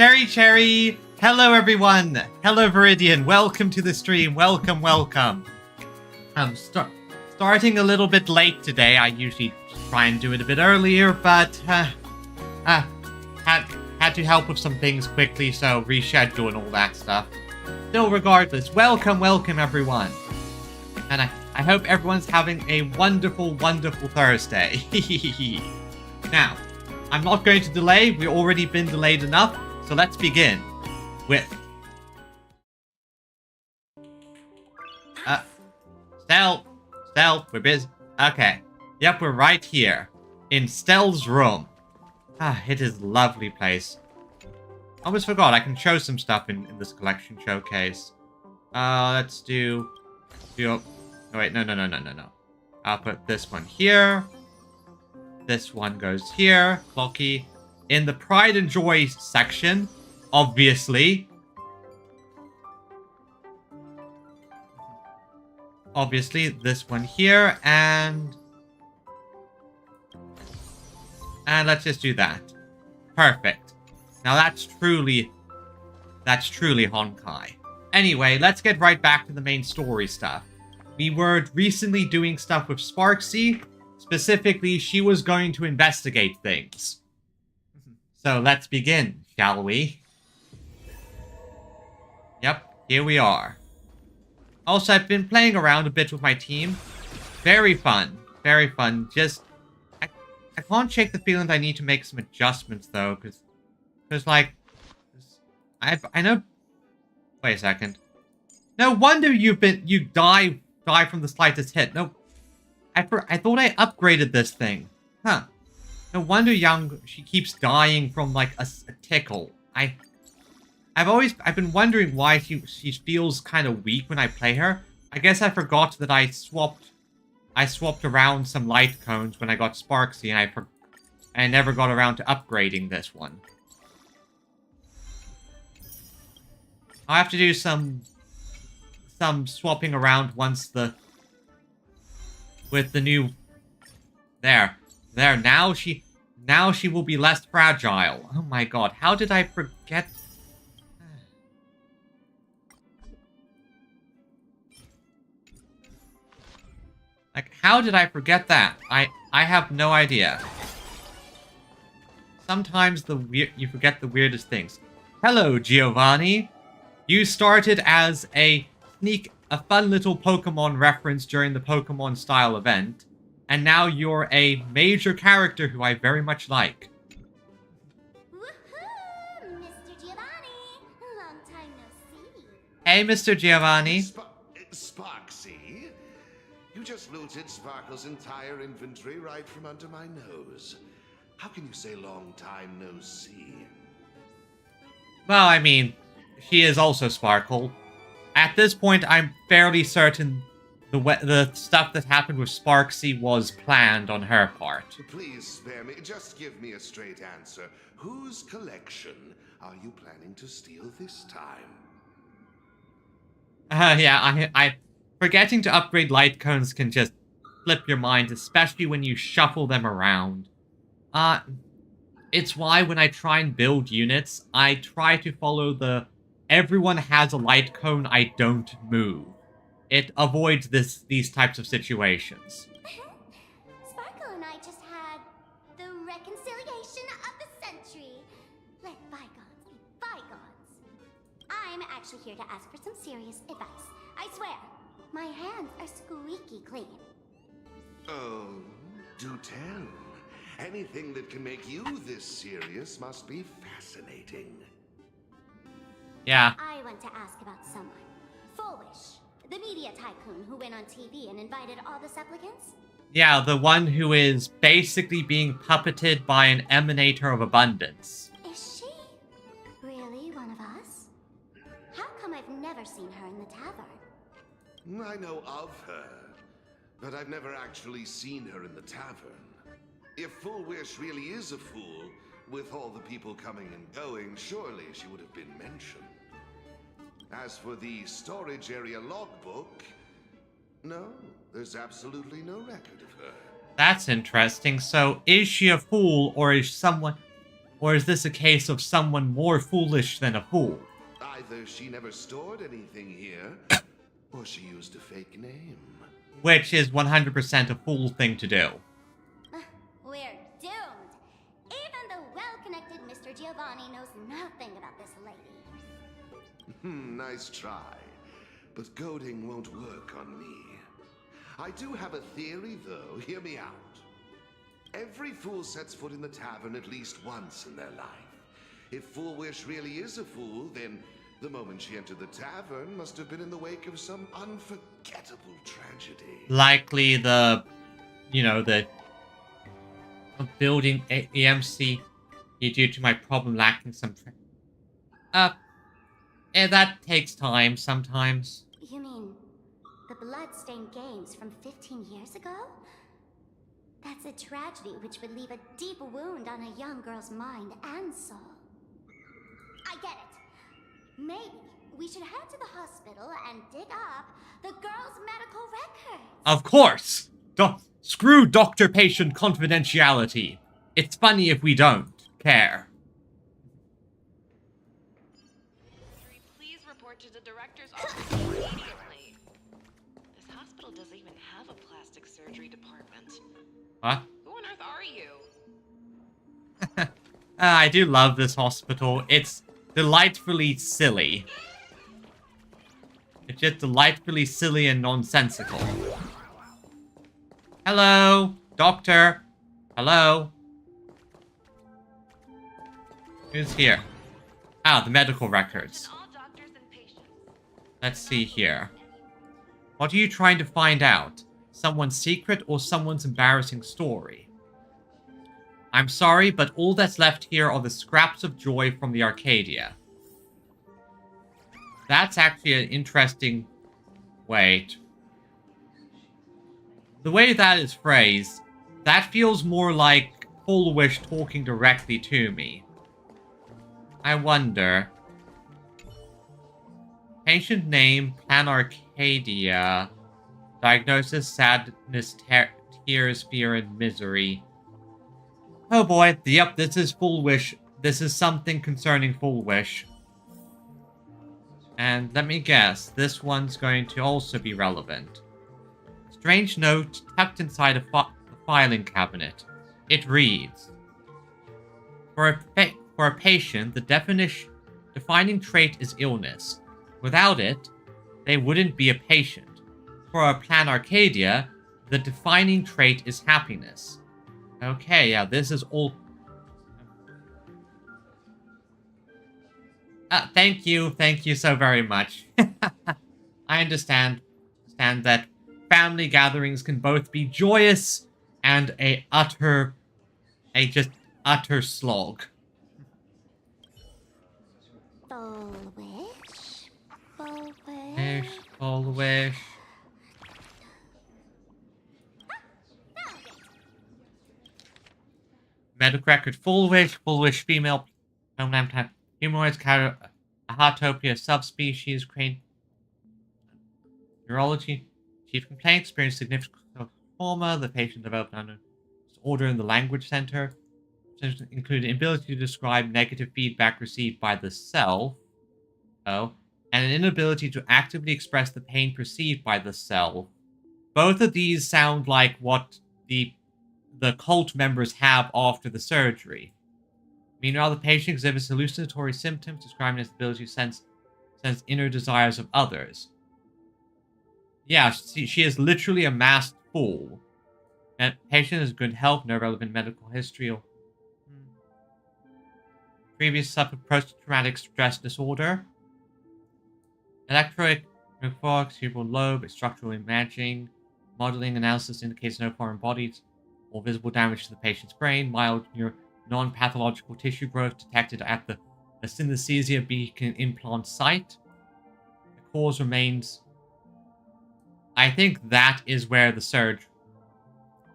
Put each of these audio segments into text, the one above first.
Cherry! Hello everyone! Hello Viridian, welcome to the stream, welcome. I'm starting a little bit late today. I usually try and do it a bit earlier, but had to help with some things quickly, so reschedule and all that stuff. Still, regardless, welcome everyone. And I hope everyone's having a wonderful Thursday. Now, I'm not going to delay, we've already been delayed enough, so let's begin with... Stell, we're busy. Okay. Yep, we're right here. In Stell's room. It is a lovely place. Almost forgot, I can show some stuff in this collection showcase. Let's do... Oh, wait, no. I'll put this one here. This one goes here. Clocky. In the Pride and Joy section, obviously. Obviously, this one here, and let's just do that. Perfect. Now that's truly Honkai. Anyway, let's get right back to the main story stuff. We were recently doing stuff with Sparksy. Specifically, she was going to investigate things. So let's begin, shall we? Yep, here we are. Also, I've been playing around a bit with my team. Very fun. Just, I can't shake the feeling that I need to make some adjustments, though, because like, I know... Wait a second. No wonder you die from the slightest hit. No, I thought I upgraded this thing. Huh. No wonder she keeps dying from, like, a tickle. I've been wondering why she feels kind of weak when I play her. I guess I forgot that I swapped around some light cones when I got Sparksy, and I never got around to upgrading this one. I'll have to do some swapping around once with the new... There, now she will be less fragile. Oh my god, how did I forget... Like, how did I forget that? I have no idea. Sometimes you forget the weirdest things. Hello, Giovanni. You started as a fun little Pokemon reference during the Pokemon Style event, and now you're a major character who I very much like. Woohoo! Mr. Giovanni! Long time no see. Hey, Mr. Giovanni. Sparksy? You just looted Sparkle's entire inventory right from under my nose. How can you say long time no see? Well, I mean, she is also Sparkle. At this point, I'm fairly certain the stuff that happened with Sparksy was planned on her part. Please spare me. Just give me a straight answer. Whose collection are you planning to steal this time? Yeah, I forgetting to upgrade light cones can just flip your mind, especially when you shuffle them around. It's why when I try and build units, I try to follow the everyone has a light cone, I don't move. It avoids these types of situations. Sparkle and I just had the reconciliation of the century. Let bygones be bygones. I'm actually here to ask for some serious advice. I swear, my hands are squeaky clean. Oh, do tell. Anything that can make you this serious must be fascinating. Yeah. I want to ask about someone. Foolish, the media tycoon who went on TV and invited all the supplicants? Yeah, the one who is basically being puppeted by an emanator of abundance. Is she really one of us? How come I've never seen her in the tavern? I know of her, but I've never actually seen her in the tavern. If Fool Wish really is a fool, with all the people coming and going, surely she would have been mentioned. As for the storage area logbook, no, there's absolutely no record of her. That's interesting. So, is she a fool, or is someone... Or is this a case of someone more foolish than a fool? Either she never stored anything here, or she used a fake name. Which is 100% a fool thing to do. We're doomed. Even the well-connected Mr. Giovanni knows nothing about this lady. Nice try. But goading won't work on me. I do have a theory, though. Hear me out. Every fool sets foot in the tavern at least once in their life. If Fool Wish really is a fool, then the moment she entered the tavern must have been in the wake of some unforgettable tragedy. Likely the building EMC due to my problem lacking some... that takes time sometimes. You mean the blood-stained games from 15 years ago? That's a tragedy which would leave a deep wound on a young girl's mind and soul. I get it. Maybe we should head to the hospital and dig up the girl's medical records. Of course! Screw doctor-patient confidentiality. It's funny if we don't care. Please report to the director's office immediately. This hospital doesn't even have a plastic surgery department. What? Who on earth are you? I do love this hospital. It's delightfully silly. It's just delightfully silly and nonsensical. Hello, doctor. Hello. Who's here? Ah, the medical records. All doctors and patients. Let's see here. What are you trying to find out? Someone's secret or someone's embarrassing story? I'm sorry, but all that's left here are the scraps of joy from the Arcadia. That's actually an interesting... Wait. The way that is phrased, that feels more like Full Wish talking directly to me. I wonder... Patient name, Plan Arcadia. Diagnosis, sadness, tears, fear, and misery. Oh boy, yep, this is Full Wish. This is something concerning Full Wish. And let me guess, this one's going to also be relevant. Strange note tucked inside a filing cabinet. It reads, For a patient, the defining trait is illness. Without it, they wouldn't be a patient. For a Plan Arcadia, the defining trait is happiness. Okay, yeah, this is all... thank you so very much. I understand that family gatherings can both be joyous and just utter slog. Full wish? Full wish? Wish, full wish. Medical record, Full Wish female, homeland type, humanoids, a Heartopia subspecies, crane, neurology, chief complaint, experienced significant trauma, the patient developed unknown disorder in the language center, including inability to describe negative feedback received by the self, and an inability to actively express the pain perceived by the self. Both of these sound like what the cult members have after the surgery. Meanwhile, the patient exhibits hallucinatory symptoms, describing its ability to sense inner desires of others. Yeah, she is literally a masked fool. And patient is in good health, no relevant medical history or previous suffered post-traumatic stress disorder. Electric, cerebral lobe, structural imaging, modeling analysis indicates no foreign bodies or visible damage to the patient's brain. Mild non-pathological tissue growth detected at the synesthesia beacon implant site. The cause remains... I think that is where the surge...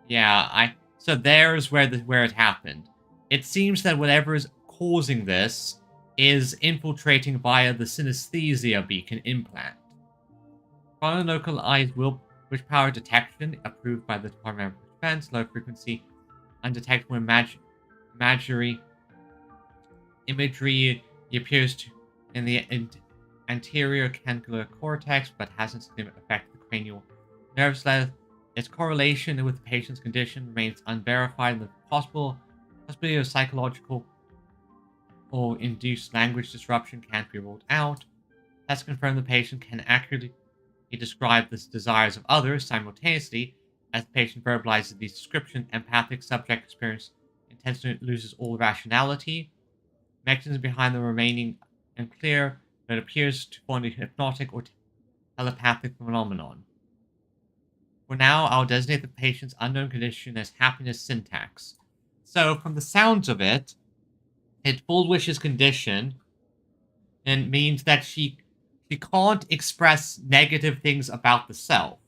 Yeah, so there's where it happened. It seems that whatever is causing this is infiltrating via the synesthesia beacon implant. Localized wish power detection, approved by the Department of Defense, low frequency, undetectable imagery, imagery. He appears to in the anterior cangular cortex, but hasn't significant effect on the cranial nerve cells. Its correlation with the patient's condition remains unverified, and the possibility of psychological or induced language disruption can't be ruled out. Tests confirm the patient can accurately describe the desires of others simultaneously. As the patient verbalizes these descriptions, empathic subject experience intentionally loses all rationality. Mechanisms behind the remaining unclear, but it appears to form a hypnotic or telepathic phenomenon. For now, I'll designate the patient's unknown condition as happiness syntax. So, from the sounds of it, Full Wish's condition and means that she can't express negative things about the self.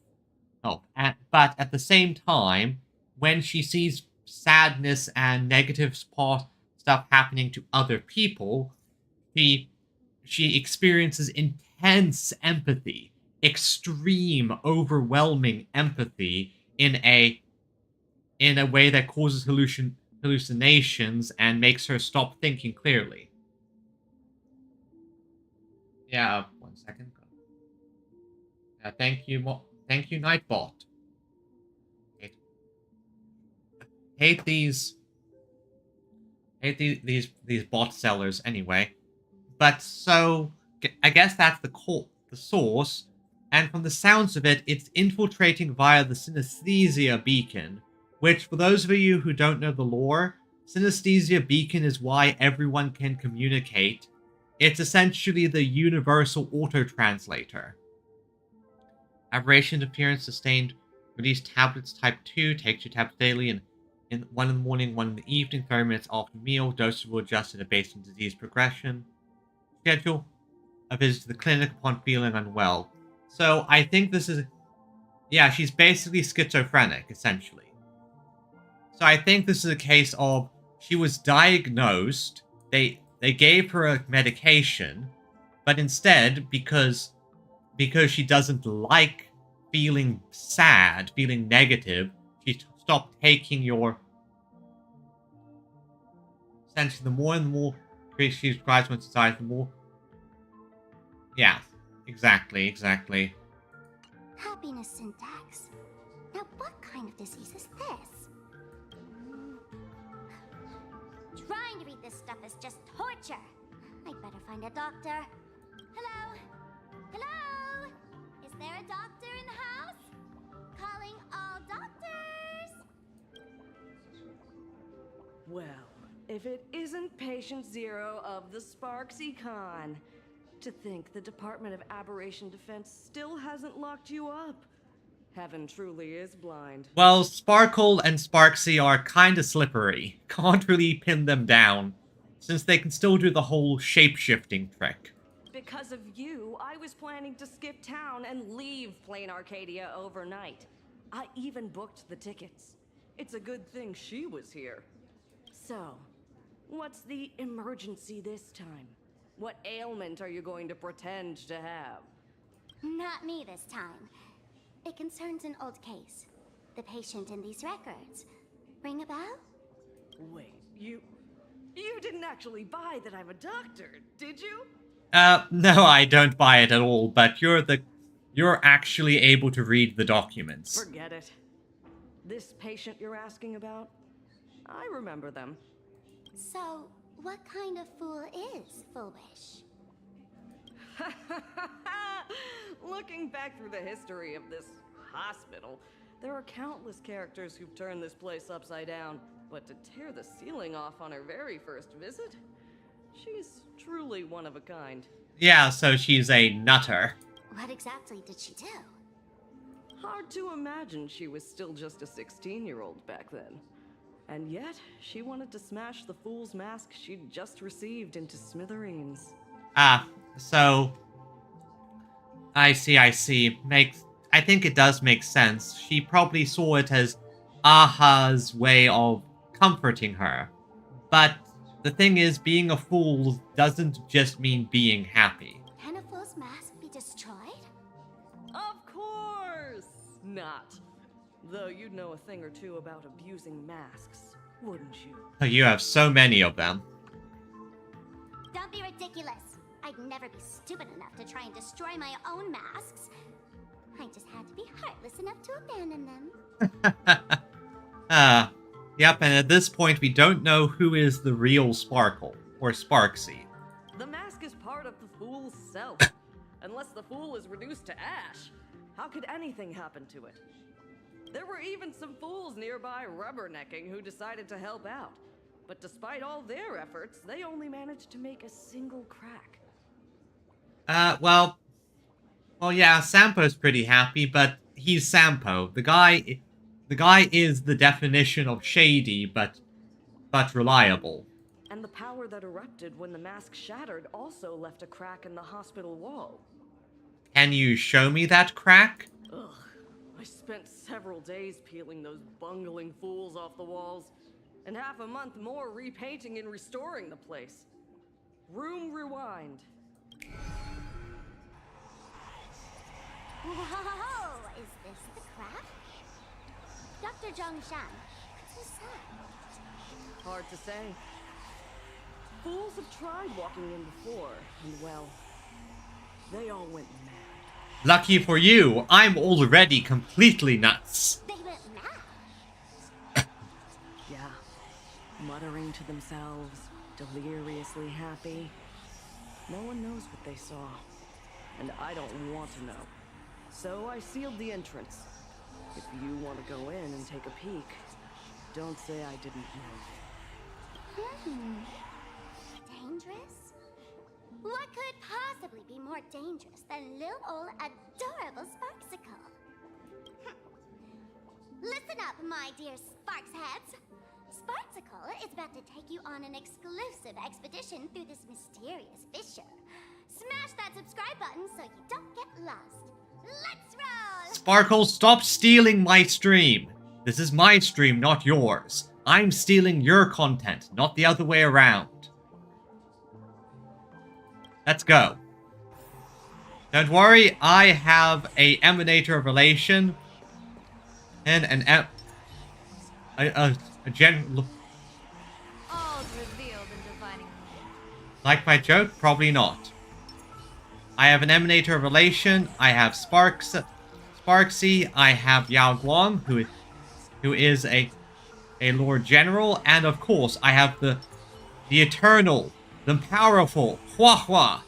But at the same time, when she sees sadness and negative stuff happening to other people, she experiences intense empathy, extreme, overwhelming empathy in a way that causes hallucinations and makes her stop thinking clearly. Yeah, 1 second. Thank you, Nightbot. Hate these bot sellers anyway. But so I guess that's the source, and from the sounds of it, it's infiltrating via the synesthesia beacon, which, for those of you who don't know the lore, synesthesia beacon is why everyone can communicate. It's essentially the universal auto-translator. Aberration interference sustained release tablets type 2, take 2 tablets daily, and in 1 in the morning, 1 in the evening, 30 minutes after meal. Doses will adjust based on disease progression. Schedule a visit to the clinic upon feeling unwell. So I think this is... Yeah, she's basically schizophrenic, essentially. So I think this is a case of she was diagnosed, they gave her a medication, but instead, because she doesn't like feeling sad, feeling negative, she stopped taking your... Essentially, the more and more she describes when society, the more... Yeah, exactly. Happiness syntax. Now, what kind of disease is this? Trying to read this stuff is just torture. I'd better find a doctor. Hello? Hello? Is there a doctor in the house? Calling all doctors! Well, if it isn't Patient Zero of the Sparks Econ. To think the Department of Aberration Defense still hasn't locked you up. Heaven truly is blind. Well, Sparkle and Sparksy are kinda slippery. Can't really pin them down, since they can still do the whole shape-shifting trick. Because of you, I was planning to skip town and leave Plain Arcadia overnight. I even booked the tickets. It's a good thing she was here. So, what's the emergency this time? What ailment are you going to pretend to have? Not me this time. It concerns an old case. The patient in these records. Ring a bell? Wait, you didn't actually buy that I'm a doctor, did you? No, I don't buy it at all, but you're actually able to read the documents. Forget it. This patient you're asking about? I remember them. So, what kind of fool is Full Wish? Looking back through the history of this hospital, there are countless characters who've turned this place upside down. But to tear the ceiling off on her very first visit? She's truly one of a kind. Yeah, so she's a nutter. What exactly did she do? Hard to imagine she was still just a 16-year-old back then. And yet, she wanted to smash the fool's mask she'd just received into smithereens. So... I see. I think it does make sense. She probably saw it as Aha's way of comforting her. But the thing is, being a fool doesn't just mean being happy. Can a fool's mask be destroyed? Of course not. Though you'd know a thing or two about abusing masks, wouldn't you? You have so many of them. Don't be ridiculous. I'd never be stupid enough to try and destroy my own masks. I just had to be heartless enough to abandon them. Yep, and at this point we don't know who is the real Sparkle, or Sparksy. The mask is part of the fool's self. Unless the fool is reduced to ash, how could anything happen to it? There were even some fools nearby rubbernecking who decided to help out. But despite all their efforts, they only managed to make a single crack. Well, yeah, Sampo's pretty happy, but he's Sampo. The guy is the definition of shady, but reliable. And the power that erupted when the mask shattered also left a crack in the hospital wall. Can you show me that crack? Ugh, I spent several days peeling those bungling fools off the walls, and half a month more repainting and restoring the place. Room rewind. Whoa! Is this the crack? Dr. Zhongshan, what's inside? Hard to say. Fools have tried walking in before, and well, they all went mad. Lucky for you, I'm already completely nuts. They went mad. Yeah, muttering to themselves, deliriously happy. No one knows what they saw, and I don't want to know. So I sealed the entrance. If you want to go in and take a peek, don't say I didn't know. Dangerous? What could possibly be more dangerous than little old adorable Sparksicle? Listen up, my dear Sparks heads. Sparksicle is about to take you on an exclusive expedition through this mysterious fissure. Smash that subscribe button so you don't get lost. Let's roll! Sparkle, stop stealing my stream. This is my stream, not yours. I'm stealing your content, not the other way around. Let's go. Don't worry, I have a emanator of relation and a general. All revealed in divining. Like my joke? Probably not. I have an emanator of relation. I have Sparksy. I have Yao Guang, who is a Lord General, and of course I have the eternal, the powerful Hua Hua.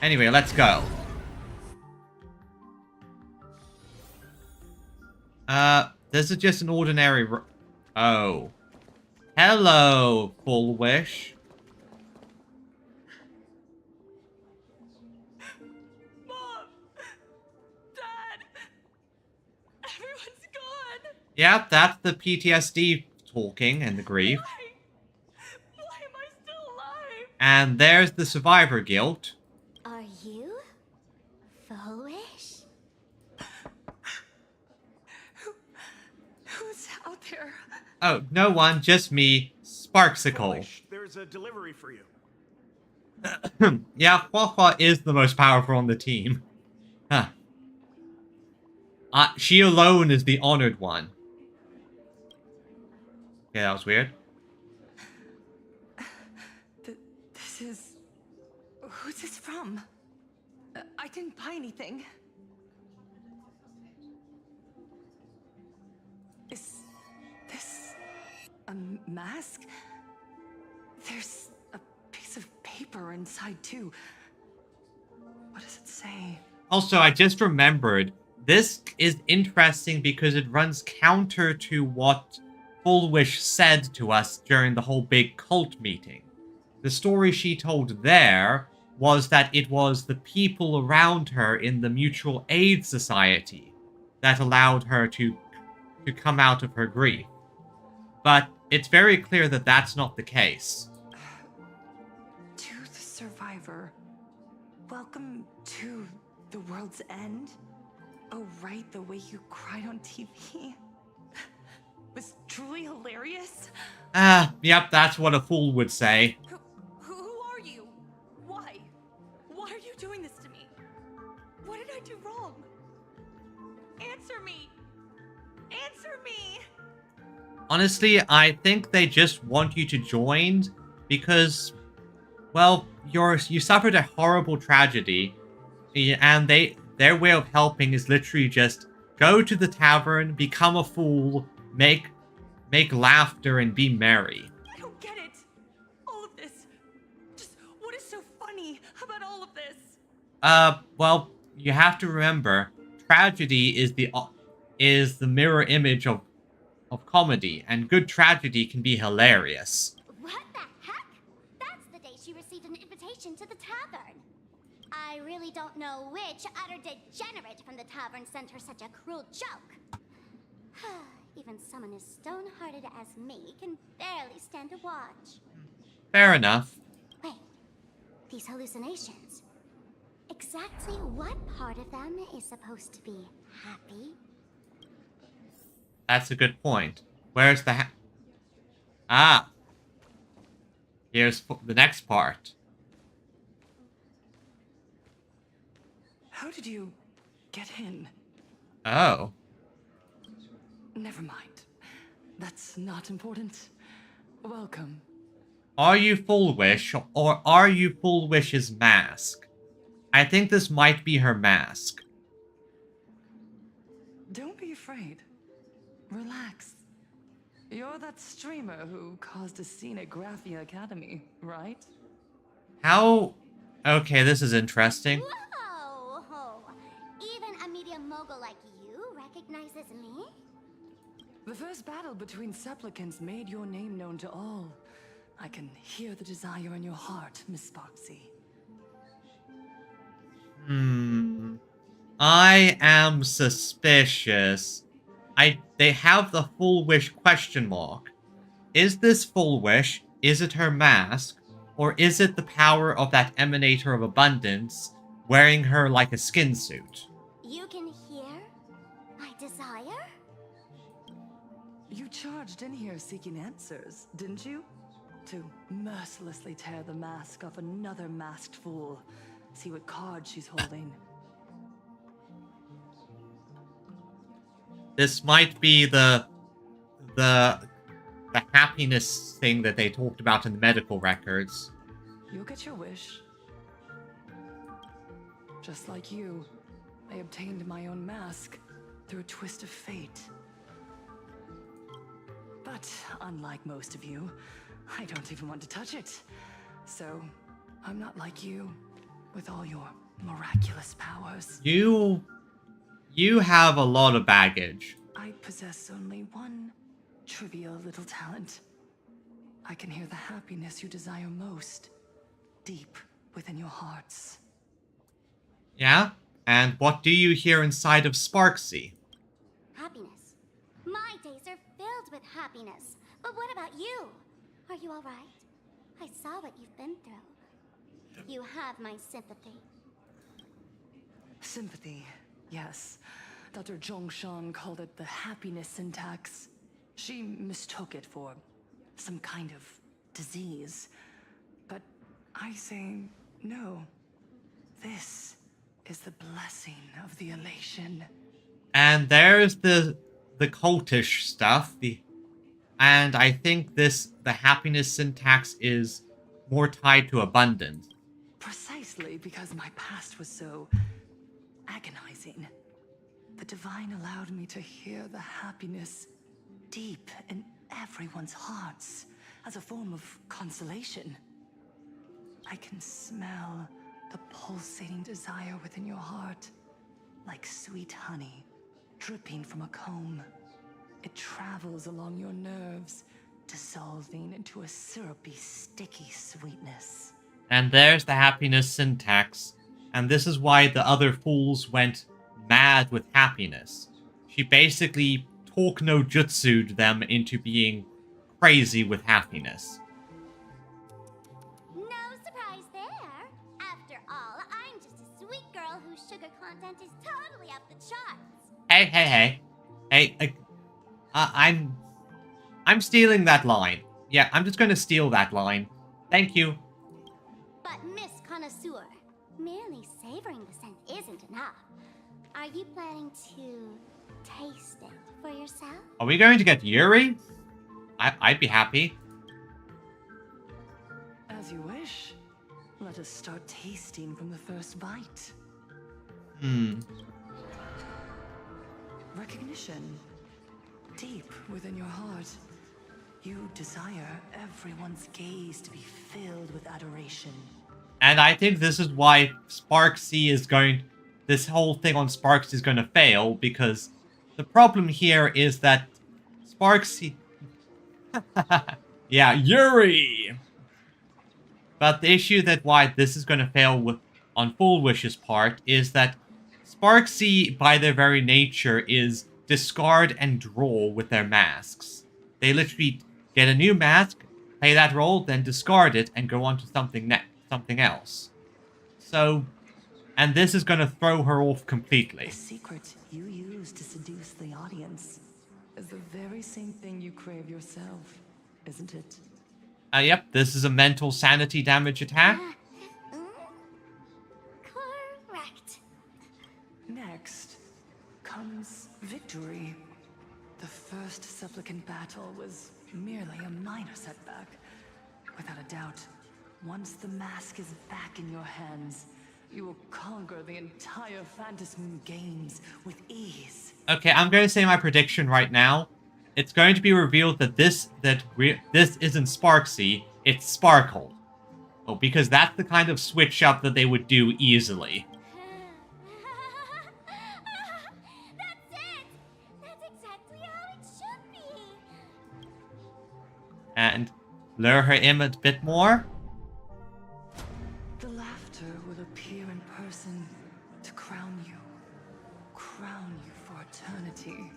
Anyway, let's go. This is just an ordinary. Oh, hello, Full Wish. Yep, that's the PTSD talking and the grief. Why am I still alive? And there's the survivor guilt. Are you foolish? Who's out there? Oh, no one, just me, Sparksicle. There's a delivery for you. Yeah, Hua Hua is the most powerful on the team. Huh. She alone is the honored one. Okay, that was weird. This is... Who's this from? I didn't buy anything. Is this a mask? There's a piece of paper inside too. What does it say? Also, I just remembered, this is interesting because it runs counter to what Full Wish said to us during the whole big cult meeting. The story she told there was that it was the people around her in the Mutual Aid Society that allowed her to come out of her grief. But it's very clear that that's not the case. To the survivor, welcome to the world's end. Oh, right, the way you cried on TV was truly hilarious. Yep, that's what a fool would say. Who are you? Why? Why are you doing this to me? What did I do wrong? Answer me! Answer me! Honestly, I think they just want you to join because well, you suffered a horrible tragedy, and their way of helping is literally just go to the tavern, become a fool, make laughter, and be merry. I don't get it. All of this. Just what is so funny about all of this? Well, you have to remember, tragedy is the mirror image of comedy, and good tragedy can be hilarious. What the heck? That's the day she received an invitation to the tavern. I really don't know which utter degenerate from the tavern sent her such a cruel joke. Even someone as stone-hearted as me can barely stand to watch. Fair enough. Wait, these hallucinations. Exactly what part of them is supposed to be happy? That's a good point. Where's the Ah. Here's the next part. How did you get in? Oh. Never mind. That's not important. Welcome. Are you Full Wish, or are you Full Wish's mask? I think this might be her mask. Don't be afraid. Relax. You're that streamer who caused a scene at Graphia Academy, right? How... Okay, this is interesting. Whoa! Even a media mogul like you recognizes me? The first battle between supplicants made your name known to all. I can hear the desire in your heart, Miss Sparksy. I am suspicious. They have the Full Wish question mark. Is this Full Wish? Is it her mask? Or is it the power of that emanator of abundance wearing her like a skin suit? You can hear my desire? You charged in here seeking answers, didn't you? To mercilessly tear the mask off another masked fool. See what card she's holding. This might be the happiness thing that they talked about in the medical records. You'll get your wish. Just like you, I obtained my own mask through a twist of fate. But unlike most of you, I don't even want to touch it. So, I'm not like you, with all your miraculous powers. You have a lot of baggage. I possess only one trivial little talent. I can hear the happiness you desire most, deep within your hearts. Yeah? And what do you hear inside of Sparksy? Happiness. My days are filled with happiness. But what about you? Are you all right? I saw what you've been through. You have my sympathy. Sympathy, yes. Dr. Zhongshan called it the happiness syntax. She mistook it for some kind of disease. But I say no. This is the blessing of the elation. And there's the cultish stuff. And I think the happiness syntax is more tied to abundance. Precisely because my past was so agonizing. The divine allowed me to hear the happiness deep in everyone's hearts as a form of consolation. I can smell the pulsating desire within your heart, like sweet honey dripping from a comb. It travels along your nerves, dissolving into a syrupy, sticky sweetness. And there's the happiness syntax. And this is why the other fools went mad with happiness. She basically talk no jutsu'd them into being crazy with happiness. No surprise there. After all, I'm just a sweet girl whose sugar content is totally off the charts. Hey. I'm stealing that line. Yeah, I'm just gonna steal that line. Thank you. But Miss Connoisseur, merely savoring the scent isn't enough. Are you planning to taste it for yourself? Are we going to get Yuri? I'd be happy. As you wish. let us start tasting from the first bite. Recognition. Deep within your heart, you desire everyone's gaze to be filled with adoration. And I think this is why Sparksy is going... This whole thing on Sparksy is going to fail, because the problem here is that Sparksy... yeah, Yuri! But the issue that why this is going to fail with on Full Wish's part is that Sparksy, by their very nature, is discard and draw with their masks. They literally get a new mask, play that role, then discard it, and go on to something else. So, and this is going to throw her off completely. The secret you use to seduce the audience is the very same thing you crave yourself, isn't it? Yep, this is a mental sanity damage attack. Correct. Next comes victory. The first supplicant battle was merely a minor setback. Without a doubt, once the mask is back in your hands, you will conquer the entire Phantasm games with ease. Okay, I'm going to say my prediction right now. It's going to be revealed that this isn't Sparksy, it's Sparkle. Oh, because that's the kind of switch up that they would do easily. That's it! That's exactly how it should be! And lure her in a bit more. The laughter will appear in person to crown you for eternity.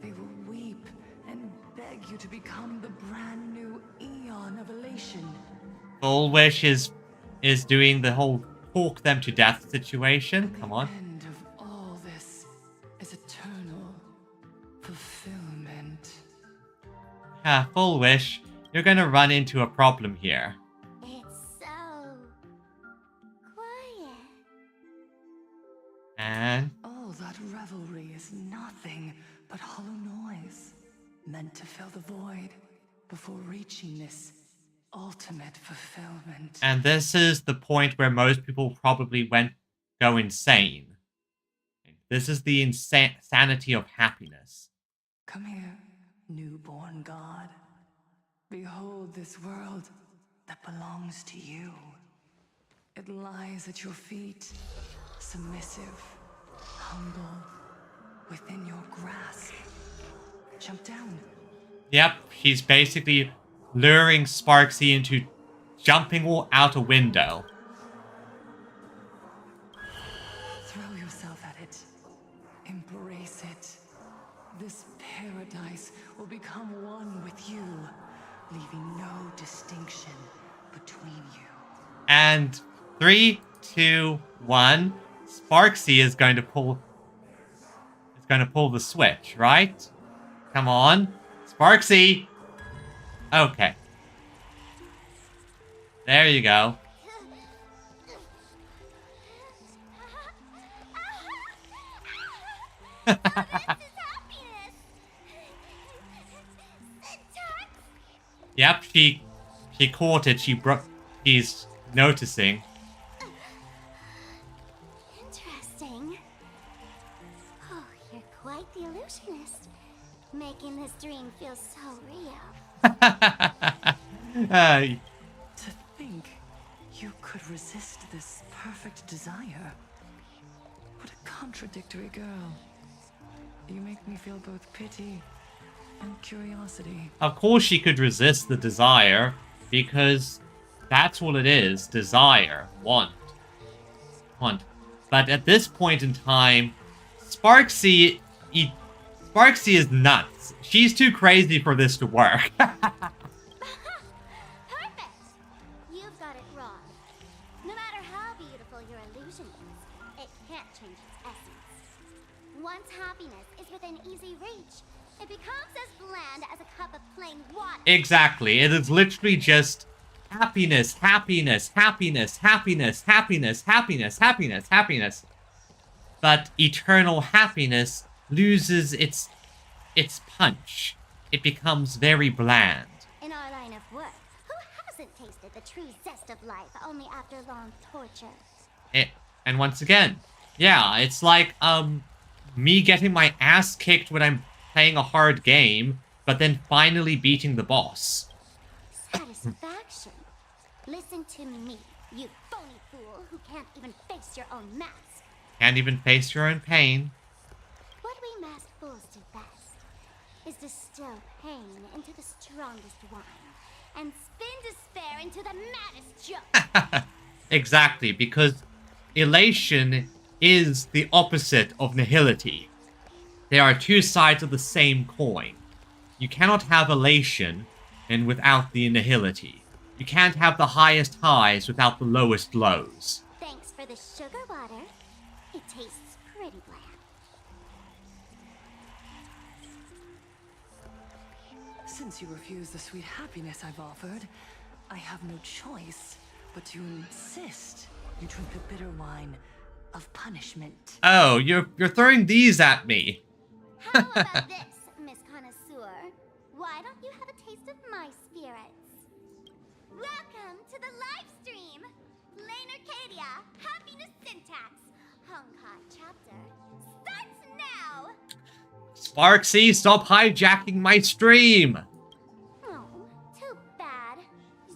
They will weep and beg you to become the brand new Eon of Elation. Full Wish is doing the whole talk them to death situation. Come on. The end of all this is eternal fulfillment. Full Wish, you're gonna run into a problem here. It's so quiet. And All that revelry is nothing but hollow noise, meant to fill the void before reaching this ultimate fulfillment. And this is the point where most people probably go insane. This is the insanity of happiness. Come here, newborn god. Behold this world that belongs to you. It lies at your feet, submissive, humble, within your grasp. Jump down. Yep, she's basically luring Sparksy into jumping out a window. Throw yourself at it. Embrace it. This paradise will become one with you, leaving no distinction between you. And 3, 2, 1. Sparksy is going to pull the switch, right? Come on. Sparksy! Okay. There you go. This is happiness! Yep, she caught it. She's noticing. Interesting. Oh, you're quite the illusionist. Making this dream feel so real. To think you could resist this perfect desire. What a contradictory girl. You make me feel both pity and curiosity. Of course she could resist the desire, because that's all it is. Desire. Want. But at this point in time, Sparksy is nuts. She's too crazy for this to work. Perfect! You've got it wrong. No matter how beautiful your illusion is, it can't change its essence. Once happiness is within easy reach, it becomes as bland as a cup of plain water. Exactly. It is literally just happiness, happiness, happiness, happiness, happiness, happiness, happiness, happiness. But eternal happiness loses its punch. It becomes very bland. In our line of work, who hasn't tasted the the true zest of life only after long torture. And once again, yeah, it's like, me getting my ass kicked when I'm playing a hard game, but then finally beating the boss. Satisfaction. Listen to me, you phony fool who can't even face your own mask. Can't even face your own pain. What we masked fools do best is distill pain into the strongest wine and spin despair into the maddest joke. Exactly, because elation is the opposite of nihility. They are two sides of the same coin. You cannot have elation and without the nihility. You can't have the highest highs without the lowest lows. Thanks for the sugar water. It tastes pretty bland. Since you refuse the sweet happiness I've offered, I have no choice but to insist you drink the bitter wine of punishment. Oh, you're throwing these at me. How about this, Miss Connoisseur? Why don't you have a taste of my spirits? Welcome to the live stream! Lane Arcadia, Happiness Syntax, Honkai chapter, starts now! Sparksy, stop hijacking my stream! Oh, too bad.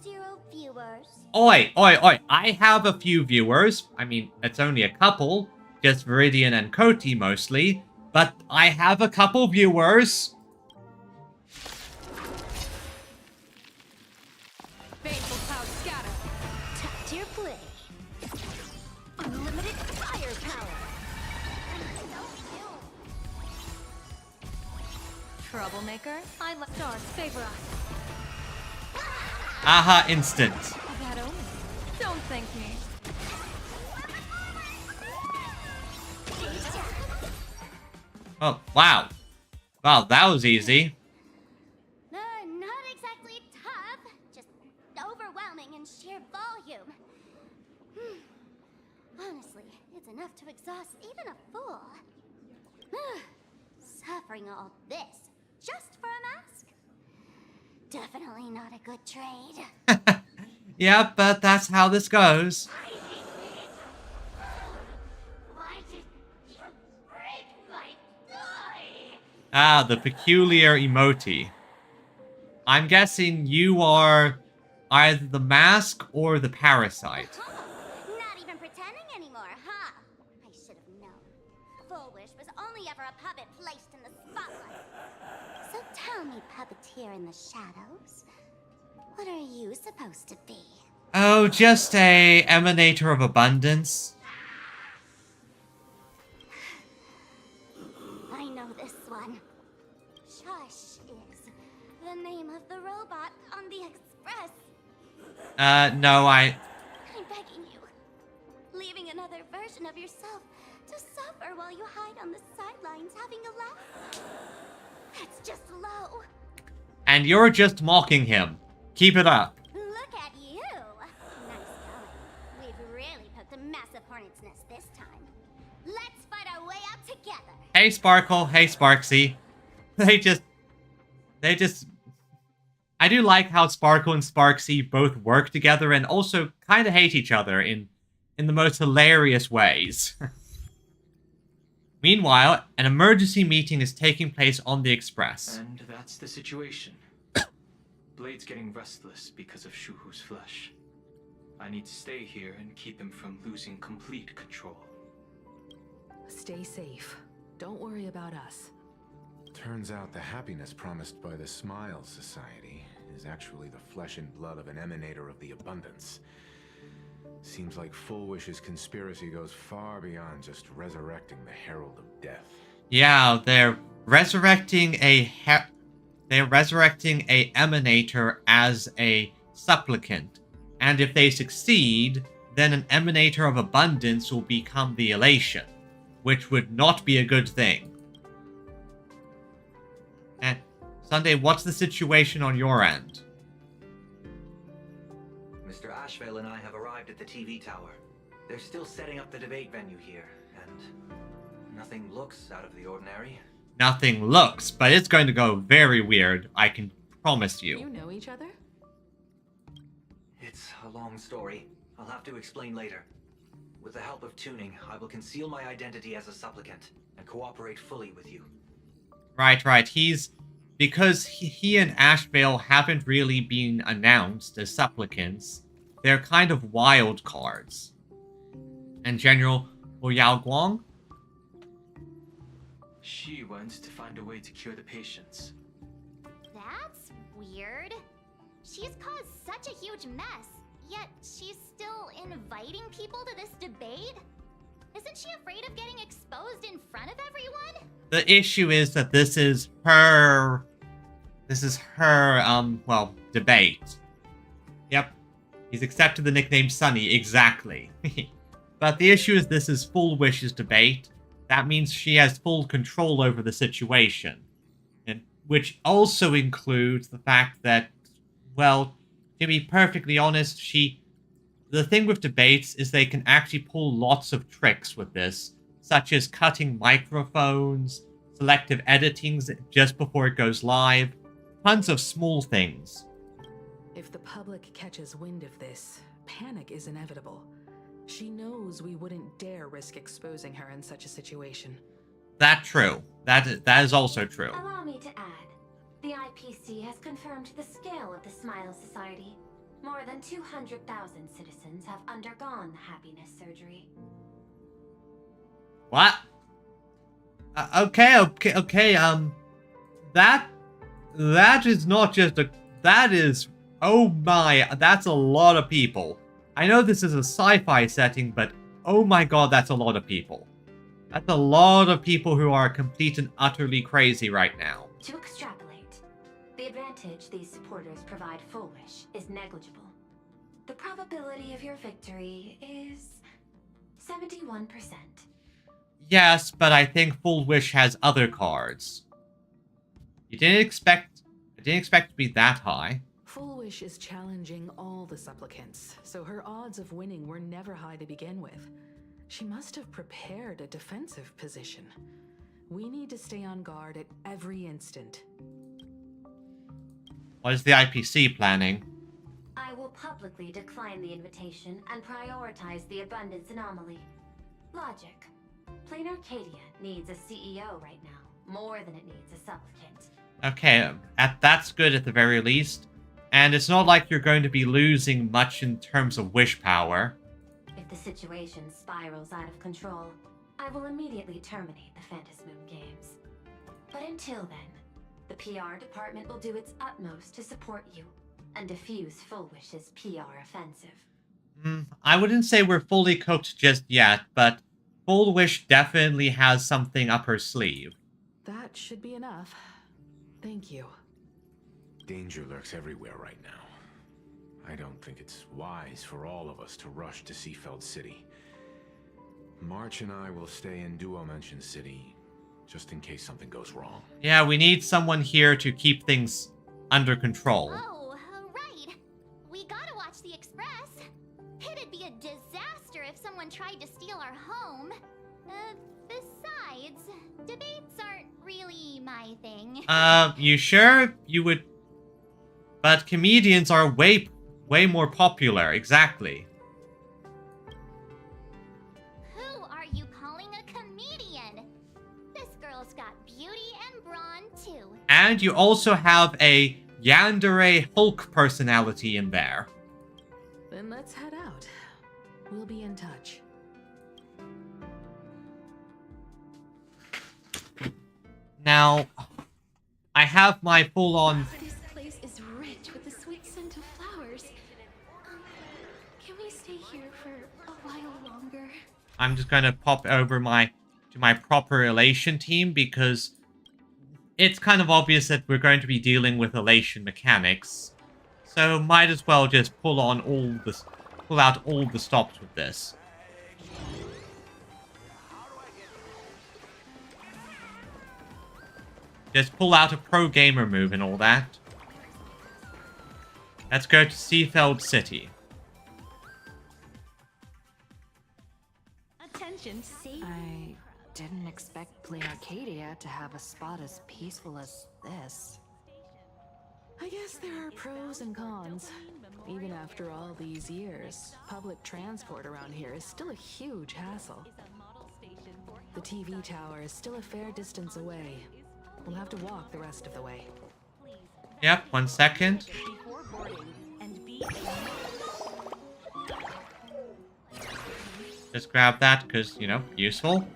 0 viewers. Oi, oi, oi, I have a few viewers. I mean, it's only a couple. Just Viridian and Koti mostly. But I have a couple viewers. Fateful cloud scatter. Tap to your blade. Unlimited firepower. Troublemaker, I let stars favor us. Aha, instant. That only. Don't thank me. Oh, wow. Wow, that was easy. Not exactly tough, just overwhelming in sheer volume. Honestly, it's enough to exhaust even a fool. Suffering all this just for a mask? Definitely not a good trade. Yeah, but that's how this goes. Why did you break my toy? Ah, the peculiar emote. I'm guessing you are either the mask or the parasite. Not even pretending anymore, huh? I should have known. Full Wish was only ever a puppet placed in the spotlight. So tell me, puppeteer in the shadows, what are you supposed to be? Oh, just a emanator of abundance. I know this one. Shush is the name of the robot on the express. No, I'm begging you. Leaving another version of yourself to suffer while you hide on the sidelines having a laugh. That's just low. And you're just mocking him. Keep it up. Look at you. Nice going. We've really poked a massive hornet's nest this time. Let's fight our way out together. Hey, Sparkle. Hey, Sparksy. They just... I do like how Sparkle and Sparksy both work together and also kind of hate each other in the most hilarious ways. Meanwhile, an emergency meeting is taking place on the Express. And that's the situation. Blade's getting restless because of Shuhu's flesh. I need to stay here and keep him from losing complete control. Stay safe. Don't worry about us. Turns out the happiness promised by the Smile Society is actually the flesh and blood of an emanator of the abundance. Seems like Full Wish's conspiracy goes far beyond just resurrecting the Herald of Death. Yeah, they're resurrecting a emanator as a supplicant. And if they succeed, then an emanator of abundance will become the elation, which would not be a good thing. And Sunday, what's the situation on your end? Mr. Ashvale and I have arrived at the TV tower. They're still setting up the debate venue here, and nothing looks out of the ordinary. Nothing looks, but it's going to go very weird, I can promise you. You know each other? It's a long story. I'll have to explain later. With the help of tuning, I will conceal my identity as a supplicant and cooperate fully with you. Right. Because he and Ashvale haven't really been announced as supplicants, they're kind of wild cards. And General Yao Guang? She wants to find a way to cure the patients. That's weird. She's caused such a huge mess, yet she's still inviting people to this debate? Isn't she afraid of getting exposed in front of everyone? The issue is that this is her, well, debate. Yep. He's accepted the nickname Sunny, exactly. But the issue is this is Full Wish's debate. That means she has full control over the situation. And which also includes the fact that, well, to be perfectly honest, the thing with debates is they can actually pull lots of tricks with this, such as cutting microphones, selective editing just before it goes live, tons of small things. If the public catches wind of this, panic is inevitable. She knows we wouldn't dare risk exposing her in such a situation. That's true. That is also true. Allow me to add, the IPC has confirmed the scale of the Smile Society. More than 200,000 citizens have undergone the happiness surgery. What? Okay. That is not just that is, oh my, that's a lot of people. I know this is a sci-fi setting, but oh my god, that's a lot of people. That's a lot of people who are complete and utterly crazy right now. To extrapolate, the advantage these supporters provide Full Wish is negligible. The probability of your victory is 71%. Yes, but I think Full Wish has other cards. I didn't expect it to be that high. Full Wish is challenging all the supplicants, so her odds of winning were never high to begin with. She must have prepared a defensive position. We need to stay on guard at every instant. What is the IPC planning? I will publicly decline the invitation and prioritize the abundance anomaly. Logic. Plain Arcadia needs a CEO right now, more than it needs a supplicant. Okay, that's good at the very least. And it's not like you're going to be losing much in terms of wish power. If the situation spirals out of control, I will immediately terminate the Phantasmoon Games. But until then, the PR department will do its utmost to support you and defuse Full Wish's PR offensive. I wouldn't say we're fully cooked just yet, but Full Wish definitely has something up her sleeve. That should be enough. Thank you. Danger lurks everywhere right now. I don't think it's wise for all of us to rush to Seafeld City. March and I will stay in Duo Mansion City, just in case something goes wrong. Yeah, we need someone here to keep things under control. Oh, right. We gotta watch the Express. It'd be a disaster if someone tried to steal our home. Besides, debates aren't really my thing. You sure? You would... But comedians are way more popular, exactly. Who are you calling a comedian? This girl's got beauty and brawn, too. And you also have a yandere Hulk personality in there. Then let's head out. We'll be in touch. Now, I have my full-on... This place is rich with the sweet scent of flowers. Can we stay here for a while longer? I'm just gonna pop over to my proper elation team because it's kind of obvious that we're going to be dealing with elation mechanics. So might as well just pull out all the stops with this. Just pull out a pro gamer move and all that. Let's go to Seafeld City. Attention, I didn't expect Plain Arcadia to have a spot as peaceful as this. I guess there are pros and cons. even after all these years, public transport around here is still a huge hassle. The TV tower is still a fair distance away. We'll have to walk the rest of the way. Yep, 1 second. Just grab that because, you know, useful.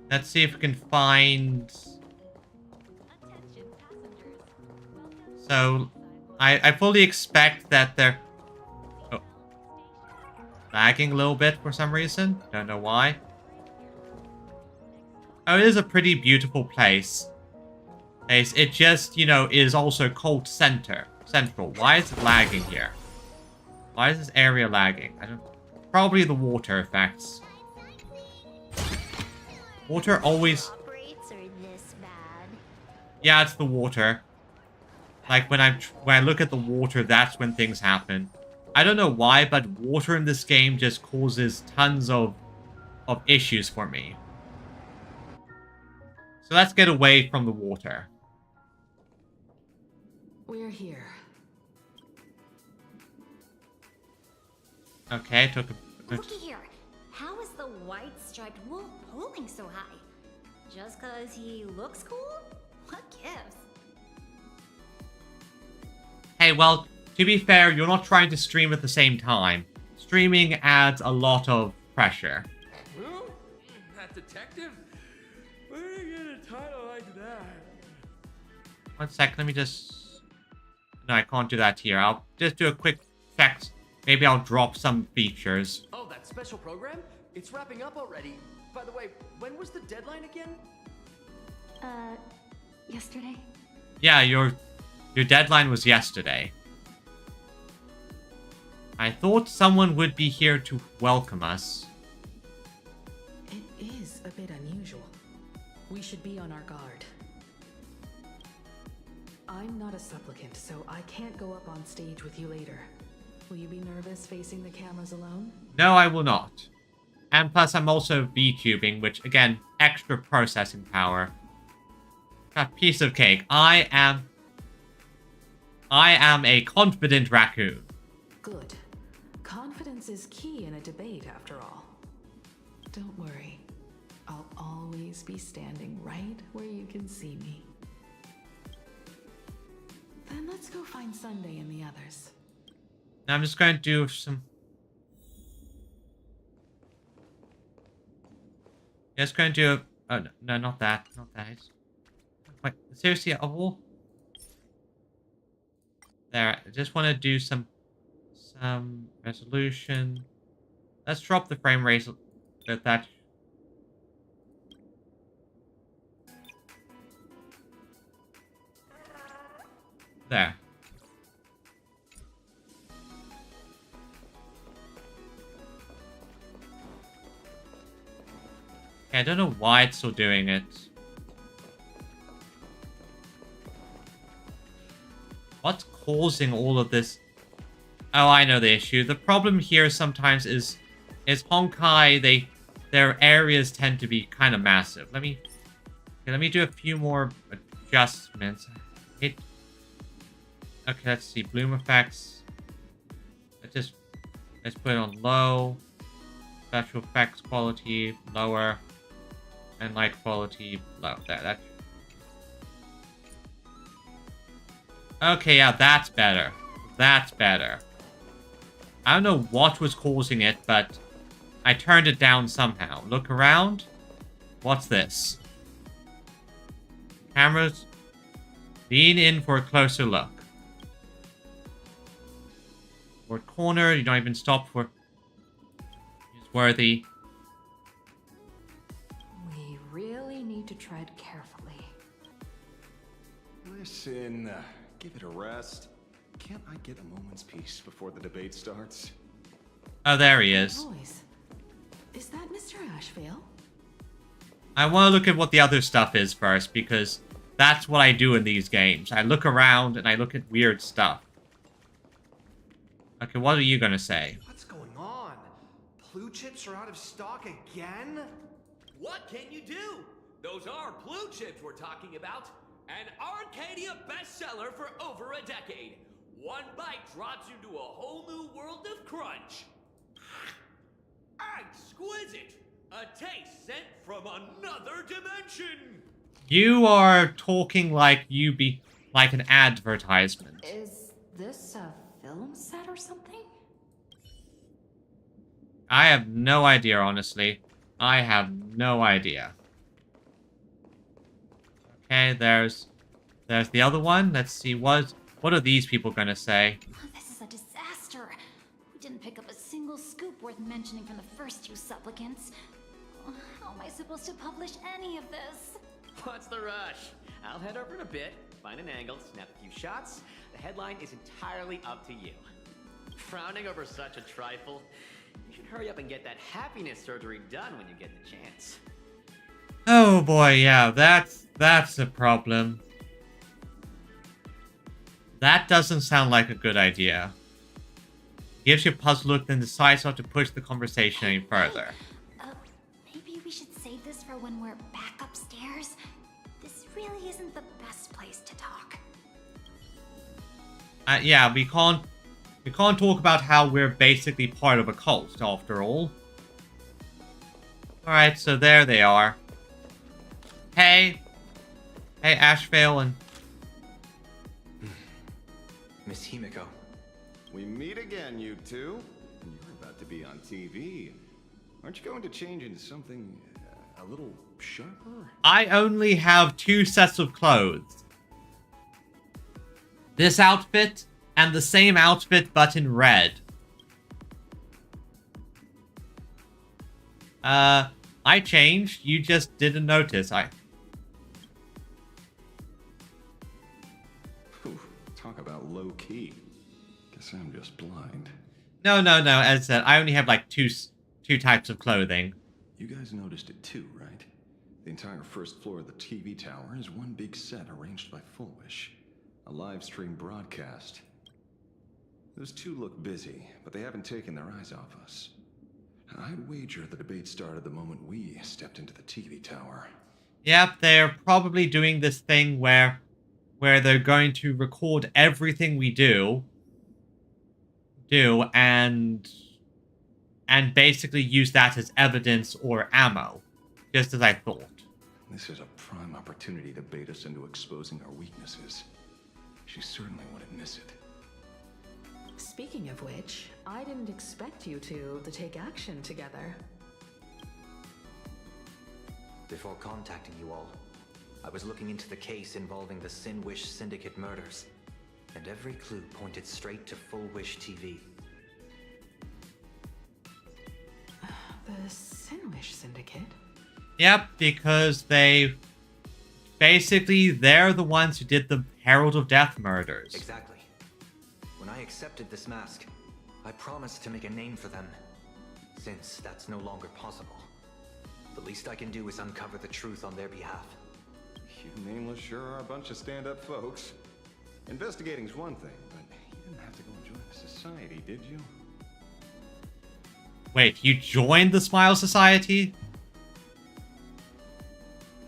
Let's see if we can find... So, I fully expect that they're... Oh. Lagging a little bit for some reason. Don't know why. Oh, it is a pretty beautiful place. It just, you know, is also called Central. Why is it lagging here? Why is this area lagging? I don't... Probably the water effects. Water always... Yeah, it's the water. Like, when I look at the water, that's when things happen. I don't know why, but water in this game just causes tons of issues for me. So let's get away from the water. We're here. Okay, took a... Looky here. How is the white striped wolf pulling so high? Just cause he looks cool? What gives? Hey, well, to be fair, you're not trying to stream at the same time. Streaming adds a lot of pressure. Who? That detective? Where did you get a title like that? 1 sec, let me just... No, I can't do that here. I'll just do a quick check. Maybe I'll drop some features. Oh, that special program? It's wrapping up already. By the way, when was the deadline again? Yesterday? Yeah, your deadline was yesterday. I thought someone would be here to welcome us. It is a bit unusual. We should be on our guard. I'm not a supplicant, so I can't go up on stage with you later. Will you be nervous facing the cameras alone? No, I will not. And plus, I'm also VTubing, which, again, extra processing power. A piece of cake. I am a confident raccoon. Good. Confidence is key in a debate, after all. Don't worry. I'll always be standing right where you can see me. Then let's go find Sunday and the others. Now I'm just going to do some... Just going to do... Oh, no, not that. Not that. Wait, seriously, of all... There, I just want to do some resolution. Let's drop the frame rate with that. There. Okay, I don't know why it's still doing it. What's causing all of this? Oh, I know the issue. The problem here sometimes is Honkai, their areas tend to be kind of massive. Let me do a few more adjustments. Okay, let's see. Bloom effects. Let's put it on low. Special effects quality lower. And light quality low. There, okay, yeah, that's better. That's better. I don't know what was causing it, but I turned it down somehow. Look around. What's this? Cameras. Lean in for a closer look. Forward corner. You don't even stop for... It's worthy. We really need to tread carefully. Listen, give it a rest. Can't I get a moment's peace before the debate starts? Oh, there he is. Boys, is that Mr. Ashvale? I want to look at what the other stuff is first, because that's what I do in these games. I look around and I look at weird stuff. Okay, what are you gonna say? What's going on? Blue chips are out of stock again? What can you do? Those are blue chips we're talking about. An Arcadia bestseller for over a decade. One bite drops you to a whole new world of crunch. Exquisite! A taste sent from another dimension! You are talking like you be like an advertisement. Is this a film set or something? I have no idea, honestly. I have no idea. Okay, there's the other one. Let's see, what are these people gonna say? This is a disaster. We didn't pick up a single scoop worth mentioning from the first two supplicants. How am I supposed to publish any of this? What's the rush? I'll head over in a bit, find an angle, snap a few shots. The headline is entirely up to you. Frowning over such a trifle? You should hurry up and get that happiness surgery done when you get the chance. Oh boy, yeah, that's a problem. That doesn't sound like a good idea. Gives you a puzzled look, then decides not to push the conversation any further. Maybe we should save this for when we're back upstairs. This really isn't the best place to talk. Yeah, we can't talk about how we're basically part of a cult, after all. Alright, so there they are. Hey, Ashvale and... Miss Himiko. We meet again, you two. You're about to be on TV. Aren't you going to change into something a little sharper? I only have 2 sets of clothes. This outfit and the same outfit but in red. I changed. You just didn't notice. Whew, talk about low key. Guess I'm just blind. No. As I said, I only have like two types of clothing. You guys noticed it too, right? The entire first floor of the TV tower is one big set arranged by Fullwish. A live stream broadcast. Those two look busy, but they haven't taken their eyes off us. I'd wager the debate started the moment we stepped into the TV tower. Yep, they're probably doing this thing where they're going to record everything we do and basically use that as evidence or ammo, just as I thought. This is a prime opportunity to bait us into exposing our weaknesses. She certainly wouldn't miss it. Speaking of which, I didn't expect you two to take action together. Before contacting you all, I was looking into the case involving the Sinwish Syndicate murders, and every clue pointed straight to Fullwish TV. The Sinwish Syndicate? Yep, because they're the ones who did the Herald of Death murders. Exactly. When I accepted this mask, I promised to make a name for them. Since that's no longer possible, the least I can do is uncover the truth on their behalf. You nameless sure are a bunch of stand-up folks. Investigating's one thing, but you didn't have to go and join the society, did you? Wait, you joined the Smile Society?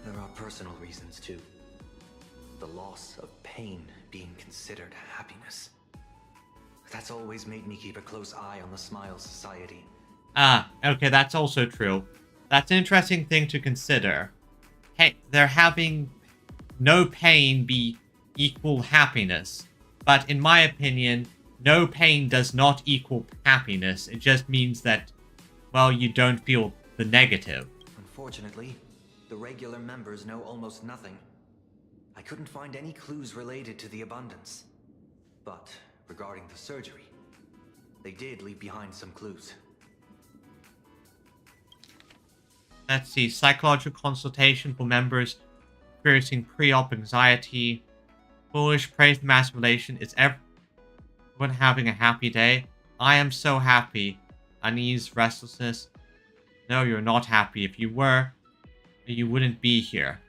There are personal reasons too. The loss of pain being considered happiness. That's always made me keep a close eye on the Smile Society. Ah, okay, that's also true. That's an interesting thing to consider. Hey, they're having no pain be equal happiness. But in my opinion, no pain does not equal happiness. It just means that, well, you don't feel the negative. Unfortunately, the regular members know almost nothing. I couldn't find any clues related to the abundance. But regarding the surgery, they did leave behind some clues. Let's see. Psychological consultation for members experiencing pre-op anxiety. Foolish praise the mass relation. Is everyone having a happy day? I am so happy. Unease, restlessness. No, you're not happy. If you were, you wouldn't be here.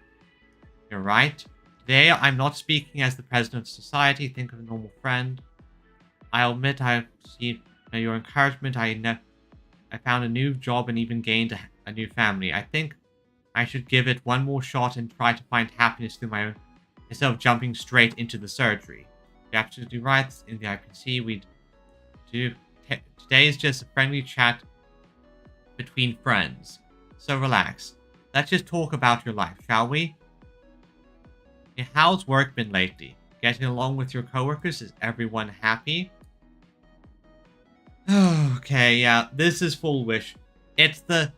You're right. Today, I'm not speaking as the president of society. Think of a normal friend. I'll admit I've seen your encouragement. I found a new job and even gained a new family. I think I should give it one more shot and try to find happiness through my instead of jumping straight into the surgery. You're absolutely right. In the IPC, we do. Today is just a friendly chat between friends. So relax. Let's just talk about your life, shall we? Yeah, how's work been lately? Getting along with your coworkers? Is everyone happy? Okay, yeah, this is foolish. It's the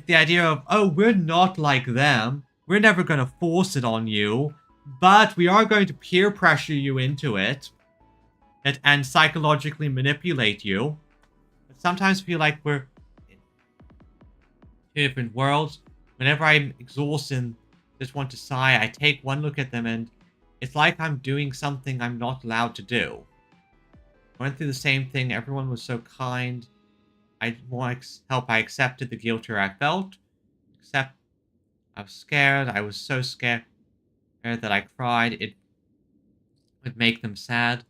idea of, oh, we're not like them. We're never going to force it on you, but we are going to peer pressure you into it and psychologically manipulate you. But sometimes I feel like we're in two different worlds. Whenever I'm exhausted and just want to sigh, I take one look at them and it's like I'm doing something I'm not allowed to do. I went through the same thing. Everyone was so kind. I want help. I accepted the guilt I felt. Except I was scared. I was so scared that I cried. It would make them sad.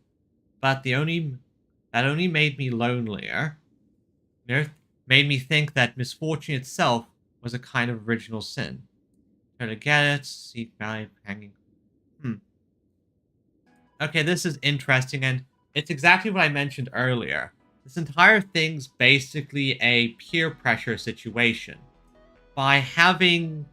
But that only made me lonelier. It made me think that misfortune itself was a kind of original sin. Try to get it. Seek value hanging. Okay, this is interesting, and it's exactly what I mentioned earlier. This entire thing's basically a peer pressure situation. By having,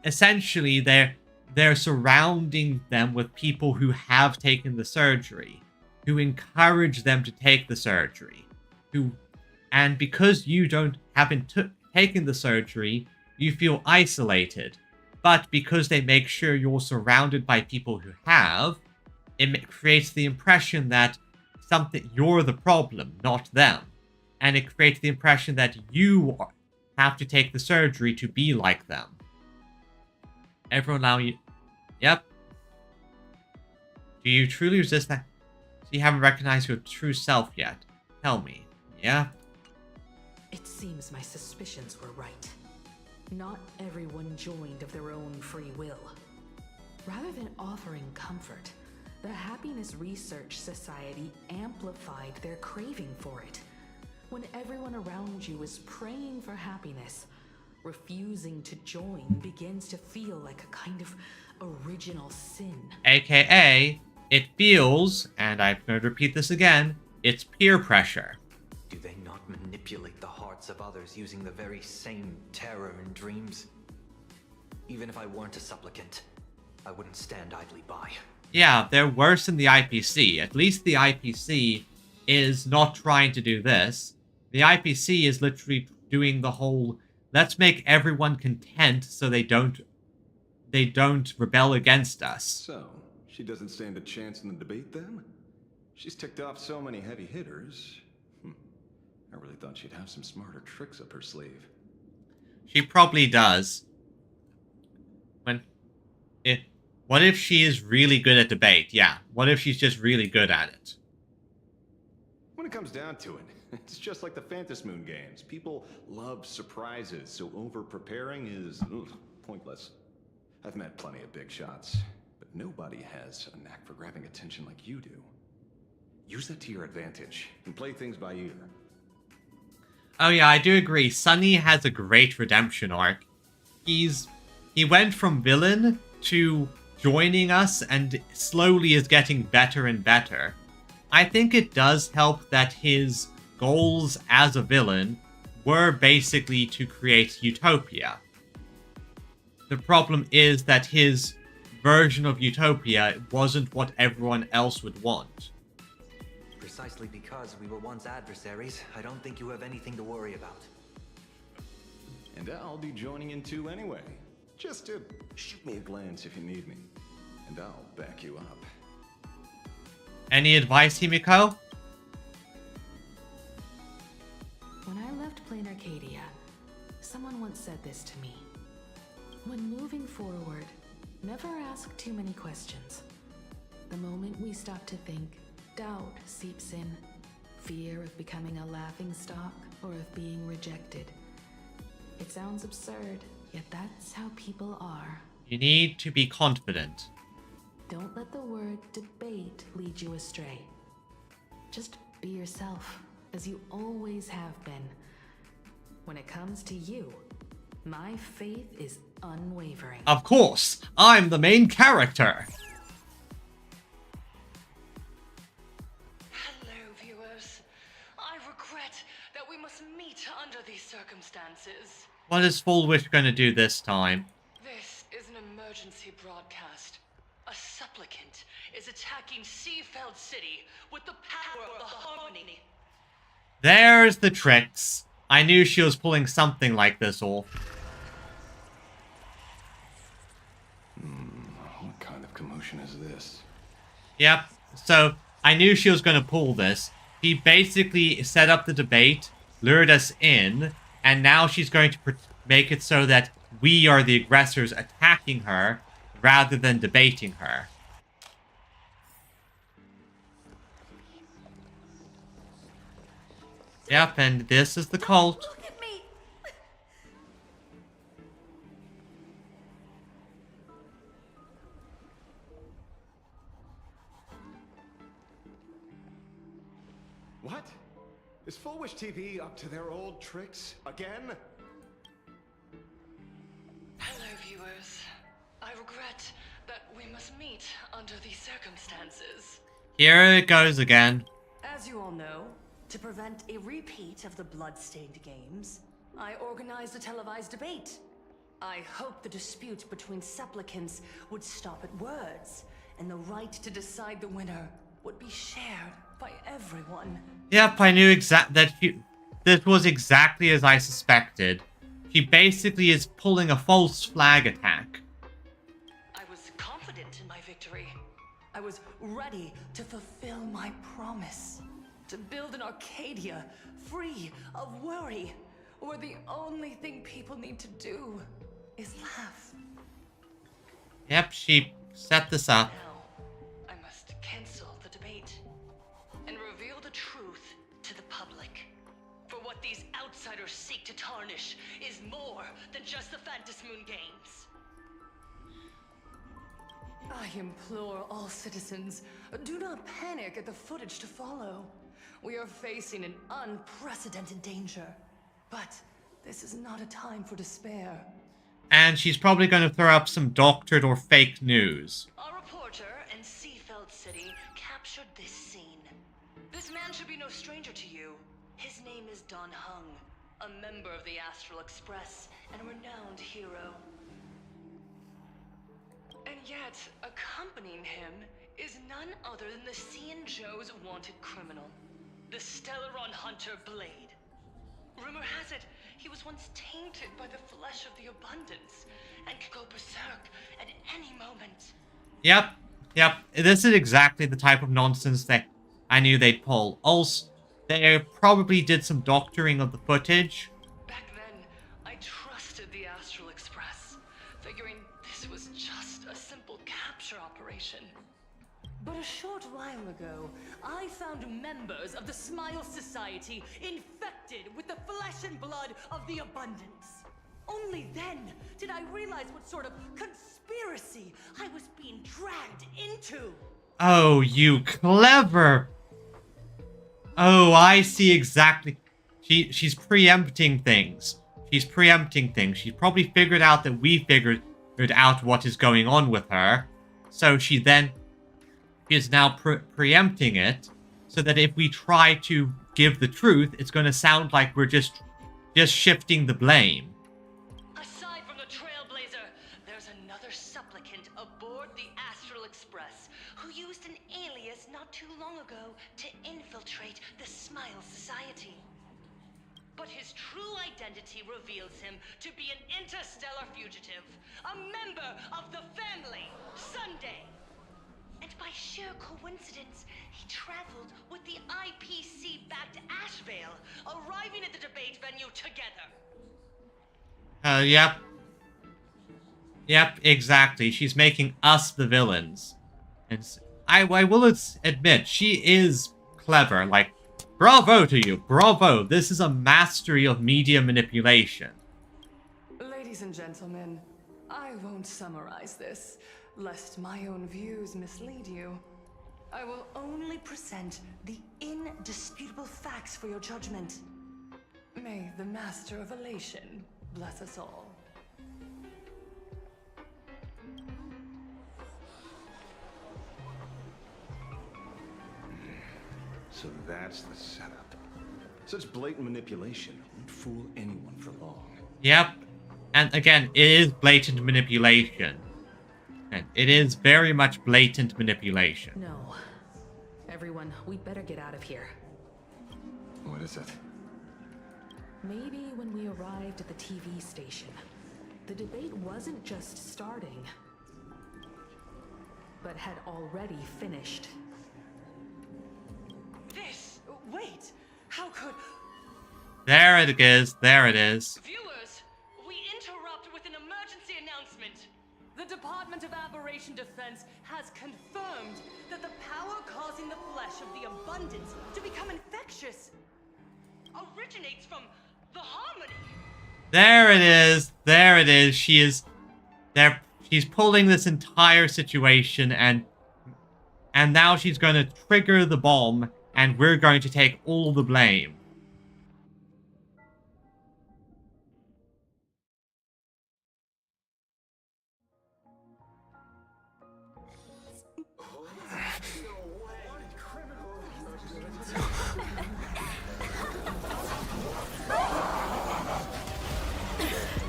essentially, they're surrounding them with people who have taken the surgery, who encourage them to take the surgery, and because you haven't taken the surgery, you feel isolated. But because they make sure you're surrounded by people who have, it creates the impression that you're the problem, not them. And it creates the impression that you have to take the surgery to be like them. Everyone now, yep. Do you truly resist that? So you haven't recognized your true self yet. Tell me, yeah? It seems my suspicions were right. Not everyone joined of their own free will. Rather than offering comfort, the Happiness Research Society amplified their craving for it. When everyone around you is praying for happiness, refusing to join begins to feel like a kind of original sin. AKA, it feels, and I'm going to repeat this again, it's peer pressure. Do they not manipulate the hearts of others using the very same terror and dreams? Even if I weren't a supplicant, I wouldn't stand idly by. Yeah, they're worse than the IPC. At least the IPC is not trying to do this. The IPC is literally doing the whole, let's make everyone content so they don't rebel against us. So, she doesn't stand a chance in the debate then? She's ticked off so many heavy hitters. I really thought she'd have some smarter tricks up her sleeve. She probably does. What if she is really good at debate? Yeah. What if she's just really good at it? When it comes down to it, it's just like the Phantom Moon games. People love surprises, so over-preparing is pointless. I've met plenty of big shots, but nobody has a knack for grabbing attention like you do. Use that to your advantage and play things by ear. Oh yeah, I do agree. Sunny has a great redemption arc. He went from villain to joining us and slowly is getting better and better. I think it does help that his goals as a villain were basically to create utopia. The problem is that his version of utopia wasn't what everyone else would want. Precisely because we were once adversaries, I don't think you have anything to worry about. And I'll be joining in too anyway. Just to shoot me a glance if you need me. And I'll back you up. Any advice, Himiko? When I left Plain Arcadia, someone once said this to me. When moving forward, never ask too many questions. The moment we stop to think, doubt seeps in. Fear of becoming a laughingstock or of being rejected. It sounds absurd, yet that's how people are. You need to be confident. Don't let the word debate lead you astray. Just be yourself, as you always have been. When it comes to you, my faith is unwavering. Of course, I'm the main character. viewers. I regret that we must meet under these circumstances. What is Full Wish going to do this time? This is an emergency broadcast. A supplicant is attacking Seafeld City with the power of the Harmony. There's the tricks. I knew she was pulling something like this off. What kind of commotion is this? Yep, so I knew she was going to pull this. She basically set up the debate, lured us in, and now she's going to make it so that we are the aggressors attacking her rather than debating her. Yep, and this is the cult. Look at me! What? Is Full Wish TV up to their old tricks again? Hello, viewers. I regret that we must meet under these circumstances. Here it goes again. As you all know, to prevent a repeat of the blood-stained games, I organized a televised debate. I hoped the dispute between supplicants would stop at words, and the right to decide the winner would be shared by everyone. Yep, I knew this was exactly as I suspected. She basically is pulling a false flag attack. I was confident in my victory. I was ready to fulfill my promise. To build an Arcadia free of worry, where the only thing people need to do is laugh. Yep, she set this up. Now, I must cancel the debate and reveal the truth to the public. For what these outsiders seek to tarnish is more than just the Fantasmoon games. I implore all citizens, do not panic at the footage to follow. We are facing an unprecedented danger. But this is not a time for despair. And she's probably going to throw up some doctored or fake news. A reporter in Seafeld City captured this scene. This man should be no stranger to you. His name is Don Hung, a member of the Astral Express and a renowned hero. And yet, accompanying him is none other than the Cian Joe's wanted criminal, the Stellaron hunter Blade. Rumor has it, he was once tainted by the flesh of the Abundance, and could go berserk at any moment. Yep. This is exactly the type of nonsense that I knew they'd pull. Also, they probably did some doctoring of the footage. Back then, I trusted the Astral Express, figuring this was just a simple capture operation. But a short while ago, I found members of the Smile Society infected with the flesh and blood of the Abundance. Only then did I realize what sort of conspiracy I was being dragged into. Oh, you clever. Oh, I see exactly. She's preempting things. She's probably figured out that we figured out what is going on with her. So she is now preempting it, so that if we try to give the truth, it's going to sound like we're just shifting the blame. Aside from the Trailblazer, there's another supplicant aboard the Astral Express who used an alias not too long ago to infiltrate the Smile Society. But his true identity reveals him to be an interstellar fugitive, a member of the family, Sunday. And by sheer coincidence, he traveled with the IPC-backed Ashvale, arriving at the debate venue together. Yep, exactly. She's making us the villains. And I will admit, she is clever. Like, bravo to you, bravo. This is a mastery of media manipulation. Ladies and gentlemen, I won't summarize this, lest my own views mislead you. I will only present the indisputable facts for your judgment. May the Master of Elation bless us all. So that's the setup. Such blatant manipulation won't fool anyone for long. Yep. And again, it is blatant manipulation. And it is very much blatant manipulation. No. Everyone, we better get out of here. What is it? Maybe when we arrived at the TV station, the debate wasn't just starting, but had already finished. Wait! How could... There it is. There it is. Viewers, we interrupt with an emergency announcement. The Department of Aberration Defense has confirmed that the power causing the flesh of the abundance to become infectious originates from the harmony. There it is. There it is. She is there. She's pulling this entire situation, and now she's going to trigger the bomb, and we're going to take all the blame.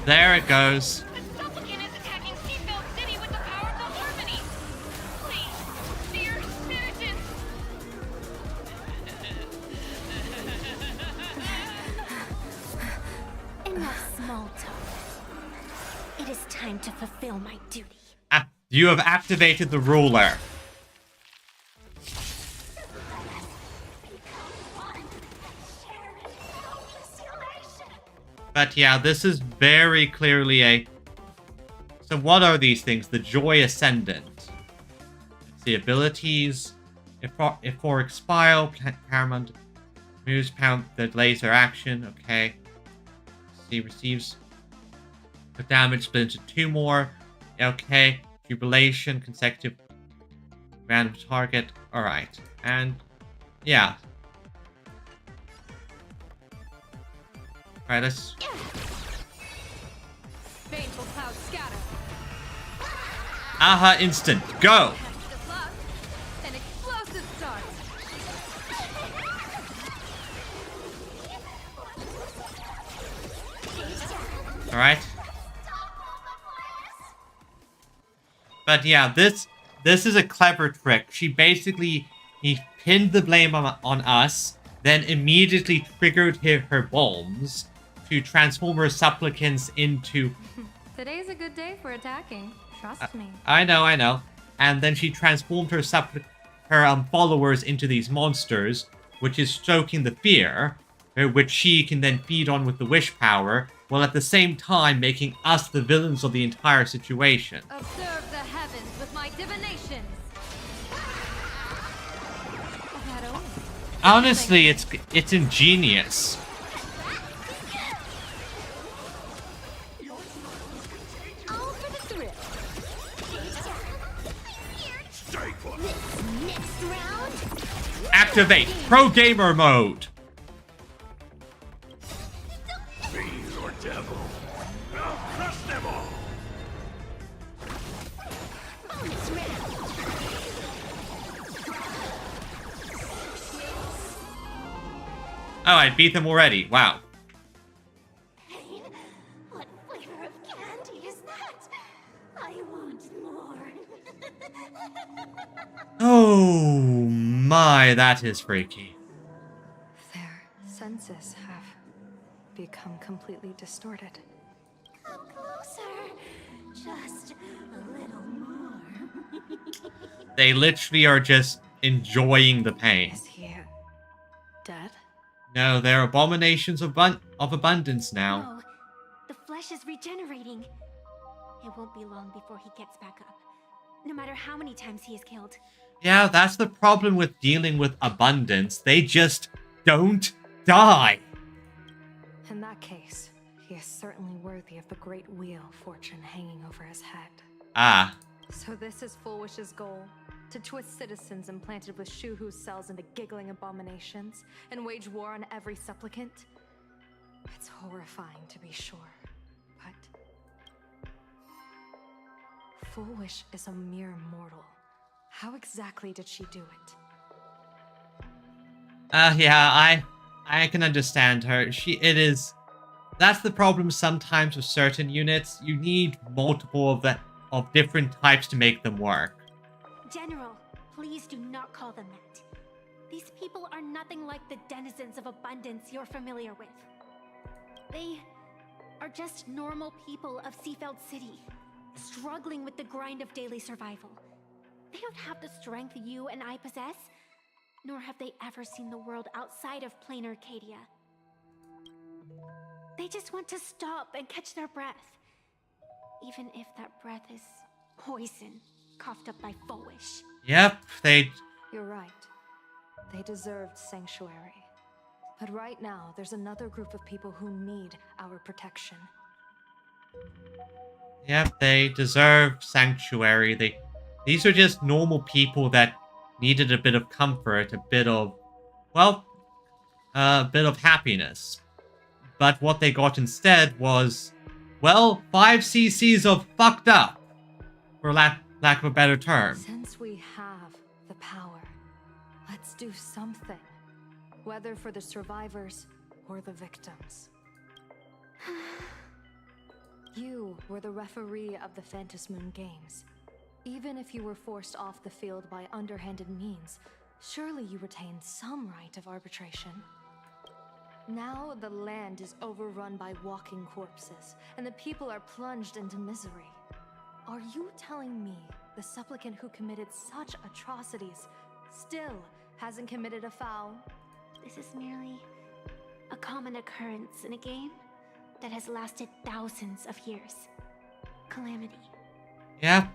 There it goes. The supplicant is attacking Seatbelt City with the power of the harmony. Please, dear Spiritans. Enough small talk. It is time to fulfill my duty. Ah, you have activated the ruler. But yeah, this is very clearly a... So what are these things? The Joy Ascendant. The abilities. If for expile, Paramount moves pound the laser action. Okay. See, receives the damage split into 2 more. Okay. Jubilation, consecutive random target. Alright. And yeah. Alright, let's... Baneful clouds scatter. Aha, instant. Go! An explosive start. Alright. But yeah, this is a clever trick. He pinned the blame on us, then immediately triggered her bombs to transform her supplicants into... Today's a good day for attacking. Trust me. I know. And then she transformed her followers into these monsters, which is stoking the fear, which she can then feed on with the wish power, while at the same time making us the villains of the entire situation. Observe the heavens with my divinations. Honestly, it's ingenious. All for the thrill. This next round. Activate Pro Gamer Mode. Fiend or devil, I'll crush them all. Bonus round. Oh, I beat them already. Wow. Pain? What flavor of candy is that? I want more. Oh my, that is freaky. Their senses have become completely distorted. Come closer. Just a little more. They literally are just enjoying the pain. Is he dead? No, they're abominations of abundance now. No, the flesh is regenerating. It won't be long before he gets back up. No matter how many times he is killed. Yeah, that's the problem with dealing with abundance. They just don't die. In that case, he is certainly worthy of the great wheel fortune hanging over his head. Ah. So this is Full Wish's goal? To twist citizens implanted with Shuhu's cells into giggling abominations and wage war on every supplicant? It's horrifying to be sure, but Full Wish is a mere mortal. How exactly did she do it? Yeah, I can understand her. That's the problem sometimes with certain units. You need multiple of different types to make them work. General, please do not call them that. These people are nothing like the denizens of abundance you're familiar with. They are just normal people of Seafeld City, struggling with the grind of daily survival. They don't have the strength you and I possess, nor have they ever seen the world outside of plain Arcadia. They just want to stop and catch their breath, even if that breath is poison coughed up by Foolish. Yep, You're right. They deserved sanctuary. But right now, there's another group of people who need our protection. Yep, they deserve sanctuary. These are just normal people that needed a bit of comfort, a bit of happiness. But what they got instead was, well, 5 cc's of fucked up, for lack of a better term. Since we have the power, let's do something. Whether for the survivors or the victims. You were the referee of the Phantom Moon Games. Even if you were forced off the field by underhanded means, surely you retained some right of arbitration. Now the land is overrun by walking corpses, and the people are plunged into misery. Are you telling me the supplicant who committed such atrocities still hasn't committed a foul? This is merely a common occurrence in a game that has lasted thousands of years. Calamity. Yeah,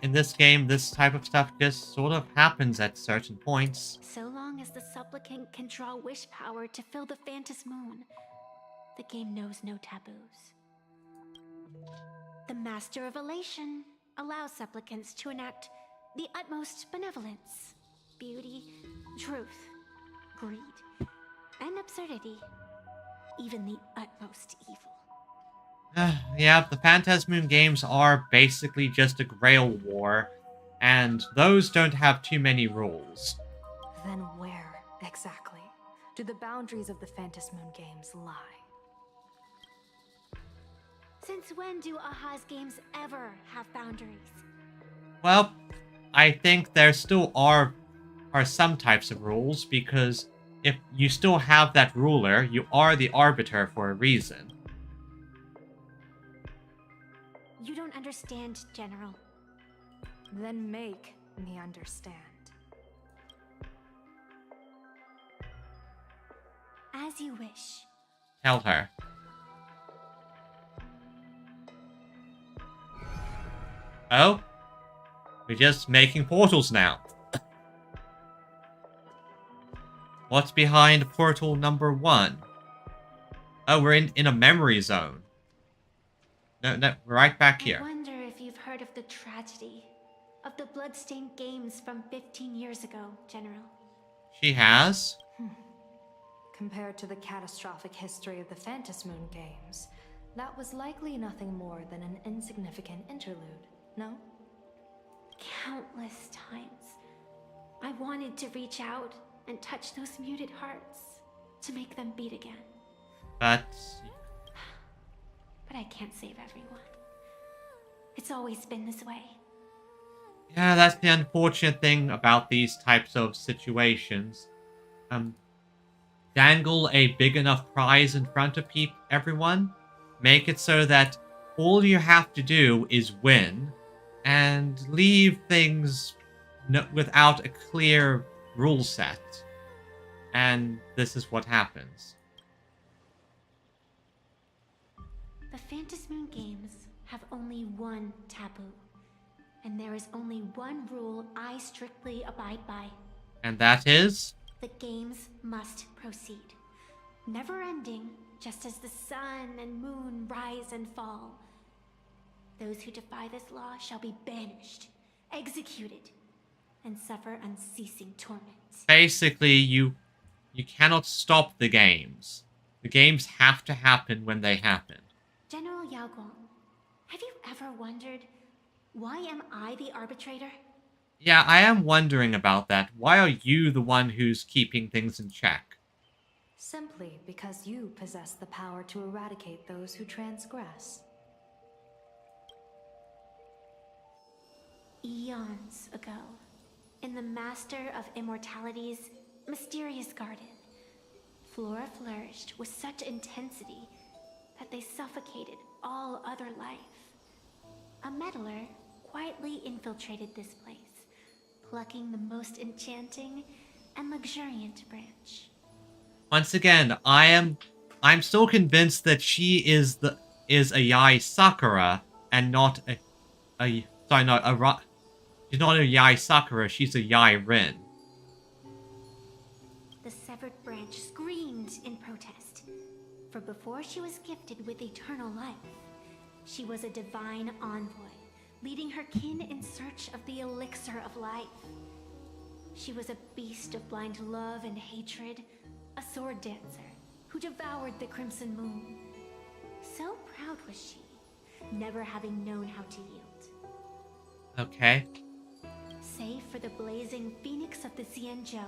in this game, this type of stuff just sort of happens at certain points. So long as the supplicant can draw wish power to fill the Phantom Moon, the game knows no taboos. The Master of Elation allows supplicants to enact the utmost benevolence, beauty, truth, greed, and absurdity, even the utmost evil. Yeah, the Phantom Moon games are basically just a Grail War, and those don't have too many rules. Then where, exactly, do the boundaries of the Phantom Moon Games lie? Since when do Aha's games ever have boundaries? Well, I think there still are some types of rules, because if you still have that ruler, you are the arbiter for a reason. You don't understand, General. Then make me understand. As you wish. Tell her. Oh? We're just making portals now. What's behind portal number 1? Oh, we're in a memory zone. No, we're right back here. I wonder if you've heard of the tragedy of the bloodstained games from 15 years ago, General. She has? Compared to the catastrophic history of the Phantom Moon Games, that was likely nothing more than an insignificant interlude, no? Countless times, I wanted to reach out and touch those muted hearts to make them beat again. But I can't save everyone. It's always been this way. yeah, that's the unfortunate thing about these types of situations. Dangle a big enough prize in front of everyone. Make it so that all you have to do is win, and leave things without a clear rule set. And this is what happens. The Phantom Moon Games have only one taboo, and there is only one rule I strictly abide by. And that is? The games must proceed. Never ending, just as the sun and moon rise and fall. Those who defy this law shall be banished, executed, and suffer unceasing torment. Basically, you cannot stop the games. The games have to happen when they happen. General Yaoguang, have you ever wondered, why am I the arbitrator? Yeah, I am wondering about that. Why are you the one who's keeping things in check? Simply because you possess the power to eradicate those who transgress. Eons ago, in the Master of Immortality's mysterious garden, flora flourished with such intensity that they suffocated all other life. A meddler quietly infiltrated this place, plucking the most enchanting and luxuriant branch. Once again, I'm still convinced that she is a Yai Sakura and not a sorry, not a she's not a Yai Sakura, she's a Yai Rin. The severed branch screamed in protest, for before she was gifted with eternal life, she was a divine envoy, leading her kin in search of the elixir of life. She was a beast of blind love and hatred, a sword dancer who devoured the crimson moon. So proud was she, never having known how to yield. Okay. Save for the blazing phoenix of the Xianzhou,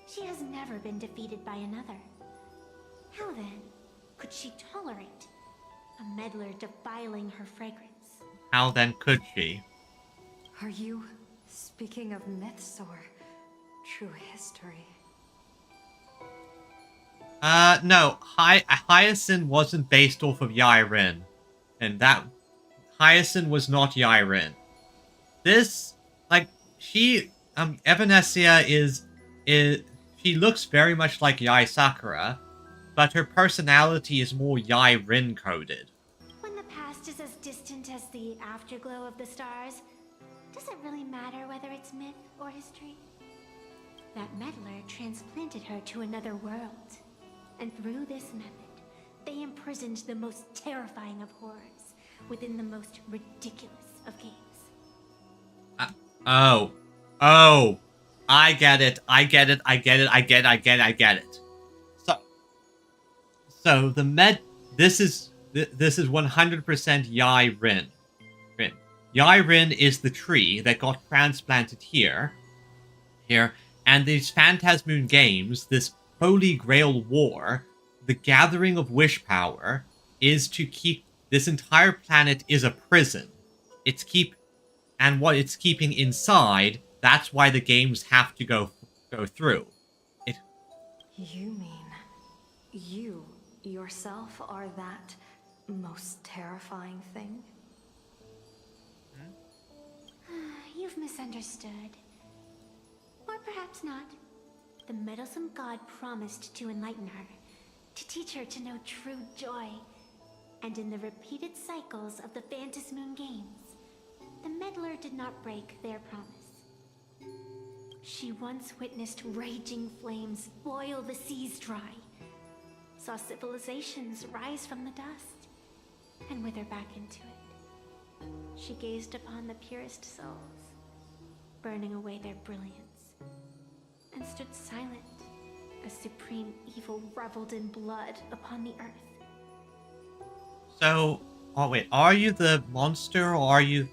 she has never been defeated by another. How then could she tolerate a meddler defiling her fragrance? How then could she? Are you speaking of myths or true history? No. Hyacinth wasn't based off of Yai Rin. And that... Hyacinth was not Yai Rin. This... Like, she... Evanescia is... She looks very much like Yai Sakura, but her personality is more Yai Rin coded. When the past is as distant as the afterglow of the stars, does it really matter whether it's myth or history? That meddler transplanted her to another world, and through this method, they imprisoned the most terrifying of horrors within the most ridiculous of games. Oh. I get it. I get it. So the this is 100% Yai Rin. Yai Rin is the tree that got transplanted here, and these Phantasmoon games, this Holy Grail War, the gathering of wish power, is to keep this entire planet is a prison. And what it's keeping inside, that's why the games have to go through. You mean you yourself are that most terrifying thing? You've misunderstood. Or perhaps not. The meddlesome god promised to enlighten her, to teach her to know true joy. And in the repeated cycles of the Phantasmoon games, the meddler did not break their promise. She once witnessed raging flames boil the seas dry, saw civilizations rise from the dust, and wither back into it. She gazed upon the purest souls, burning away their brilliance, and stood silent as supreme evil reveled in blood upon the earth. So, oh wait, are you the monster or are you...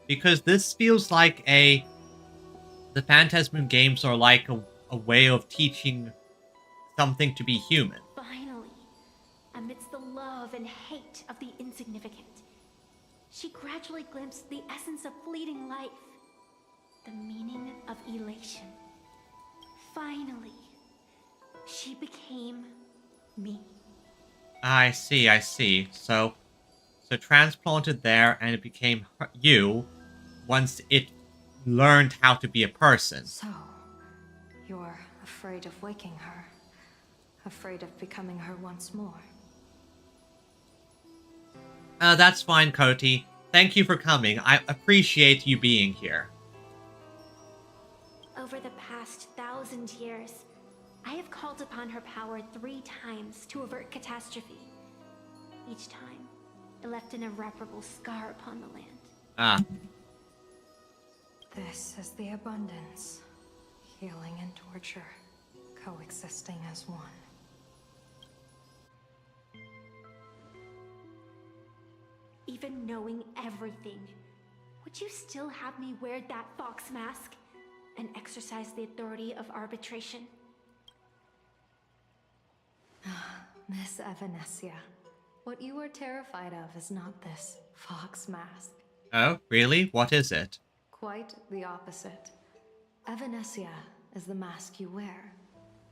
Because this feels like the Phantasmoon games are like a way of teaching something to be human. Finally, amidst the love and hate of the insignificant, she gradually glimpsed the essence of fleeting life, the meaning of elation. Finally, she became me. I see. So transplanted there, and it became you once it learned how to be a person. So, you're afraid of waking her, afraid of becoming her once more. That's fine, Koti. Thank you for coming. I appreciate you being here. Over the past 1,000 years, I have called upon her power 3 times to avert catastrophe. Each time, it left an irreparable scar upon the land. This is the abundance. Healing and torture, coexisting as one. Even knowing everything, would you still have me wear that fox mask and exercise the authority of arbitration? Miss Evanesia, what you are terrified of is not this fox mask. Oh, really? What is it? Quite the opposite. Evanesia is the mask you wear.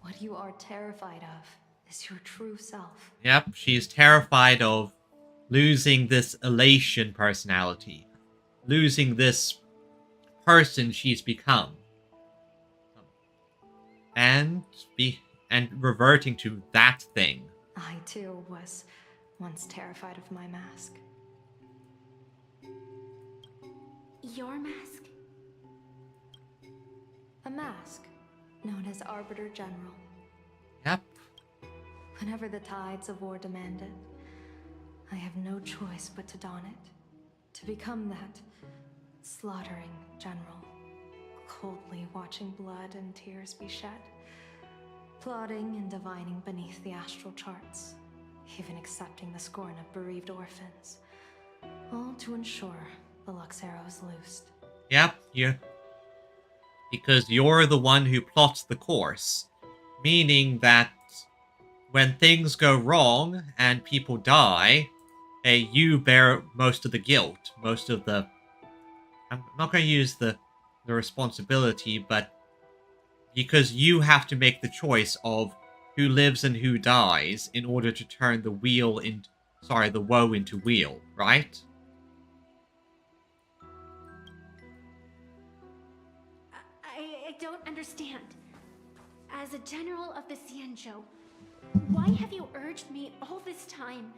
What you are terrified of is your true self. Yep, she's terrified of losing this elation personality. Losing this person she's become. And reverting to that thing. I too was once terrified of my mask. Your mask? A mask known as Arbiter General. Yep. Whenever the tides of war demand it, I have no choice but to don it. To become that slaughtering general, coldly watching blood and tears be shed, plotting and divining beneath the astral charts, even accepting the scorn of bereaved orphans, all to ensure the Luxero is loosed. Yep, because you're the one who plots the course, meaning that when things go wrong and people die, you bear most of the guilt, most of the... I'm not going to use the responsibility, but because you have to make the choice of who lives and who dies in order to turn the wheel in... Sorry, the woe into weal, right? I don't understand. As a general of the Xianzhou, why have you urged me all this time?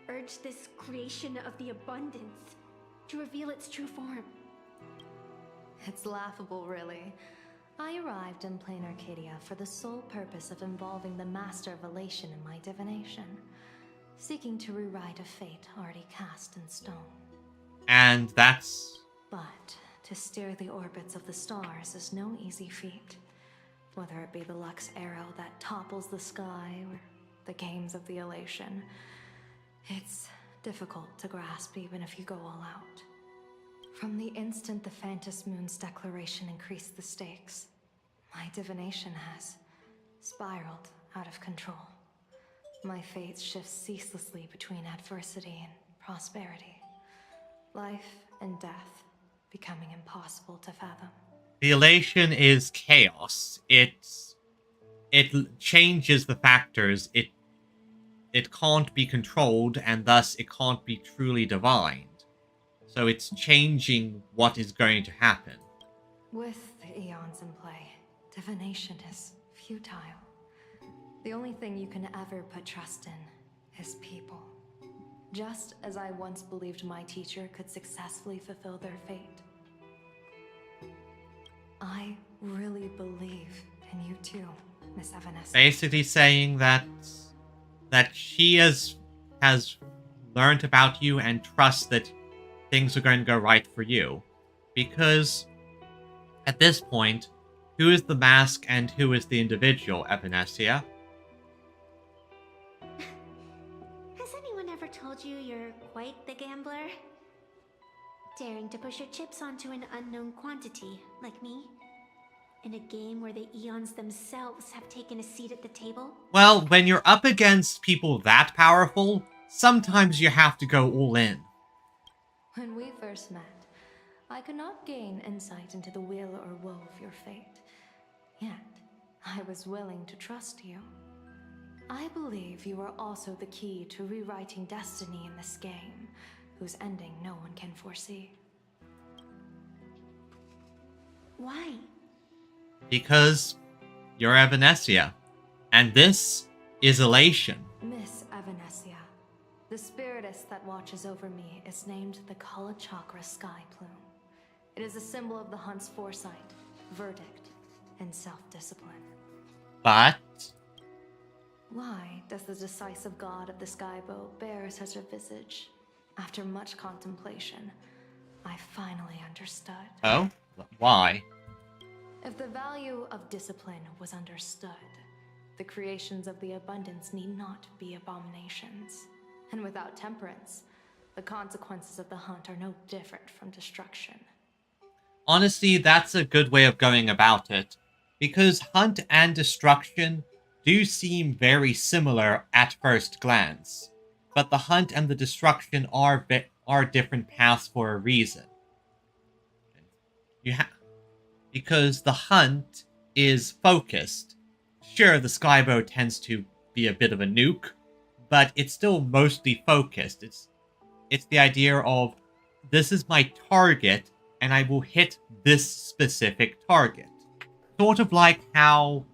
Urged this creation of the abundance to reveal its true form? It's laughable, really. I arrived in plain Arcadia for the sole purpose of involving the Master of Elation in my divination, seeking to rewrite a fate already cast in stone. And that's... But to steer the orbits of the stars is no easy feat. Whether it be the Lux arrow that topples the sky or the games of the Elation, it's difficult to grasp even if you go all out. From the instant the Phantos Moon's declaration increased the stakes, my divination has spiraled out of control. My fate shifts ceaselessly between adversity and prosperity. Life and death becoming impossible to fathom. The elation is chaos. It changes the factors. It can't be controlled, and thus it can't be truly divined. So it's changing what is going to happen. With the eons in play, divination is futile. The only thing you can ever put trust in is people. Just as I once believed my teacher could successfully fulfill their fate. I really believe in you too, Miss Evanesia. Basically saying that she has learned about you and trusts that things are going to go right for you. Because at this point, who is the mask and who is the individual, Evanesia? Has anyone ever told you you're quite the gambler? Daring to push your chips onto an unknown quantity, like me? In a game where the eons themselves have taken a seat at the table? Well, when you're up against people that powerful, sometimes you have to go all in. When we first met, I could not gain insight into the will or woe of your fate. Yet, I was willing to trust you. I believe you are also the key to rewriting destiny in this game, whose ending no one can foresee. Why? Because you're Evanesia, and this is elation. Miss Evanesia, the spiritess that watches over me is named the Kala Chakra Sky Plume. It is a symbol of the hunt's foresight, verdict, and self-discipline. But why does the decisive god of the skybow bear such a visage? After much contemplation, I finally understood. Oh? Why? If the value of discipline was understood, the creations of the abundance need not be abominations. And without temperance, The consequences of the hunt are no different from destruction. Honestly, that's a good way of going about it, because hunt and destruction do seem very similar at first glance, but the hunt and the destruction are different paths for a reason. Because the hunt is focused. Sure, the Skybow tends to be a bit of a nuke, but it's still mostly focused. It's the idea of, this is my target, and I will hit this specific target. Sort of like how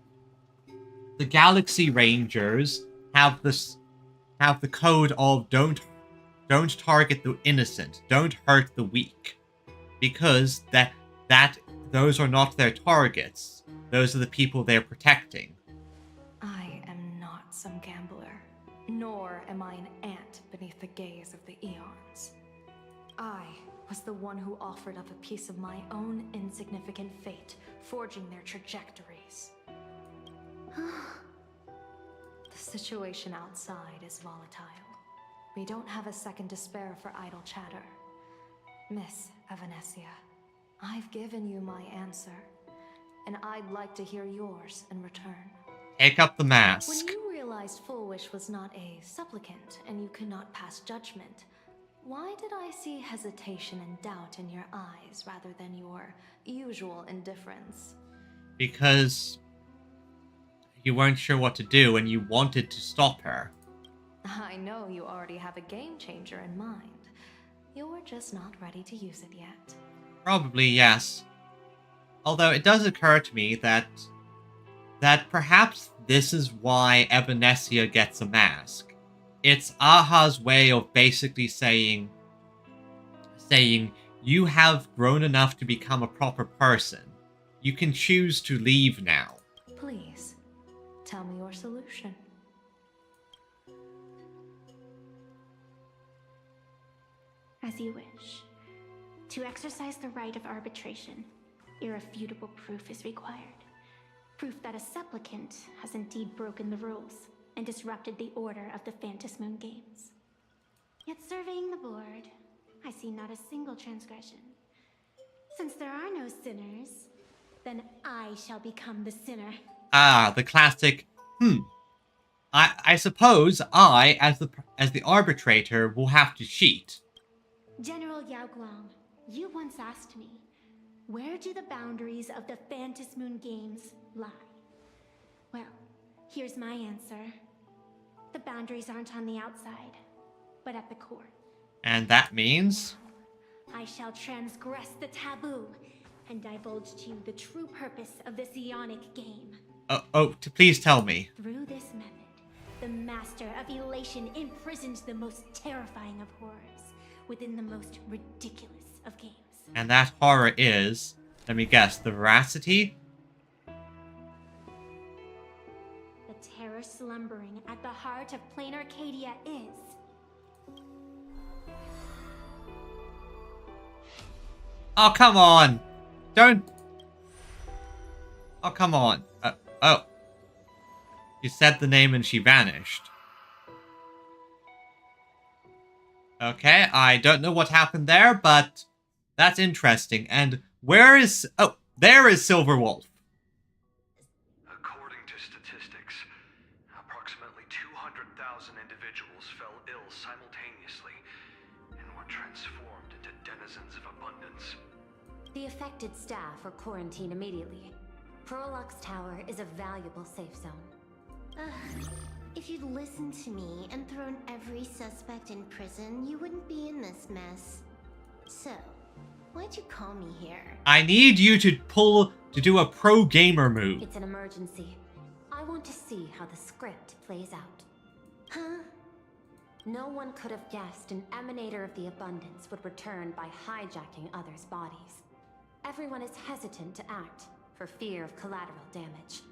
the Galaxy Rangers have the code of don't target the innocent, don't hurt the weak, because those are not their targets. Those are the people they're protecting. I am not some gambler, nor am I an ant beneath the gaze of the eons. I was the one who offered up a piece of my own insignificant fate, forging their trajectories. The situation outside is volatile. We don't have a second to spare for idle chatter. Miss Evanesia, I've given you my answer, and I'd like to hear yours in return. Take up the mask. When you realized Full Wish was not a supplicant and you could not pass judgment, why did I see hesitation and doubt in your eyes rather than your usual indifference? Because you weren't sure what to do and you wanted to stop her. I know you already have a game changer in mind. You're just not ready to use it yet. Probably, yes. Although it does occur to me that perhaps this is why Evanesia gets a mask. It's Aha's way of basically saying, you have grown enough to become a proper person. You can choose to leave now. Please, tell me your solution. As you wish. To exercise the right of arbitration, irrefutable proof is required. Proof that a supplicant has indeed broken the rules and disrupted the order of the Phantom Moon Games. Yet surveying the board, I see not a single transgression. Since there are no sinners, then I shall become the sinner. Ah, the classic, I suppose I, as the arbitrator, will have to cheat. General Yao Guang, you once asked me, where do the boundaries of the Phantom Moon Games lie? Well, here's my answer. The boundaries aren't on the outside, but at the core. And that means? I shall transgress the taboo and divulge to you the true purpose of this Ionic game. Please tell me. Through this method, the Master of Elation imprisoned the most terrifying of horrors within the most ridiculous of games. And that horror is, let me guess, the veracity? The terror slumbering at the heart of Plain Arcadia is... Oh, come on! Don't... Oh, come on. Oh. You said the name and she vanished. Okay, I don't know what happened there, but that's interesting. And where is... Oh, there is Silver Wolf. According to statistics, approximately 200,000 individuals fell ill simultaneously and were transformed into denizens of abundance. The affected staff are quarantined immediately. Prolux Tower is a valuable safe zone. If you'd listened to me and thrown every suspect in prison, you wouldn't be in this mess. So, why'd you call me here? I need you to do a pro gamer move. It's an emergency. I want to see how the script plays out. Huh? No one could have guessed an emanator of the abundance would return by hijacking others' bodies. Everyone is hesitant to act for fear of collateral damage.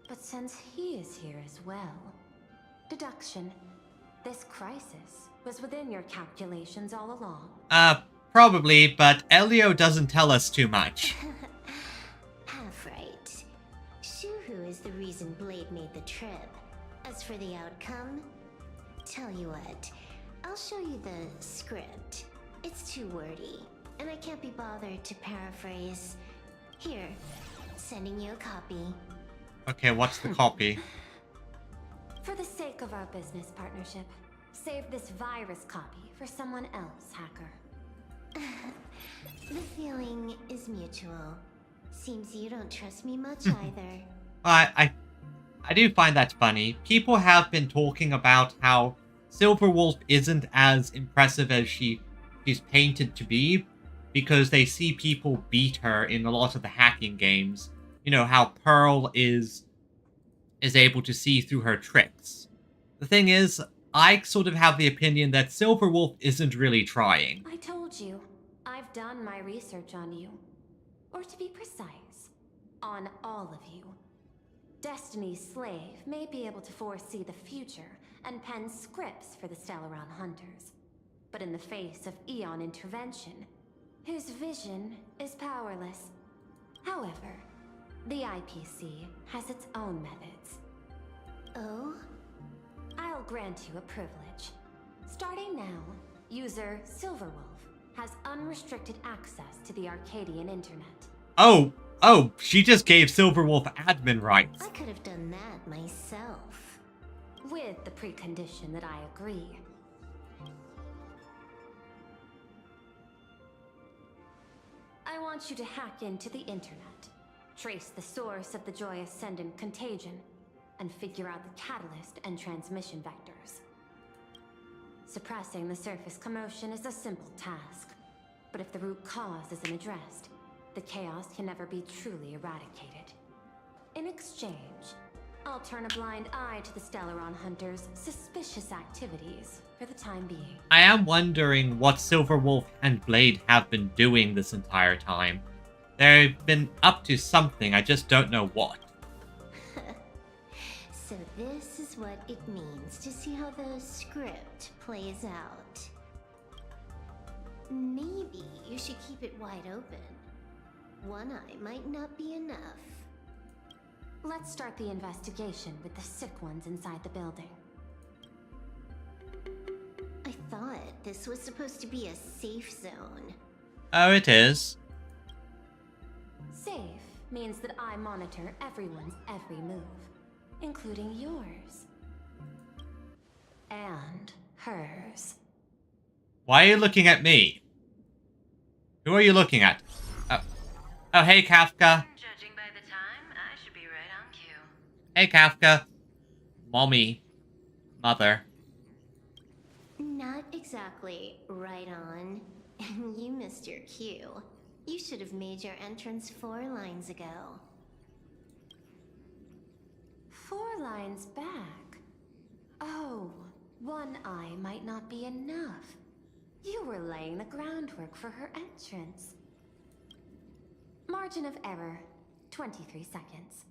But since he is here as well... Deduction. This crisis was within your calculations all along. Probably, but Elio doesn't tell us too much. Half right. Shuhu is the reason Blade made the trip. As for the outcome, tell you what, I'll show you the script. It's too wordy, and I can't be bothered to paraphrase. Here, sending you a copy. Okay, what's the copy? For the sake of our business partnership, save this virus copy for someone else, hacker. The feeling is mutual. Seems you don't trust me much either. I do find that funny. People have been talking about how Silverwolf isn't as impressive as she's painted to be, because they see people beat her in a lot of the hacking games. You know, how Pearl is able to see through her tricks. The thing is, I sort of have the opinion that Silverwolf isn't really trying. I told you, I've done my research on you. Or to be precise, on all of you. Destiny's slave may be able to foresee the future and pen scripts for the Stellaron Hunters. But in the face of Eon intervention, his vision is powerless. However, the IPC has its own methods. Oh? I'll grant you a privilege. Starting now, user Silverwolf has unrestricted access to the Arcadian internet. Oh, she just gave Silverwolf admin rights. I could have done that myself. With the precondition that I agree. I want you to hack into the internet, trace the source of the Joy Ascendant contagion, and figure out the catalyst and transmission vectors. Suppressing the surface commotion is a simple task, but if the root cause isn't addressed, the chaos can never be truly eradicated. In exchange, I'll turn a blind eye to the Stellaron Hunters' suspicious activities for the time being. I am wondering what Silverwolf and Blade have been doing this entire time. They've been up to something, I just don't know what. So this is what it means to see how the script plays out. Maybe you should keep it wide open. One eye might not be enough. Let's start the investigation with the sick ones inside the building. I thought this was supposed to be a safe zone. Oh, it is. Safe means that I monitor everyone's every move, including yours. And hers. Why are you looking at me? Who are you looking at? Oh, hey, Kafka. Judging by the time, I should be right on cue. Hey, Kafka. Mommy. Mother. Not exactly right on. You missed your cue. You should have made your entrance 4 lines ago. 4 lines back? Oh, one eye might not be enough. You were laying the groundwork for her entrance. Margin of error, 23 seconds.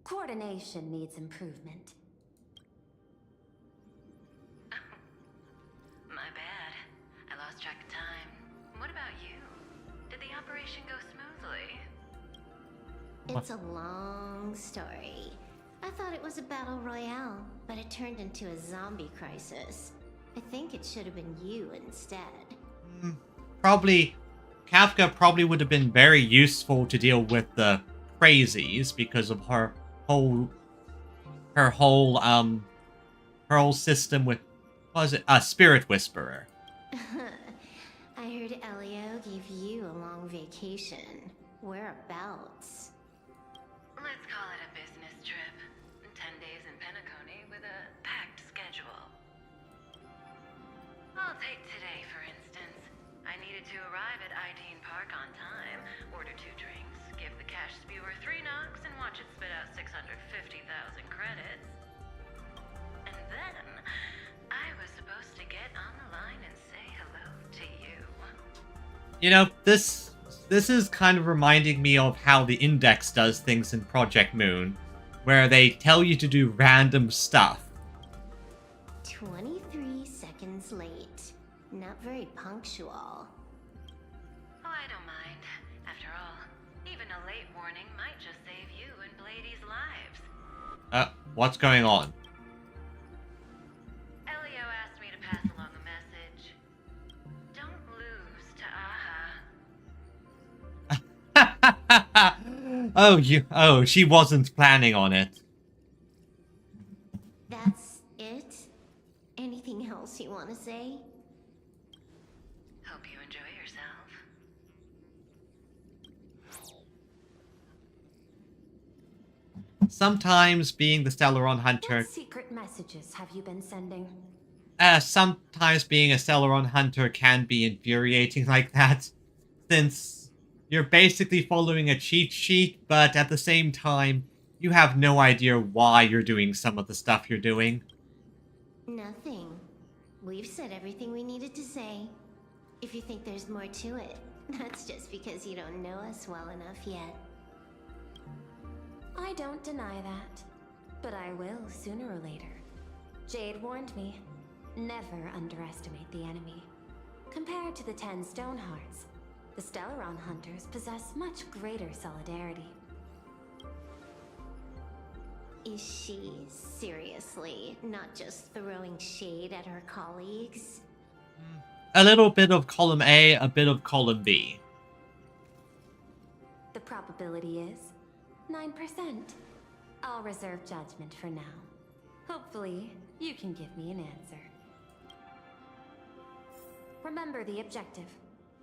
Coordination needs improvement. My bad. I lost track of time. What about you? Did the operation go smoothly? It's a long story. I thought it was a battle royale, but it turned into a zombie crisis. I think it should have been you instead. Kafka probably would have been very useful to deal with the crazies because of her whole system with, what was it? A Spirit Whisperer. I heard Elio gave you a long vacation. Whereabouts? Let's call it a business trip. 10 days in Penacony with a packed schedule. I'll take today, for instance. I needed to arrive at Ideen Park on time, order 2 drinks, give the cash spewer 3 knocks, and watch it spit out 650,000 credits. And then, I was supposed to get on the line and say hello to you. You know, this is kind of reminding me of how the Index does things in Project Moon, where they tell you to do random stuff. 23 seconds late. Not very punctual. Oh, I don't mind. After all, even a late warning might just save you and Blady's lives. What's going on? Elio asked me to pass along a message. Oh, she wasn't planning on it. That's it? Anything else you want to say? Hope you enjoy yourself. Sometimes being the Stellaron Hunter... What secret messages have you been sending? Sometimes being a Stellaron Hunter can be infuriating like that, since you're basically following a cheat sheet, but at the same time, you have no idea why you're doing some of the stuff you're doing. Nothing. We've said everything we needed to say. If you think there's more to it, that's just because you don't know us well enough yet. I don't deny that, but I will sooner or later. Jade warned me. Never underestimate the enemy. Compared to the 10 Stonehearts, the Stellaron Hunters possess much greater solidarity. Is she seriously not just throwing shade at her colleagues? A little bit of column A, a bit of column B. The probability is 9%. I'll reserve judgment for now. Hopefully, you can give me an answer. Remember the objective.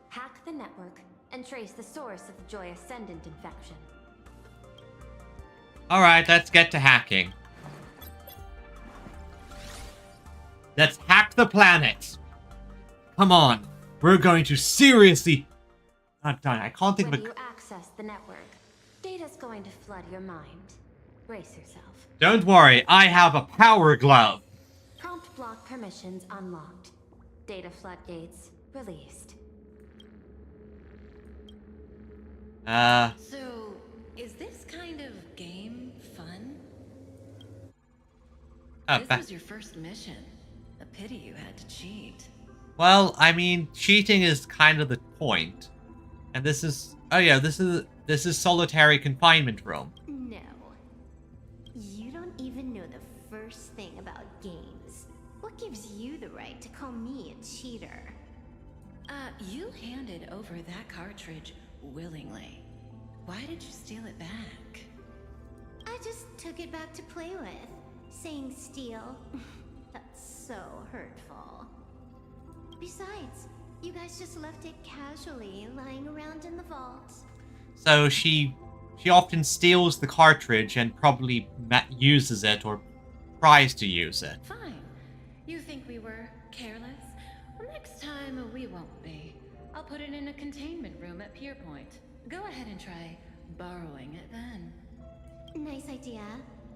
Hack the network and trace the source of the Joy Ascendant infection. Alright, let's get to hacking. Let's hack the planet! Come on, we're going to seriously... Not done, I can't think When of a... you access the network, data's going to flood your mind. Brace yourself. Don't worry, I have a power glove! Prompt block permissions unlocked. Data floodgates released. So, is this kind of game fun? This was your first mission. A pity you had to cheat. Well, I mean, cheating is kind of the point. And this is... Oh yeah, this is solitary confinement room. No. You don't even know the first thing about games. What gives you the right to call me a cheater? You handed over that cartridge willingly. Why did you steal it back? I just took it back to play with. Saying steal, that's so hurtful. Besides, you guys just left it casually lying around in the vault. So she often steals the cartridge and probably uses it or tries to use it. Fine. You think we were careless? Well, next time we won't be. I'll put it in a containment room at Pier Point. Go ahead and try borrowing it then. Nice idea,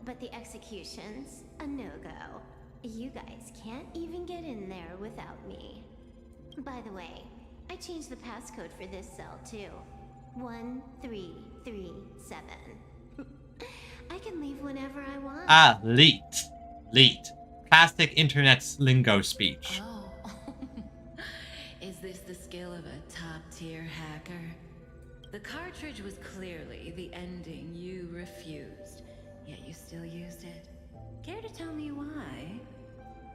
but the execution's a no-go. You guys can't even get in there without me. By the way, I changed the passcode for this cell too. 1337. I can leave whenever I want. Ah, leet. Leet. Classic internet's lingo speech. Oh. Is this the skill of a top-tier hacker? The cartridge was clearly the ending you refused, yet you still used it. Care to tell me why?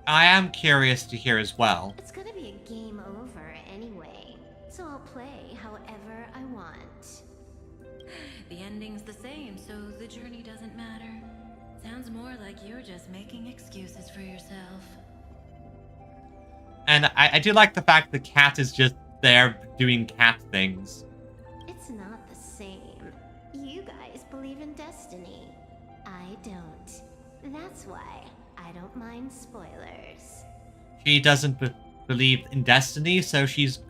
I am curious to hear as well. It's gonna be a game over anyway, so I'll play however I want. The ending's the same, so the journey doesn't matter. Sounds more like you're just making excuses for yourself. And I do like the fact the cat is just there doing cat things. It's not the same. You guys believe in destiny. I don't. That's why I don't mind spoilers. She doesn't believe in destiny, so she's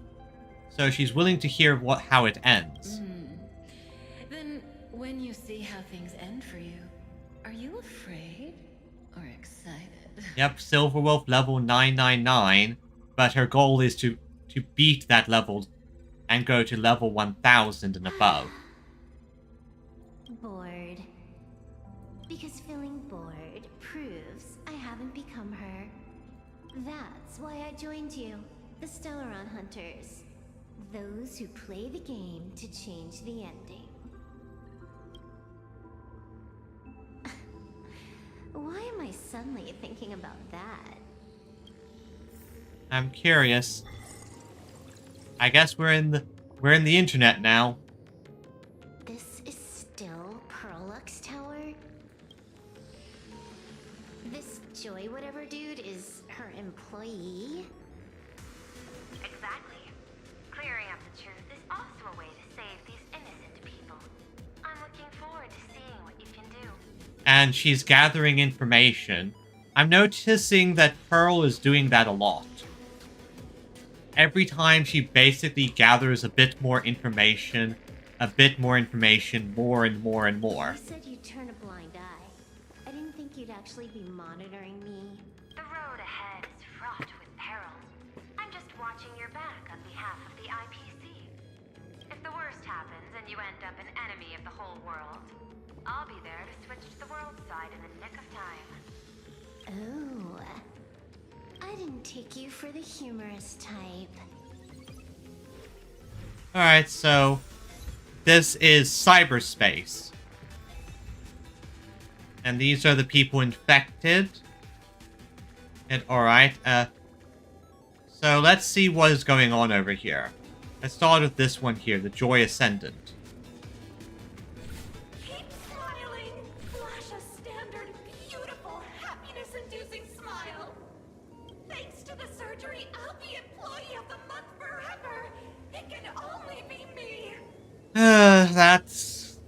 willing to hear how it ends. Then, when you see how things end for you, are you afraid or excited? Yep, Silverwolf level 999, but her goal is to beat that level and go to level 1000 and above. Bored. Because feeling bored proves I haven't become her. That's why I joined you, the Stellaron Hunters. Those who play the game to change the ending. Why am I suddenly thinking about that? I'm curious. I guess we're in the internet now. This dude is her employee? Exactly. Clearing up the truth is also a way to save these innocent people. I'm looking forward to seeing what you can do. And she's gathering information. I'm noticing that Pearl is doing that a lot. Every time she basically gathers a bit more information, more and more and more. You said you'd turn a blind eye. I didn't think you'd actually be monitoring me. The road ahead is fraught with peril. I'm just watching your back on behalf of the IPC. If the worst happens and you end up an enemy of the whole world, I'll be there to switch to the world side in the nick of time. Oh. I didn't take you for the humorous type. Alright, so this is cyberspace. And these are the people infected. And alright, so let's see what is going on over here. Let's start with this one here, the Joy Ascendant. Keep smiling! Flash a standard, beautiful, happiness-inducing smile! Thanks to the surgery, I'll be Employee of the Month forever! It can only be me! That's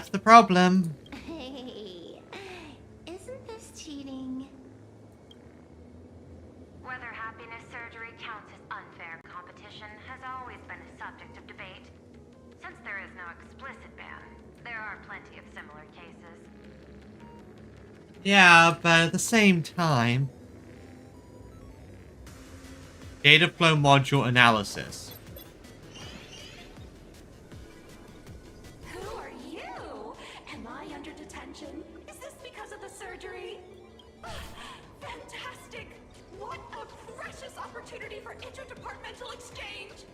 the problem. Hey, isn't this cheating? Whether happiness surgery counts as unfair competition has always been a subject of debate. Since there is no explicit ban, there are plenty of similar cases. Yeah, but at the same time... Data flow module analysis. Who are you? Am I under detention? Is this because of the surgery? Fantastic! What a precious opportunity for interdepartmental exchange!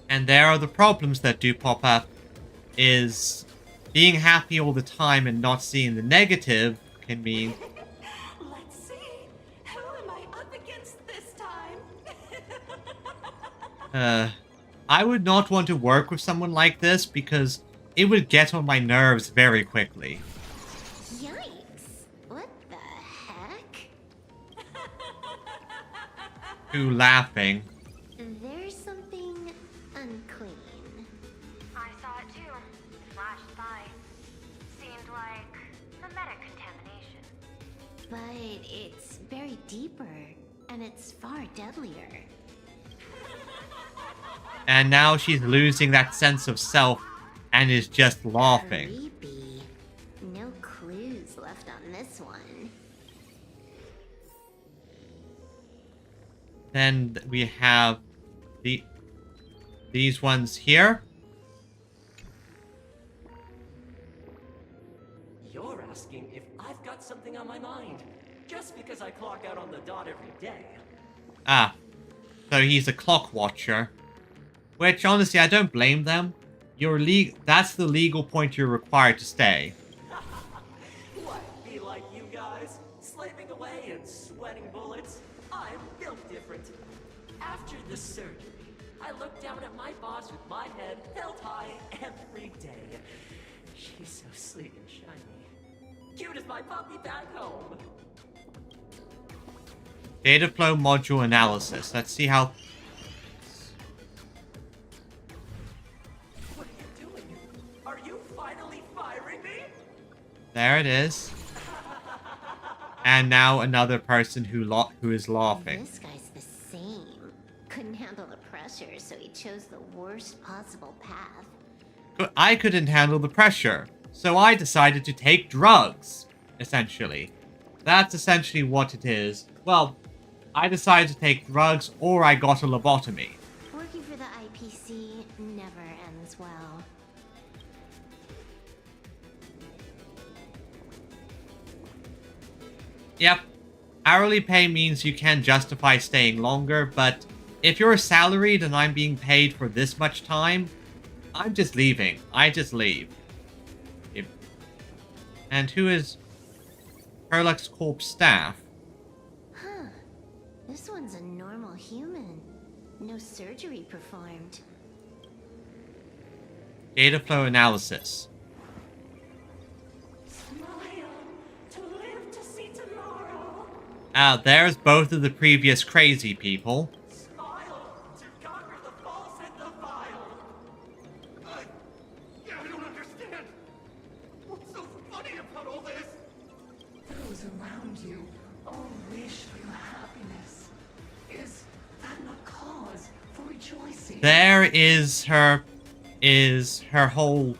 And there are the problems that do pop up. Is being happy all the time and not seeing the negative can mean... Let's see. Who am I up against this time? I would not want to work with someone like this because it would get on my nerves very quickly. Yikes. What the heck? Who laughing? There's something unclean. I saw it too. Flashed by. Seemed like a meta-contamination. But it's buried deeper, and it's far deadlier. And now she's losing that sense of self and is just laughing. Creepy. No clues left on this one. Then we have these ones here. You're asking if I've got something on my mind, just because I clock out on the dot every day. Ah, so he's a clock watcher. Which, honestly, I don't blame them. That's the legal point you're required to stay. What, be like you guys? Slaving away and sweating bullets? I'm built different. After the surgery, I look down at my boss with my head held high every day. She's so sleek and shiny. Cute as my puppy back home. Data flow module analysis. Let's see how... What are you doing? Are you finally firing me? There it is. And now another person who is laughing. This guy's the same. Couldn't handle the pressure, so he chose the worst possible path. I couldn't handle the pressure, so I decided to take drugs, essentially. That's essentially what it is. Well, I decided to take drugs or I got a lobotomy. Working for the IPC never ends well. Yep, hourly pay means you can justify staying longer, but if you're salaried and I'm being paid for this much time, I'm just leaving. I just leave. Yep. And who is Herlux Corp staff? Huh. This one's a normal human. No surgery performed. Data flow analysis. Smile to live to see tomorrow. There's both of the previous crazy people. Smile to conquer the false and the vile. I don't understand. What's so funny about all this? Those around you all wish for your happiness. Is that not cause for rejoicing? There is her whole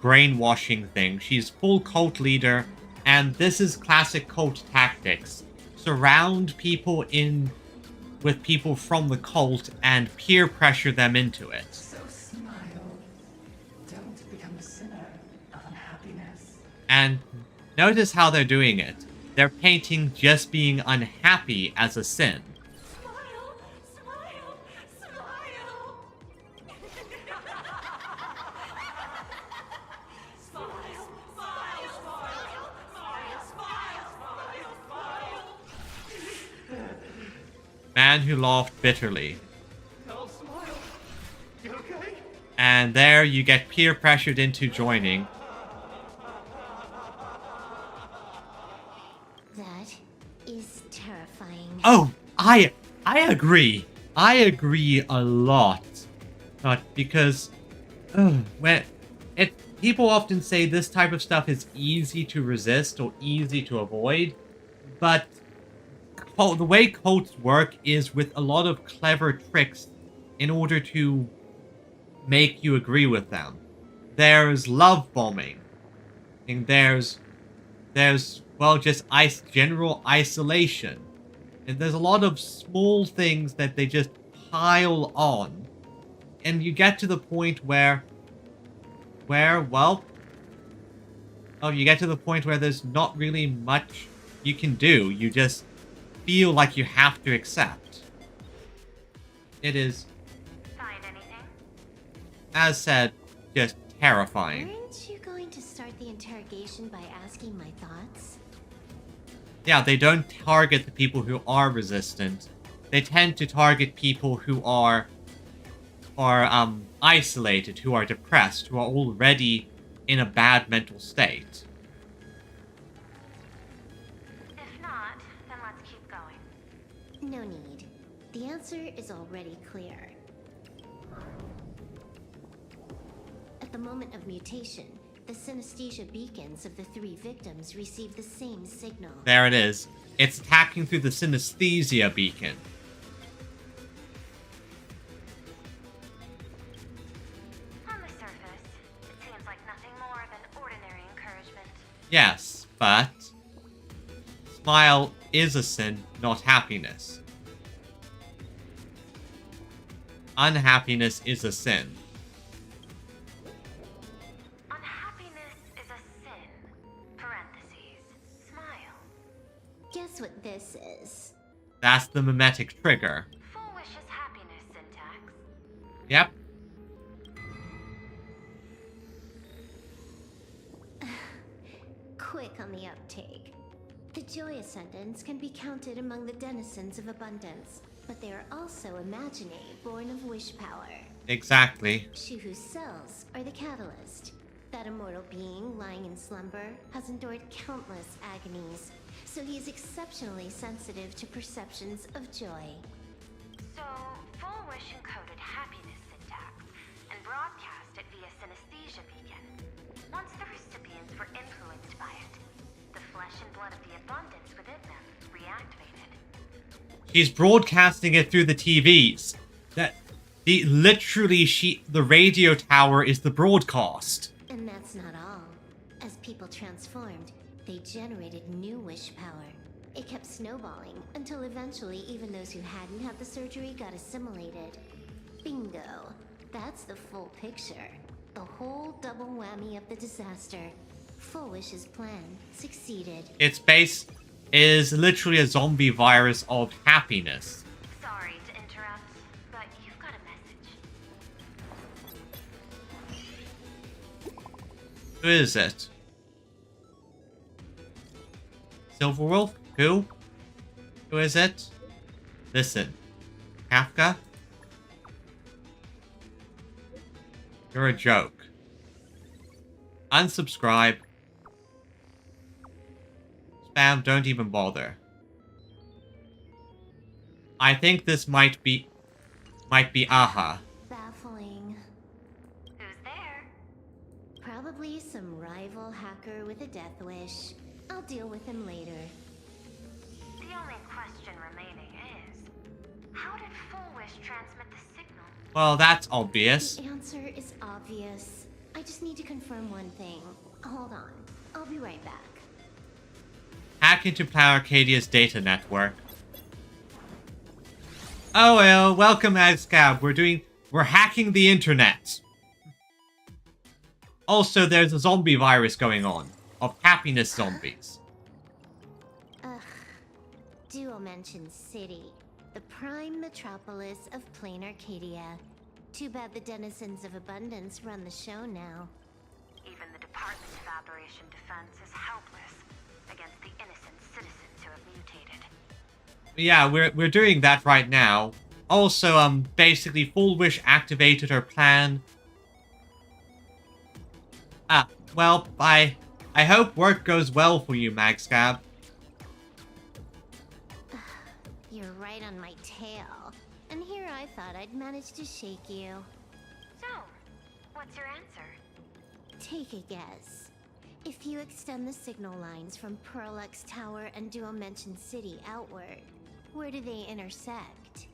brainwashing thing. She's full cult leader, and this is classic cult tactics. Surround people with people from the cult and peer pressure them into it. So smile. Don't become a sinner of unhappiness. And notice how they're doing it. They're painting just being unhappy as a sin. Smile, smile, smile. Smile, smile, smile, smile, smile. Man who laughed bitterly. No, smile. You okay? And there you get peer pressured into joining. That is terrifying. Oh, I agree. I agree a lot. Not because when people often say this type of stuff is easy to resist or easy to avoid, but the way cults work is with a lot of clever tricks in order to make you agree with them. There's love bombing, and there's well, just general isolation, and there's a lot of small things that they just pile on, and you get to the point where you get to the point where there's not really much you can do. You just feel like you have to accept. It is, Find anything? as said, just terrifying. Aren't you going to start the interrogation by asking my thoughts? Yeah, they don't target the people who are resistant. They tend to target people who are isolated, who are depressed, who are already in a bad mental state. If not, then let's keep going. No need. The answer is already clear. At the moment of mutation, the synesthesia beacons of the 3 victims received the same signal. There it is. It's attacking through the synesthesia beacon. On the surface, it seems like nothing more than ordinary encouragement. Yes, but smile is a sin, not happiness. Unhappiness is a sin. Unhappiness is a sin. Parentheses. Smile. Guess what this is? That's the mimetic trigger. Full wishes happiness syntax. Yep. Quick on the uptake. The Joy Ascendants can be counted among the denizens of abundance, but they are also imaginary, born of wish power. Exactly. Shuhu's cells are the catalyst. That immortal being lying in slumber has endured countless agonies, so he is exceptionally sensitive to perceptions of joy. So, full wish encoded happiness syntax and broadcast it via synesthesia beacon. Once the recipients were influenced by it, the flesh and blood of the abundance within them reactivated. She's broadcasting it through the TVs. The radio tower is the broadcast. And that's not all. As people transformed, they generated new wish power. It kept snowballing until eventually even those who hadn't had the surgery got assimilated. Bingo. That's the full picture. The whole double whammy of the disaster. Full Wish's plan succeeded. Its base is literally a zombie virus of happiness. Sorry to interrupt, but you've got a message. Who is it? Silverwolf? Who? Who is it? Listen. Kafka? You're a joke. Unsubscribe. Spam, don't even bother. I think this might be Aha. Baffling. Who's there? Probably some rival hacker with a death wish. I'll deal with him later. The only question remaining is, how did Full Wish transmit the signal? Well, that's obvious. The answer is obvious. I just need to confirm one thing. Hold on. I'll be right back. Hack into Planet Arcadia's data network. Oh well, welcome Ascab. We're hacking the internet. Also, there's a zombie virus going on. Of happiness zombies. Ugh. Duo mentioned City. The prime metropolis of Plain Arcadia. Too bad the denizens of Abundance run the show now. Even the Department of Aberration Defense is helpless against the innocent citizens who have mutated. Yeah, we're doing that right now. Also, basically, Full Wish activated her plan. Well, I hope work goes well for you, Magscab. You're right on my tail. And here I thought I'd manage to shake you. So, what's your answer? Take a guess. If you extend the signal lines from Pearl-X Tower and Duo Mention City outward, where do they intersect?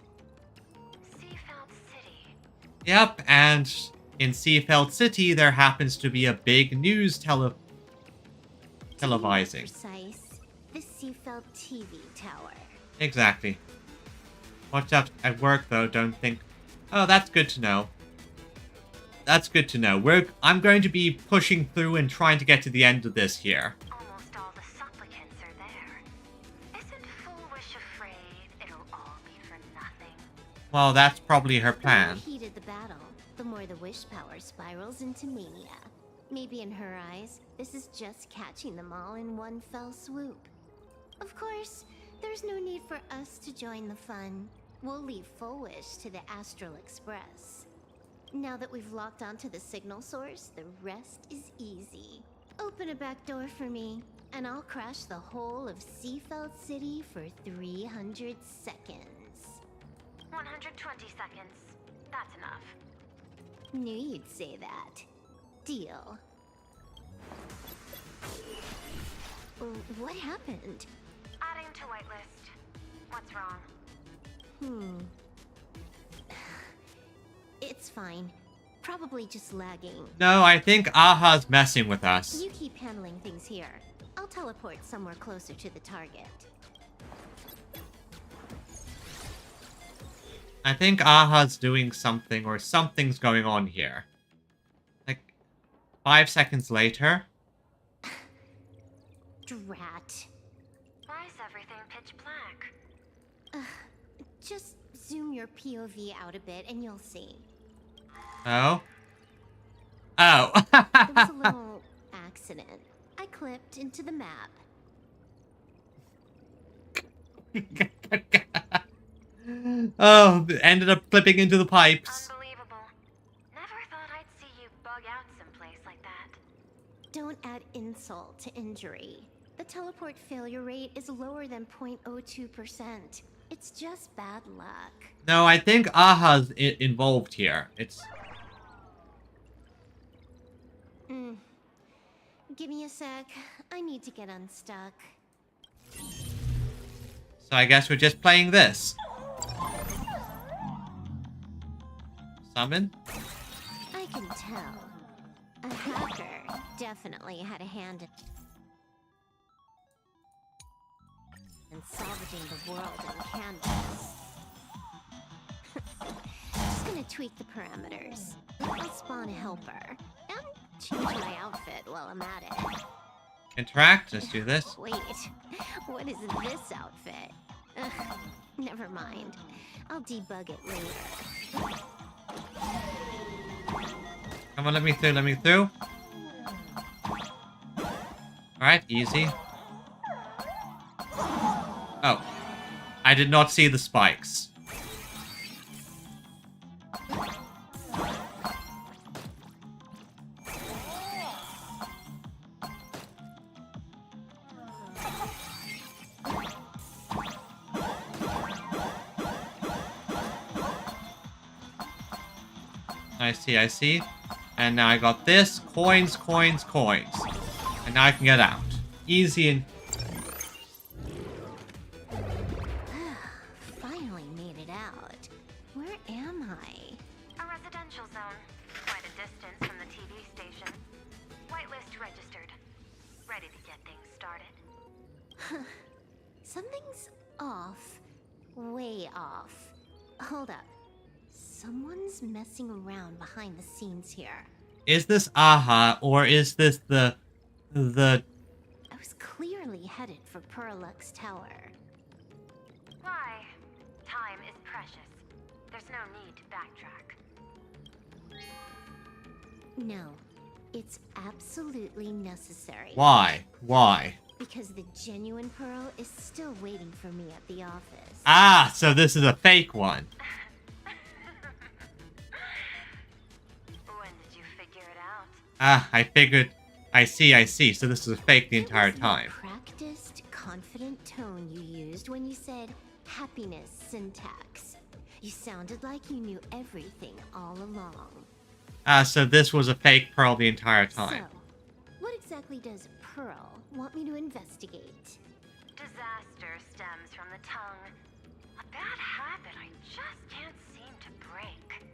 Seafeld City. Yep, and in Seafeld City, there happens to be a big news televising. Precise, the Seafeld TV tower. Exactly. Watch out at work, though. Don't think... Oh, that's good to know. That's good to know. I'm going to be pushing through and trying to get to the end of this here. Almost all the supplicants are there. Isn't Full Wish afraid it'll all be for nothing? Well, that's probably her plan. The more heated the battle, the more the wish power spirals into mania. Maybe in her eyes, this is just catching them all in one fell swoop. Of course, there's no need for us to join the fun. We'll leave Full Wish to the Astral Express. Now that we've locked onto the signal source, the rest is easy. Open a back door for me, and I'll crash the whole of Seafeld City for 300 seconds. 120 seconds. That's enough. Knew you'd say that. Deal. What happened? Adding to whitelist. What's wrong? It's fine. Probably just lagging. No, I think Aha's messing with us. You keep handling things here. I'll teleport somewhere closer to the target. I think Aha's doing something, or something's going on here. Like, 5 seconds later. Drat. Why is everything pitch black? Just zoom your POV out a bit and you'll see. Oh? Oh. There was a little accident. I clipped into the map. Oh, ended up clipping into the pipes. Unbelievable. Never thought I'd see you bug out someplace like that. Don't add insult to injury. The teleport failure rate is lower than 0.02%. It's just bad luck. No, I think Aha's involved here. It's... Give me a sec. I need to get unstuck. So I guess we're just playing this. Summon? I can tell. A hacker definitely had a hand in salvaging the world in Canvas. Just gonna tweak the parameters. I'll spawn a helper. And change my outfit while I'm at it. Interact? Let's do this. Wait, what is this outfit? Ugh, never mind. I'll debug it later. Come on, let me through, let me through. Alright, easy. Oh. I did not see the spikes. I see, I see. And now I got this. Coins, coins, coins. And now I can get out. Easy and... Finally made it out. Where am I? A residential zone. Quite a distance from the TV station. Whitelist registered. Ready to get things started. Something's off. Way off. Hold up. Someone's messing around behind the scenes here. Is this Aha, or is this the... I was clearly headed for Perlux Tower. Why? Time is precious. There's no need to backtrack. No. It's absolutely necessary. Why? Why? Because the genuine Pearl is still waiting for me at the office. Ah, so this is a fake one. When did you figure it out? Ah, I figured... I see. So this is a fake the entire time. Practiced, confident tone you used when you said happiness syntax. You sounded like you knew everything all along. Ah, so this was a fake Pearl the entire time. So, what exactly does Pearl want me to investigate? Disaster stems from the tongue. A bad habit I just can't seem to break.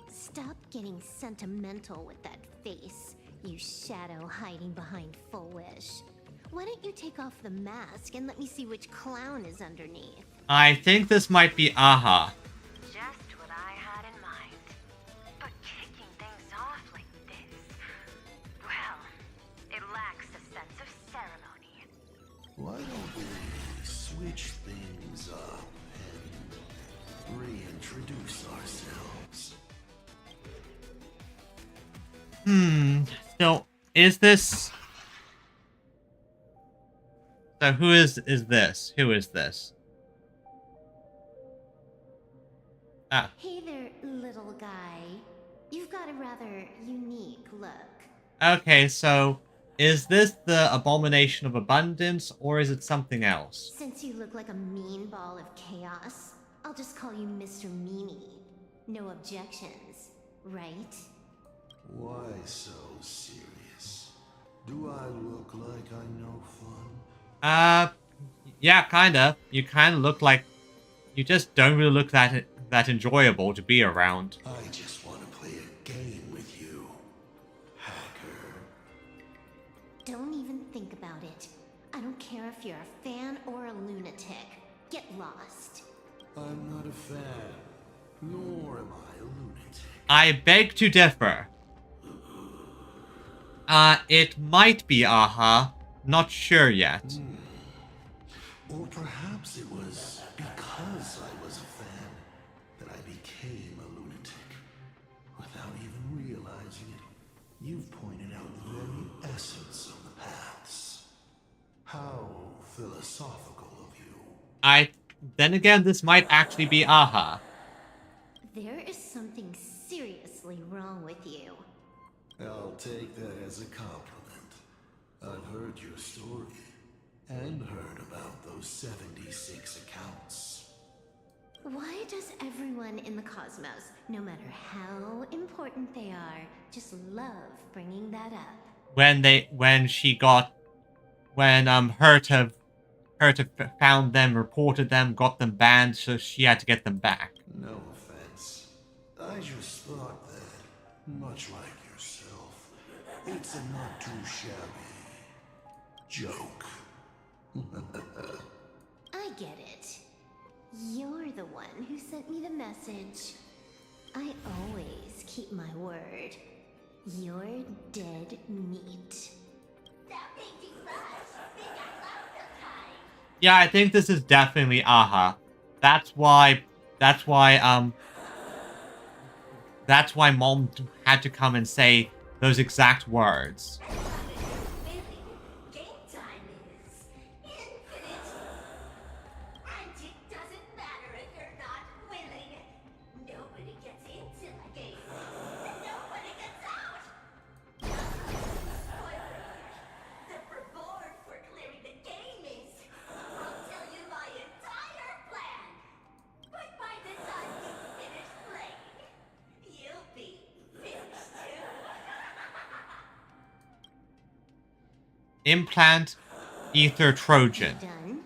Stop getting sentimental with that face, you shadow hiding behind Full Wish. Why don't you take off the mask and let me see which clown is underneath? I think this might be Aha. Just what I had in mind. But kicking things off like this, well, it lacks a sense of ceremony. Why don't we switch things up and reintroduce ourselves? So, is this... So who is this? Who is this? Ah. Hey there, little guy. You've got a rather unique look. Okay, so... Is this the Abomination of Abundance, or is it something else? Since you look like a mean ball of chaos, I'll just call you Mr. Meanie. No objections, right? Why so serious? Do I look like I know fun? Yeah, kinda. You kinda look like... You just don't really look that enjoyable to be around. I just want to play a game with you, hacker. Don't even think about it. I don't care if you're a fan or a lunatic. Get lost. I'm not a fan, nor am I a lunatic. I beg to differ. It might be Aha. Not sure yet. Or perhaps it was because I was a fan that I became a lunatic. Without even realizing it, you've pointed out the very essence of the paths. How philosophical of you. Then again, this might actually be Aha. There is something seriously wrong with you. I'll take that as a compliment. I've heard your story, and heard about those 76 accounts. Why does everyone in the cosmos, no matter how important they are, just love bringing that up? When Herta found them, reported them, got them banned, so she had to get them back. No offense. I just thought that, much like yourself, it's a not too shabby joke. I get it. You're the one who sent me the message. I always keep my word. You're dead meat. That made you blush. Think I love sometimes. Yeah, I think this is definitely Aha. That's why Mom had to come and say those exact words. Implant Ether Trojan. Done.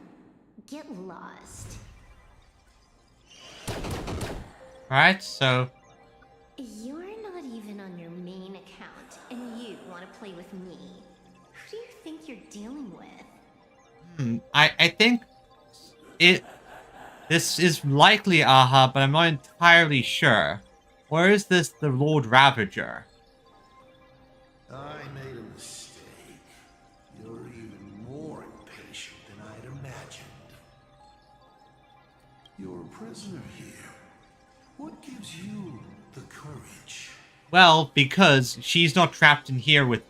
Get lost. Alright, so... You're not even on your main account, and you want to play with me. Who do you think you're dealing with? I think this is likely Aha, but I'm not entirely sure. Or is this the Lord Ravager? I made a mistake. You're even more impatient than I'd imagined. You're a prisoner here. What gives you the courage? Well, because she's not trapped in here with...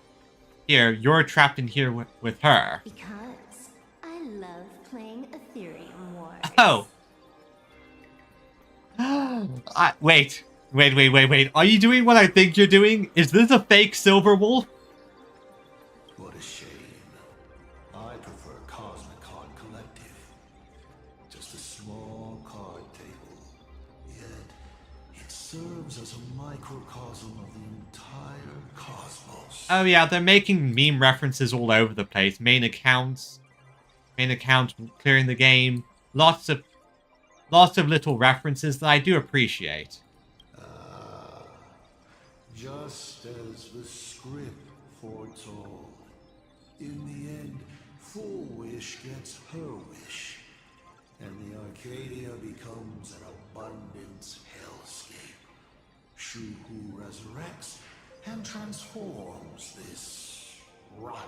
Here, you're trapped in here with her. Because I love playing Ethereum Wars. Oh! Wait. Are you doing what I think you're doing? Is this a fake Silver Wolf? What a shame. I prefer Cosmicon Collective. Just a small card table. Yet, it serves as a microcosm of the entire cosmos. Oh yeah, they're making meme references all over the place. Main account clearing the game. Lots of little references that I do appreciate. Just as the script foretold. In the end, Full Wish gets her wish. And the Arcadia becomes an abundance hellscape. Shuhu resurrects and transforms this rotten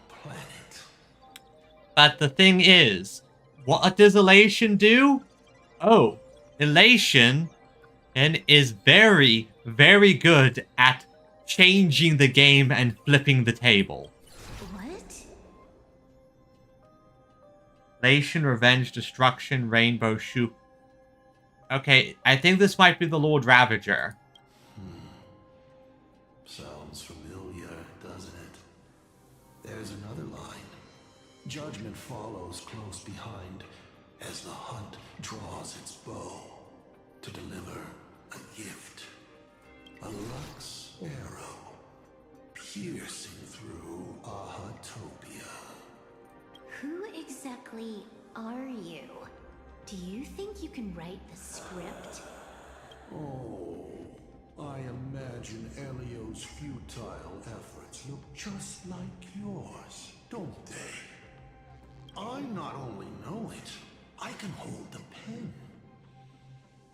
planet. But the thing is, what does Elation do? Oh, Elation is very, very good at changing the game and flipping the table. What? Elation, Revenge, Destruction, Rainbow, Shu. Okay, I think this might be the Lord Ravager. Sounds familiar, doesn't it? There's another line. Judgment follows close behind as the hunt draws its bow to deliver a gift. A Lux arrow piercing through Ahatopia. Who exactly are you? Do you think you can write the script? Oh, I imagine Elio's futile efforts look just like yours, don't they? I not only know it, I can hold the pen.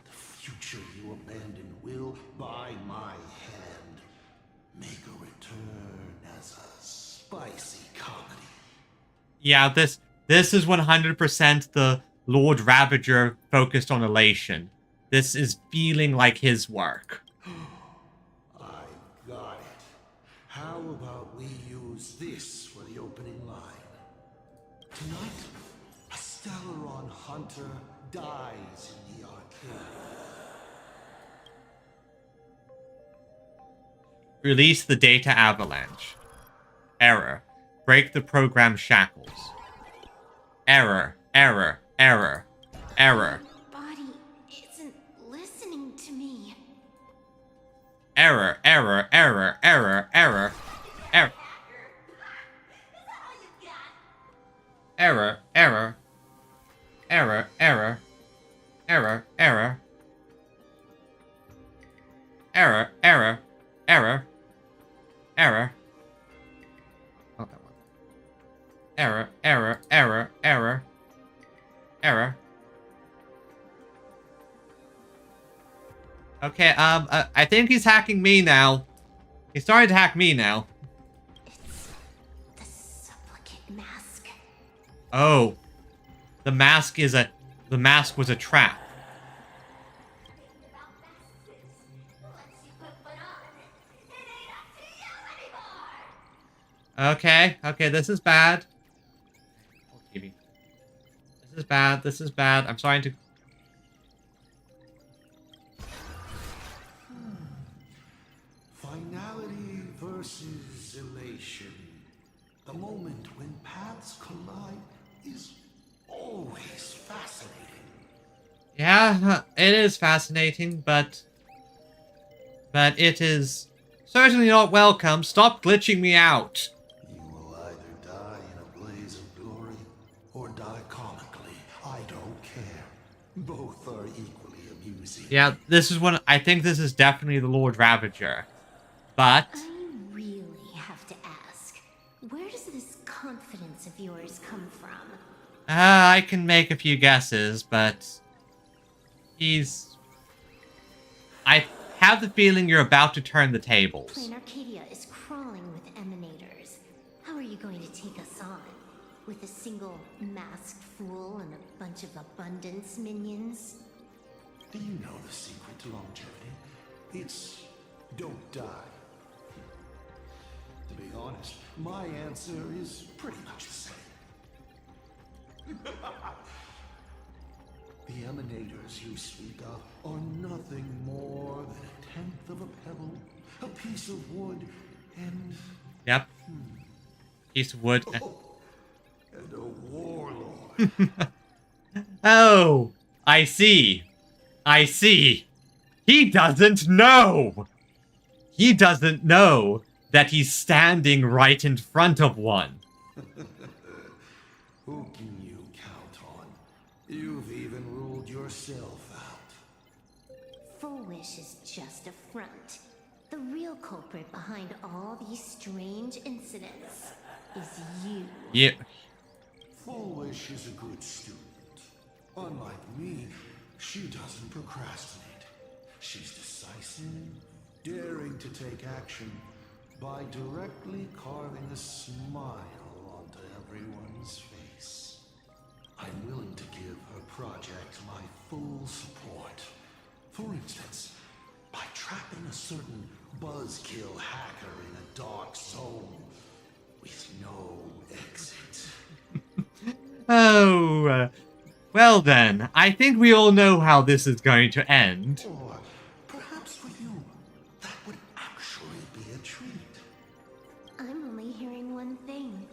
The future you abandoned will, by my hand, make a return as a spicy comedy. Yeah, this is 100% the Lord Ravager focused on Elation. This is feeling like his work. I got it. How about we use this for the opening line? Tonight, a Stellaron hunter dies in the arcade. Release the data avalanche. Error. Break the program shackles. Error. Error. Error. Error. Body isn't listening to me. Error. Error. Error. Error. Error. Error. Error. Error. Error. Error. Error. Error. Error. Error. Error. Error. Not that one. Error. Error. Error. Error. Error. Okay, I think he's hacking me now. He started to hack me now. The supplicant mask. Oh. The mask was a trap. Okay, this is bad. TV. This is bad. I'm starting to... Finality versus elation. The moment when paths collide is always fascinating. Yeah, it is fascinating, but it is certainly not welcome. Stop glitching me out. You will either die Both are equally amusing. Yeah, this is one. I think this is definitely the Lord Ravager. But I really have to ask, where does this confidence of yours come from? I can make a few guesses, but I have the feeling you're about to turn the tables. Plain Arcadia is crawling with emanators. How are you going to take us on? With a single masked fool and a bunch of abundance minions? Do you know the secret to longevity? It's don't die. To be honest, my answer is pretty much the same. The emanators you speak of are nothing more than a tenth of a pebble, a piece of wood, and... Yep. Piece of wood. and a warlord. Oh, I see. I see. He doesn't know. He doesn't know that he's standing right in front of one. Who can you count on? You've even ruled yourself out. Full Wish is just a front. The real culprit behind all these strange incidents is you. Yeah. Full Wish is a good student. Unlike me, she doesn't procrastinate. She's decisive, daring to take action by directly carving a smile onto everyone's face. I'm willing to give her project my full support. For instance, by trapping a certain buzzkill hacker in a dark zone with no exit. Oh, well then, I think we all know how this is going to end. Or perhaps for you, that would actually be a treat. I'm only hearing one thing.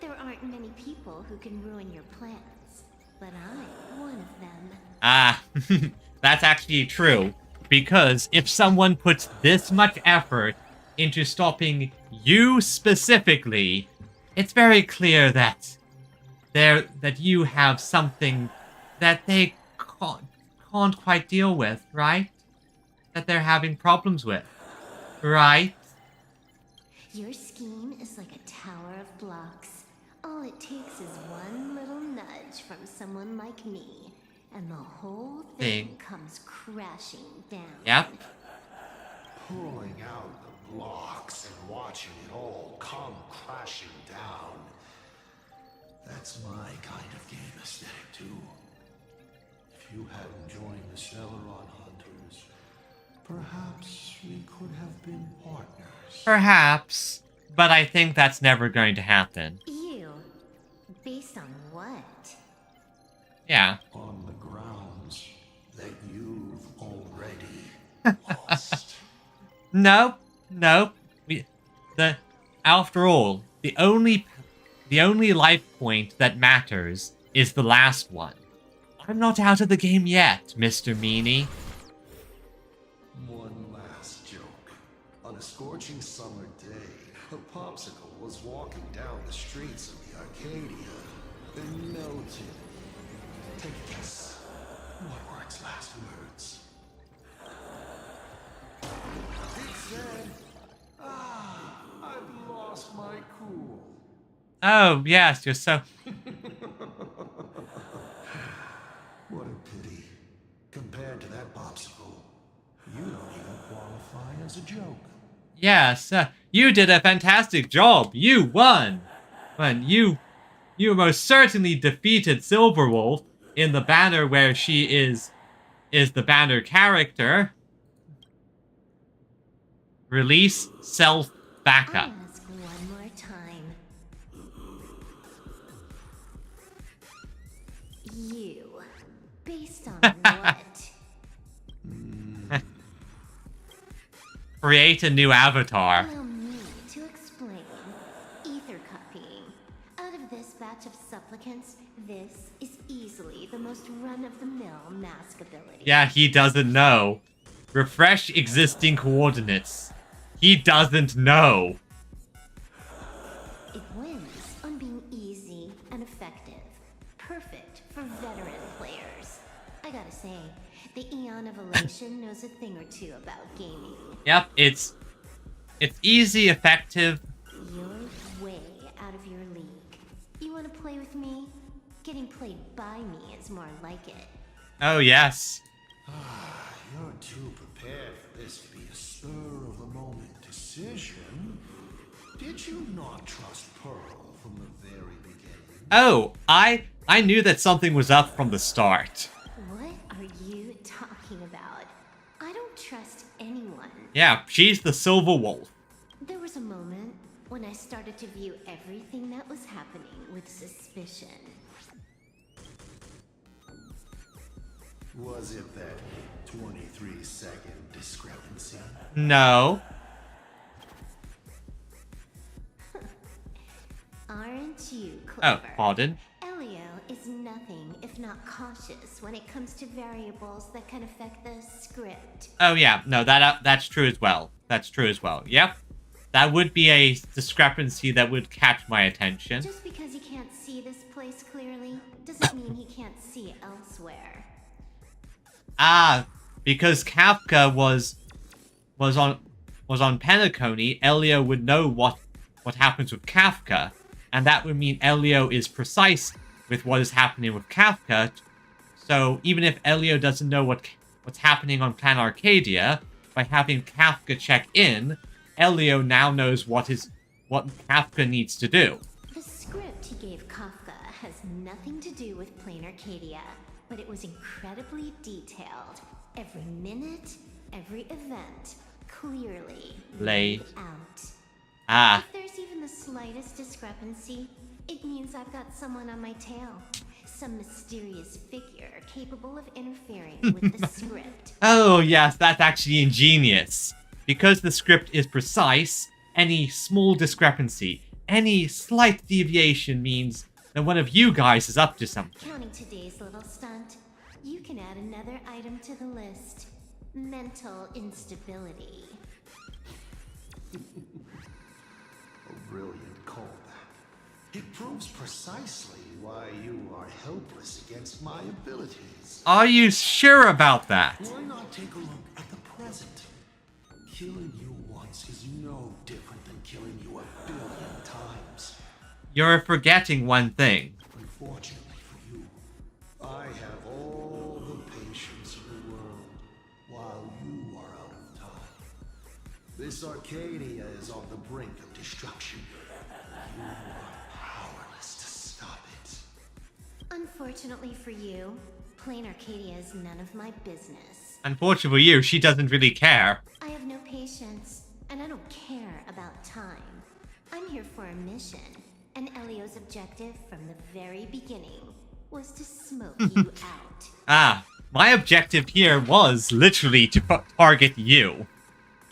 There aren't many people who can ruin your plans, but I'm one of them. Ah, that's actually true. Because if someone puts this much effort into stopping you specifically, it's very clear that you have something that they can't quite deal with, right? That they're having problems with, right? Your scheme is like a tower of blocks. All it takes is one little nudge from someone like me, and the whole thing comes crashing down. Yep. Pulling out the blocks and watching it all come crashing down. That's my kind of game aesthetic, too. If you hadn't joined the Celeron Hunters, perhaps we could have been partners. Perhaps. But I think that's never going to happen. You? Based on what? Yeah. On the grounds that you've already lost. Nope. After all, the only life point that matters is the last one. I'm not out of the game yet, Mr. Meanie. One last joke. On a scorching summer day, a popsicle was walking down the streets of the Arcadia, then melted. Take a guess. What were its last words? It said, I've lost my cool. Oh, yes, you're so... What a pity. Compared to that popsicle, you don't even qualify as a joke. Yes, you did a fantastic job. You won. And you most certainly defeated Silverwolf in the banner where she is the banner character. Release self backup. I'll ask one more time. You. Based on what? Create a new avatar. Allow me to explain. Ether copying. Out of this batch of supplicants, this is easily the most run-of-the-mill mask ability. Yeah, he doesn't know. Refresh existing coordinates. He doesn't know. It wins on being easy and effective. Perfect for veteran players. I gotta say, the Eon of Elation knows a thing or two about gaming. Yep, it's easy, effective. You're way out of your league. You wanna play with me? Getting played by me is more like it. Oh, yes. You're too prepared for this to be a spur-of-the-moment decision. Did you not trust Pearl from the very beginning? Oh, I knew that something was up from the start. What are you talking about? I don't trust anyone. Yeah, she's the Silver Wolf. There was a moment when I started to view everything that was happening with suspicion. Was it that 23-second discrepancy? No. Aren't you Oh, clever? pardon? Elio is nothing if not cautious when it comes to variables that can affect the script. Oh, yeah. No, that's true as well. That's true as well. Yep. That would be a discrepancy that would catch my attention. Just because he can't see this place clearly doesn't mean he can't see it elsewhere. Ah, because Kafka was on Penacony, Elio would know what happens with Kafka, and that would mean Elio is precise with what is happening with Kafka. So even if Elio doesn't know what's happening on Plan Arcadia, by having Kafka check in, Elio now knows what Kafka needs to do. The script he gave Kafka has nothing to do with Plain Arcadia, but it was incredibly detailed. Every minute, every event, clearly laid out. Ah. If there's even the slightest discrepancy, it means I've got someone on my tail. Some mysterious figure capable of interfering with the script. Oh, yes, that's actually ingenious. Because the script is precise, any small discrepancy, any slight deviation means that one of you guys is up to something. Counting today's little stunt, you can add another item to the list. Mental instability. A brilliant callback. It proves precisely why you are helpless against my abilities. Are you sure about that? Why not take a look at the present? Killing you once is no different than killing you 1,000,000,000 times. You're forgetting one thing. Unfortunately for you, I have all the patience in the world, while you are out of time. This Arcadia is on the brink of destruction. You are powerless to stop it. Unfortunately for you, Plain Arcadia is none of my business. Unfortunately for you, she doesn't really care. I have no patience, and I don't care about time. I'm here for a mission, and Elio's objective from the very beginning was to smoke you out. Ah, my objective here was literally to target you.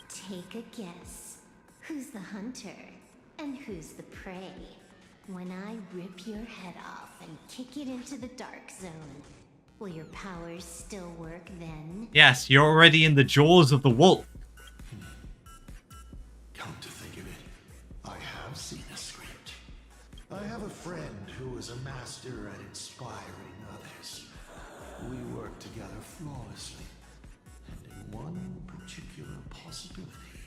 Take a guess. Who's the hunter, and who's the prey? When I rip your head off and kick it into the dark zone, will your powers still work then? Yes, you're already in the jaws of the wolf. Come to think of it, I have seen a script. I have a friend who is a master at inspiring others. We work together flawlessly, and in one particular possibility,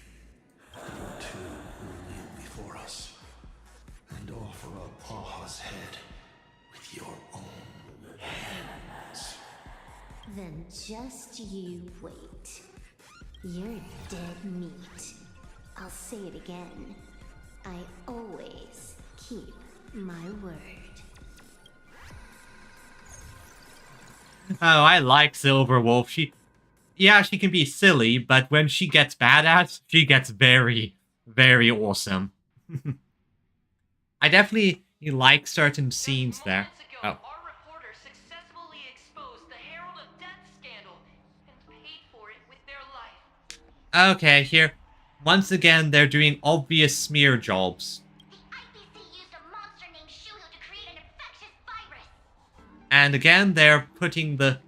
you two will kneel before us and offer up Aha's head with your own hands. Then just you wait. You're dead meat. I'll say it again. I always keep my word. Oh, I like Silver Wolf. She can be silly, but when she gets badass, she gets very, very awesome. I definitely like certain scenes there. Oh. Our reporter successfully exposed the Herald of Death scandal and paid for it with their life. Okay, here. Once again, they're doing obvious smear jobs. And again, they're putting the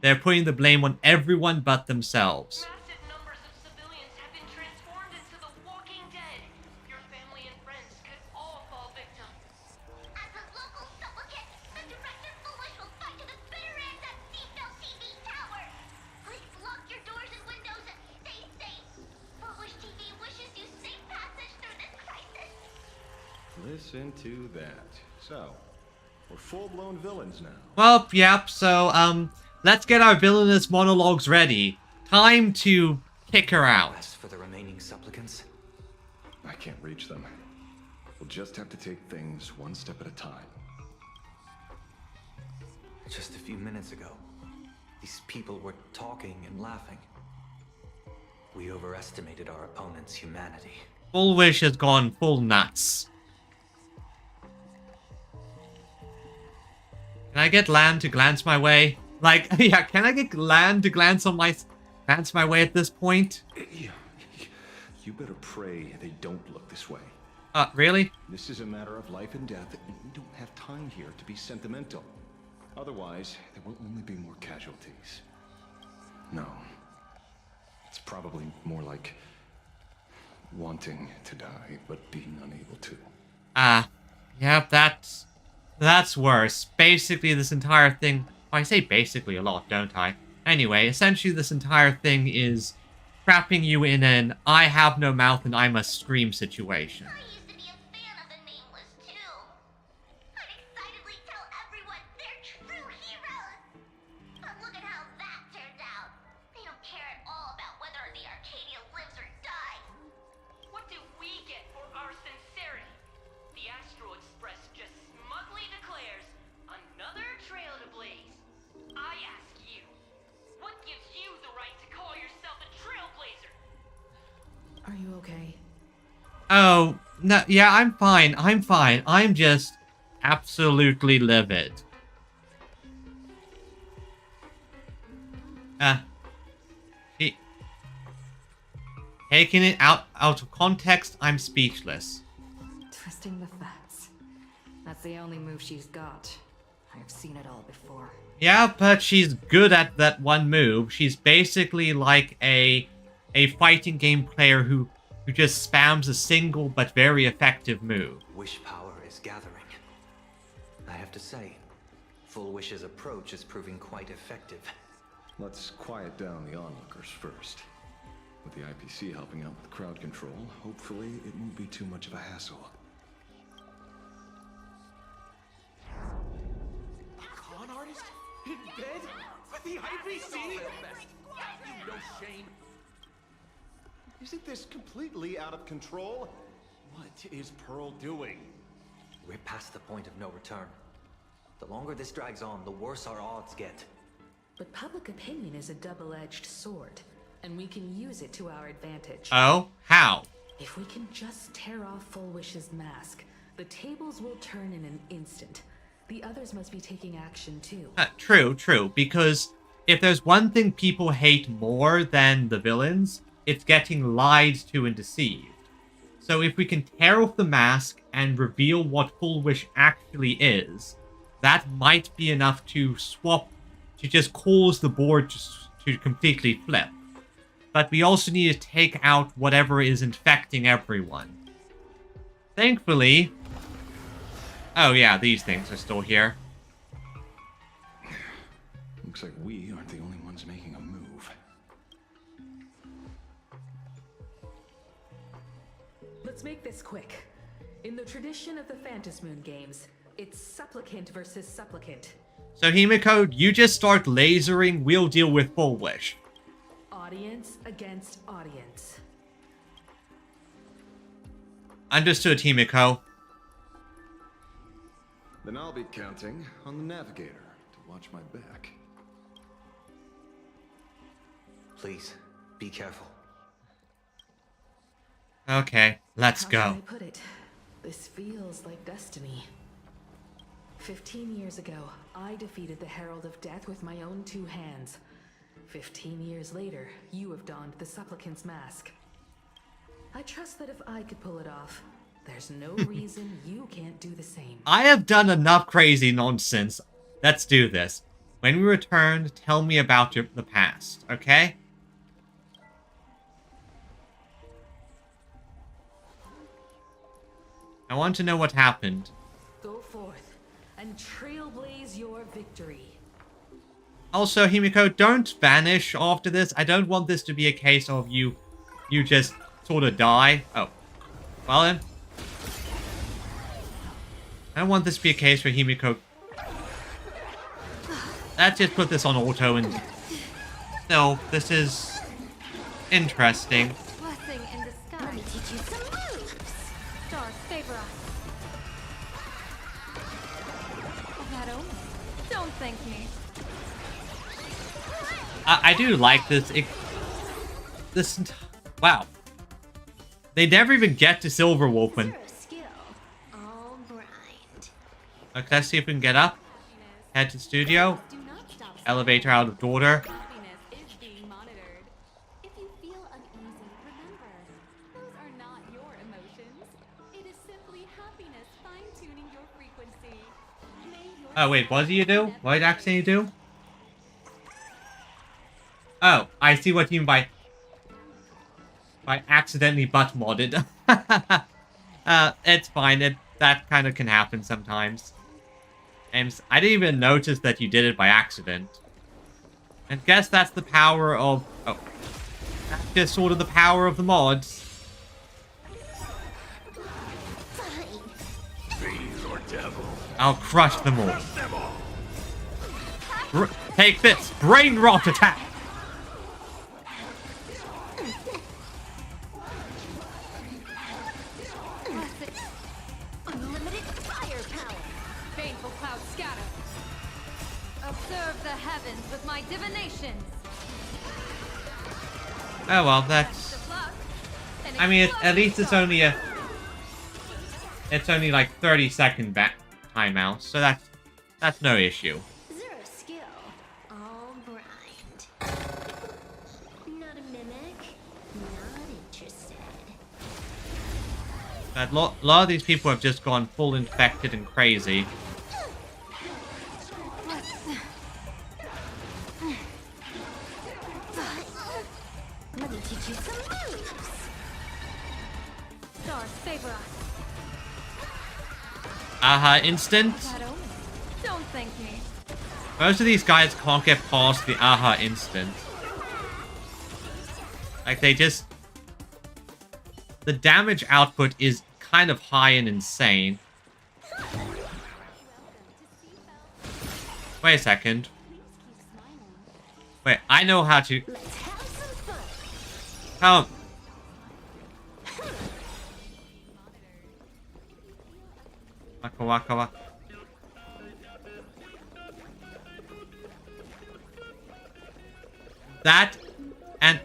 blame on everyone but themselves. Massive numbers of civilians have been transformed into the walking dead. Your family and friends could all fall victim. As a local supplicant, the director Foolish will fight to the bitter end that Sea fell Listen to that. So, we're full-blown villains now. Well, yep, so, let's get our villainous monologues ready. Time to kick her out. As for the remaining supplicants, I can't reach them. We'll just have to take things one step at a time. just a few minutes ago, these people were talking and laughing. We overestimated our opponent's humanity. Full Wish has gone full nuts. Can I get Lan to glance my way? Like, yeah, can I get Lan to glance my way at this point? You better pray they don't look this way. Really? This is a matter of life and death, and we don't have time here to be sentimental. Otherwise, there will only be more casualties. No. It's probably more like wanting to die, but being unable to. Yep, that's worse. Basically, this entire thing... Well, I say basically a lot, don't I? Anyway, essentially this entire thing is trapping you in an I have no mouth and I must scream situation. I used to be a fan of the Nameless, too. I'd excitedly tell everyone they're true heroes. But look at how that turned out. They don't care at all about whether the Arcadia lives or dies. What do we get for our sincerity? The Astral Express just smugly declares another trail to blaze. I ask you, what gives you the right to call yourself a trailblazer? Are you okay? Oh, no, yeah, I'm fine. I'm just absolutely livid. Taking it out of context, I'm speechless. Twisting the facts. That's the only move she's got. I've seen it all before. Yeah, but she's good at that one move. She's basically like a fighting game player who just spams a single but very effective move. Wish power is gathering. I have to say, Full Wish's approach is proving quite effective. Let's quiet down the onlookers first. With the IPC helping out with crowd control, hopefully it won't be too much of a hassle. Con artist? In bed? With the IPC? You no shame. Isn't this completely out of control? What is Pearl doing? We're past the point of no return. The longer this drags on, the worse our odds get. But public opinion is a double-edged sword, and we can use it to our advantage. Oh? How? If we can just tear off Full Wish's mask, the tables will turn in an instant. The others must be taking action too. True, because if there's one thing people hate more than the villains, it's getting lied to and deceived. So if we can tear off the mask and reveal what Full Wish actually is, that might be enough to just cause the board to completely flip. But we also need to take out whatever is infecting everyone. Thankfully... Oh yeah, these things are still here. Looks like we aren't the only ones making a move. Let's make this quick. In the tradition of the Phantasmoon games, it's supplicant versus supplicant. So Himiko, you just start lasering, we'll deal with Full Wish. Audience against audience. Understood, Himiko. Then I'll be counting on the navigator to watch my back. Please, be careful. Okay, let's go. How should I put it? This feels like destiny. 15 years ago, I defeated the Herald of Death with my own 2 hands. 15 years later, you have donned the Supplicant's mask. I trust that if I could pull it off, there's no reason you can't do the same. I have done enough crazy nonsense. Let's do this. When we return, tell me about the past, okay? I want to know what happened. Go forth and trailblaze your victory. Also, Himiko, don't vanish after this. I don't want this to be a case of you just sort of die. Oh. Well then. I don't want this to be a case where Himiko... Let's just put this on auto and... No, this is... interesting. Blessing in disguise. Let me teach you some moves. Stars favor us. That omen. Don't thank me. I do like this. Wow. They never even get to Silver Wolfen. Okay, let's see if we can get up. Head to studio. Elevator out of order. Oh, wait, what do you do? What did actually you do? Oh, I see what you mean by accidentally butt modded. It's fine. That kind of can happen sometimes. And I didn't even notice that you did it by accident. And guess that's the power of... Oh. That's just sort of the power of the mods. I'll crush them all. Take this! Brain rot attack! Unlimited firepower. Baneful clouds scatter. Observe the heavens with my divinations. Oh well, that's... I mean, at least it's only a... It's only like 30-second back timeout, so that's no issue. Zero skill, all blind. Not a mimic, not interested. A lot of these people have just gone full infected and crazy. Let me teach you some moves. Stars favor us. Aha, instant. Don't thank me. Most of these guys can't get past the aha instant. Like, they just... The damage output is kind of high and insane. Wait a second. Wait, I know how to... Come. Waka waka waka. That and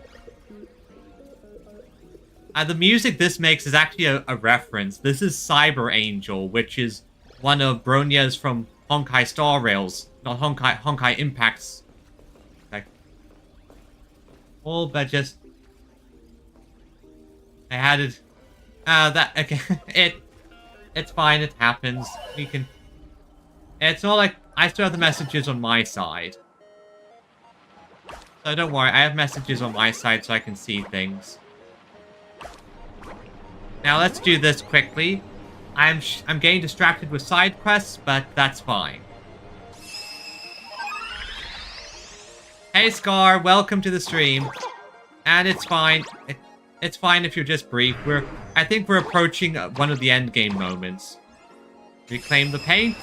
the music this makes is actually a reference. This is Cyber Angel, which is one of Bronya's from Honkai Star Rails, not Honkai Impacts. Like, all but just I had it. That okay. It's fine, it happens. We can... It's not like... I still have the messages on my side. So don't worry, I have messages on my side so I can see things. Now let's do this quickly. I'm getting distracted with side quests, but that's fine. Hey Scar, welcome to the stream. And it's fine. It's fine if you're just brief. I think we're approaching one of the endgame moments. Reclaim the paint.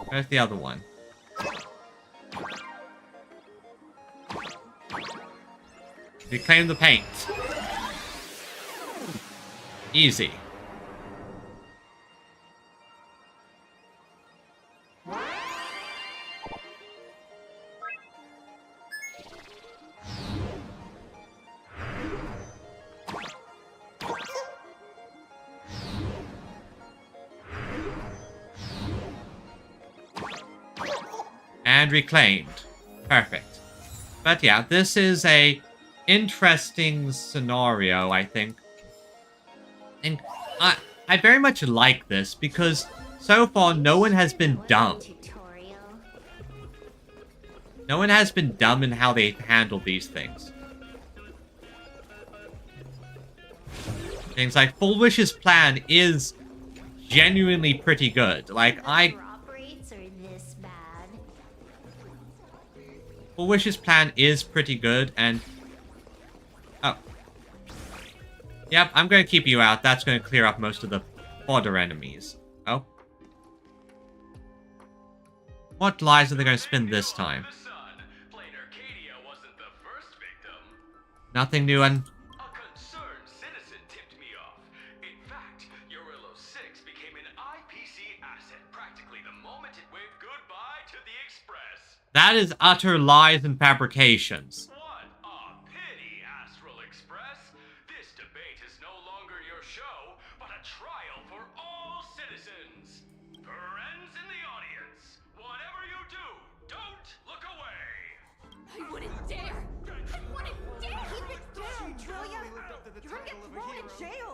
Where's the other one? Reclaim the paint. Easy. And reclaimed. Perfect. But yeah, this is a interesting scenario, I think. And I very much like this because so far no one has been dumb. No one has been dumb in how they handle these things. Things like Full Wish's plan is genuinely pretty good. Like, Full Wish's plan is pretty good, and... Oh. Yep, I'm going to keep you out. That's going to clear up most of the fodder enemies. Oh. What lies are they going to spin this time? Nothing new and... A concerned citizen tipped me off. In fact, Eurillo 6 became an IPC asset practically the moment it waved goodbye to the Express. That is utter lies and fabrications. What a pity, Astral Express. This debate is no longer your show, but a trial for all citizens. Friends in the audience, whatever you do, don't look away. I wouldn't dare! I wouldn't dare! Keep it down, will ya? You're gonna get thrown in jail!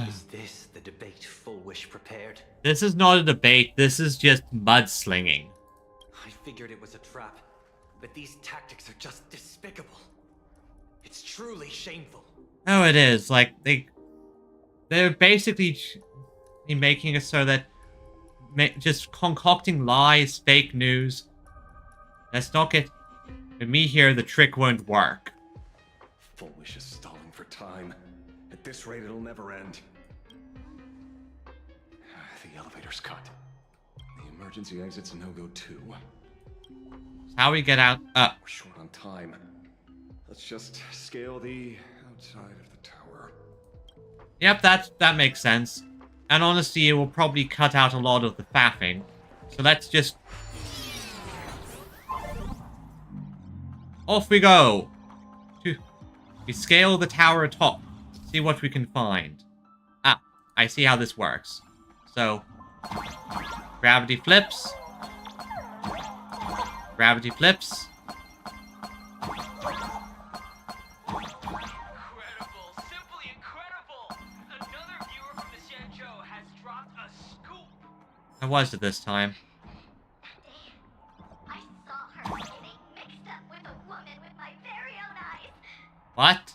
Is this the debate Full Wish prepared? This is not a debate, this is just mudslinging. I figured it was a trap, but these tactics are just despicable. It's truly shameful. Oh, it is. Like, they're basically making it so that just concocting lies, fake news. Let's not get... With me here, the trick won't work. Full Wish is stalling for time. At this rate, it'll never end. The elevator's cut. The emergency exit's a no-go too. How we get out? We're short on time. Let's just scale the outside of the tower. Yep, that makes sense. And honestly, it will probably cut out a lot of the faffing. So let's just... Off we go! We scale the tower atop. See what we can find. Ah, I see how this works. So, gravity flips. Gravity flips. How was it this time? I saw her getting mixed up with a woman with my very own eyes. What?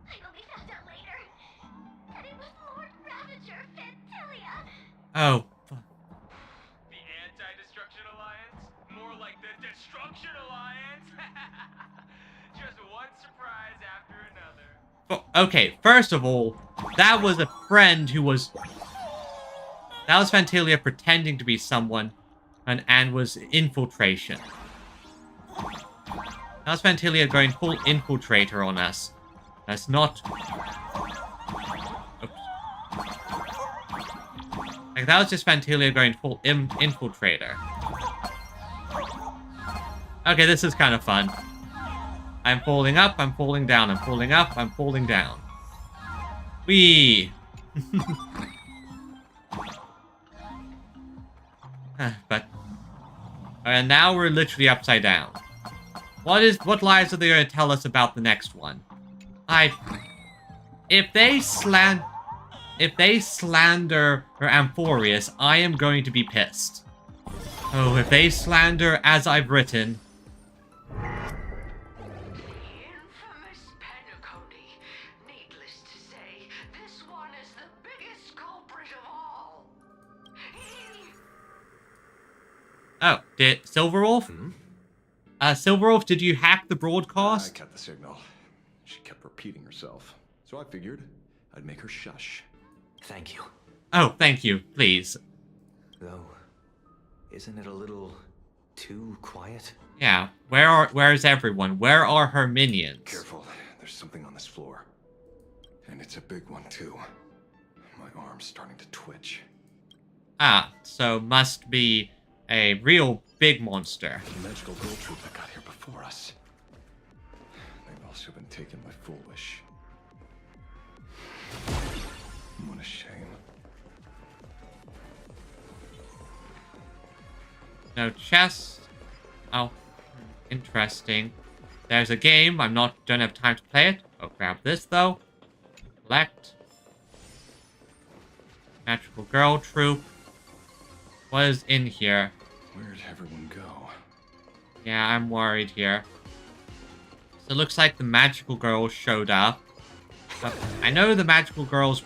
I only found out later that it was Lord Ravager Fantilia. Oh. The Anti-Destruction Alliance? More like the Destruction Alliance? Just one surprise after another. Okay, first of all, that was a friend who was... That was Fantilia pretending to be someone and was infiltration. That was Fantilia going full infiltrator on us. That's not... Oops. Like, that was just Fantilia going full infiltrator. Okay, this is kind of fun. I'm falling up, I'm falling down, I'm falling up, I'm falling down. Whee! But... And now we're literally upside down. What lies are they going to tell us about the next one? If they slander Amphorius, I am going to be pissed. Oh, if they slander as I've written... Oh, did Silverwolf? Silverwolf, did you hack the broadcast? I cut the signal. She kept repeating herself. So I figured I'd make her shush. Thank you. Oh, thank you. Please. Though, isn't it a little too quiet? Yeah. Where's everyone? Where are her minions? Careful. There's something on this floor. And it's a big one, too. My arm's starting to twitch. Ah, so must be a real big monster. The magical girl troop that got here before us. They've also been taken by Full Wish. What a shame. No chest. Oh, interesting. There's a game. Don't have time to play it. Oh, grab this though. Collect. Magical girl troop. What is in here? Where'd everyone go? Yeah, I'm worried here. So it looks like the magical girl showed up. But I know the magical girl's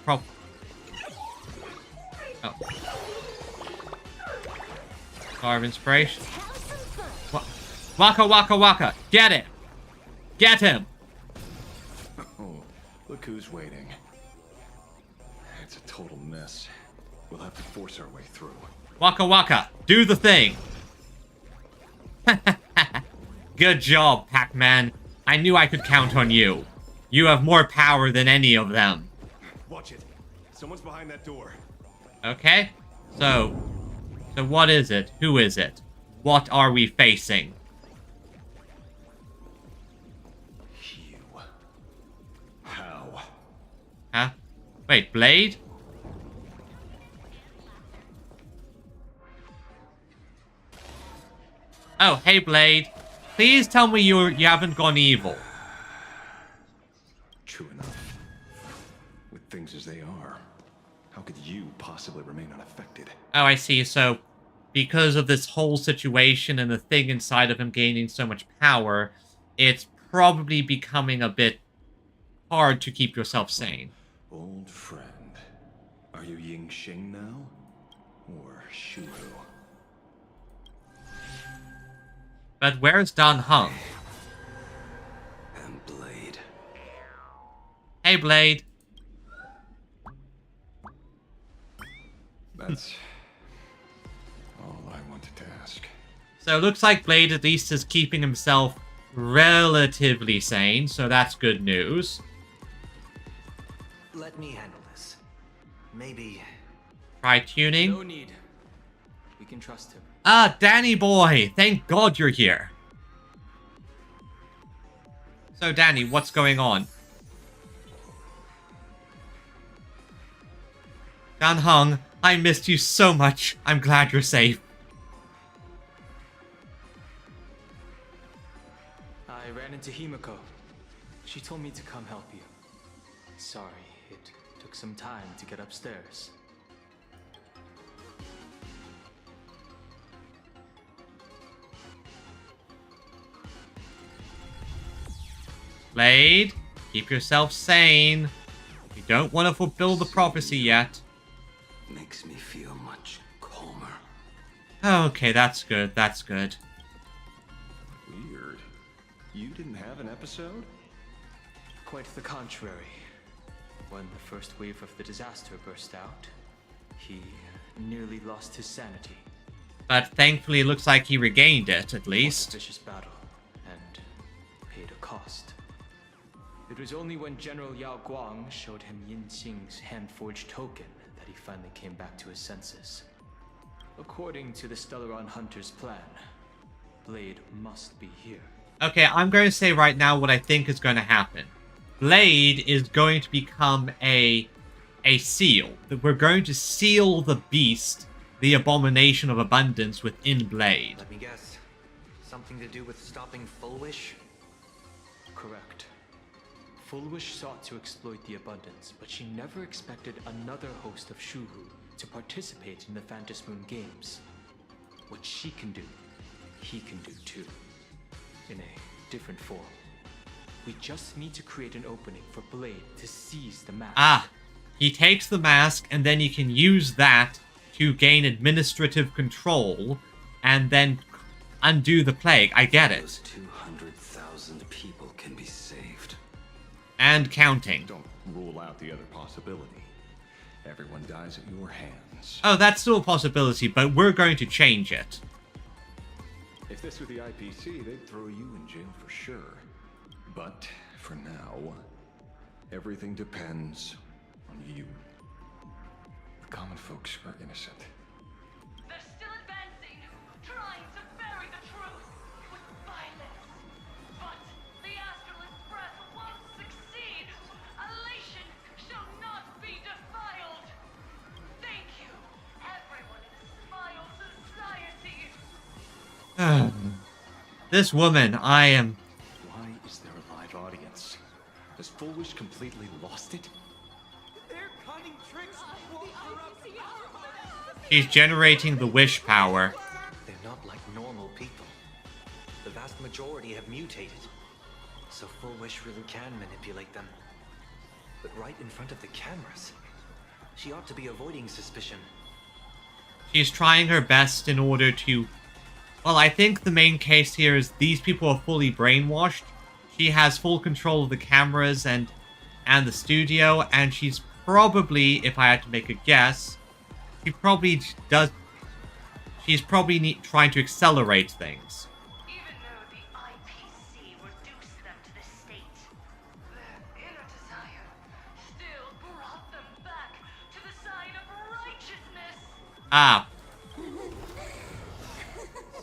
Oh. Star of Inspiration. Waka waka waka. Get it. Get him. Look who's waiting. It's a total mess. We'll have to force our way through. Waka waka, do the thing. Good job, Pac-Man. I knew I could count on you. You have more power than any of them. Watch it. Someone's behind that door. Okay, so what is it? Who is it? What are we facing? You. How? Huh? Wait, Blade? Oh, hey Blade. Please tell me you haven't gone evil. True enough. With things as they are, how could you possibly remain unaffected? Oh, I see. So, because of this whole situation and the thing inside of him gaining so much power, it's probably becoming a bit hard to keep yourself sane. Old friend. Are you Ying Xing now? Or Shuhu? But where's Dan Heng? And Blade. Hey, Blade. That's all I wanted to ask. So it looks like Blade at least is keeping himself relatively sane, so that's good news. Let me handle this. Maybe... Try tuning. No need. We can trust him. Ah, Danny boy! Thank God you're here. So, Danny, what's going on? Dan Heng, I missed you so much. I'm glad you're safe. I ran into Himiko. She told me to come help you. Sorry, it took some time to get upstairs. Blade, keep yourself sane. You don't want to fulfill the prophecy yet. Makes me feel much calmer. Okay, that's good. That's good. Weird. You didn't have an episode? Quite the contrary. When the first wave of the disaster burst out, he nearly lost his sanity. But thankfully, it looks like he regained it, at A least. vicious battle, and paid a cost. It was only when General Yao Guang showed him Yin Xing's hand-forged token that he finally came back to his senses. According to the Stellaron Hunter's plan, Blade must be here. Okay, I'm going to say right now what I think is going to happen. Blade is going to become a seal. We're going to seal the beast, the abomination of abundance, within Blade. Let me guess. Something to do with stopping Full Wish? Correct. Full Wish sought to exploit the abundance, but she never expected another host of Shuhu to participate in the Phantom Moon Games. What she can do, he can do too. In a different form. We just need to create an opening for Blade to seize the mask. Ah, he takes the mask and then he can use that to gain administrative control and then undo the plague. I get it. Those 200,000 people can be saved. And counting. Don't rule out the other possibility. Everyone dies at your hands. Oh, that's still a possibility, but we're going to change it. If this were the IPC, they'd throw you in jail for sure. But for now, everything depends on you. The common folks are innocent. They're still advancing, trying to bury the truth with violence. But the Astral Express won't succeed. Elation shall not be defiled. Thank you, everyone in Smile Society. This woman, I am... Why is there a live audience? Has Full Wish completely lost it? Their cunning tricks won't corrupt our... She's generating the wish power. They're not like normal people. The vast majority have mutated. So Full Wish really can manipulate them. But right in front of the cameras, she ought to be avoiding suspicion. She's trying her best in order to... Well, I think the main case here is these people are fully brainwashed. She has full control of the cameras, and and the studio, and she's probably, if I had to make a guess, she's probably trying to accelerate things. Even though the IPC reduced them to this state, their inner desire still brought them back to the side of righteousness. Ah.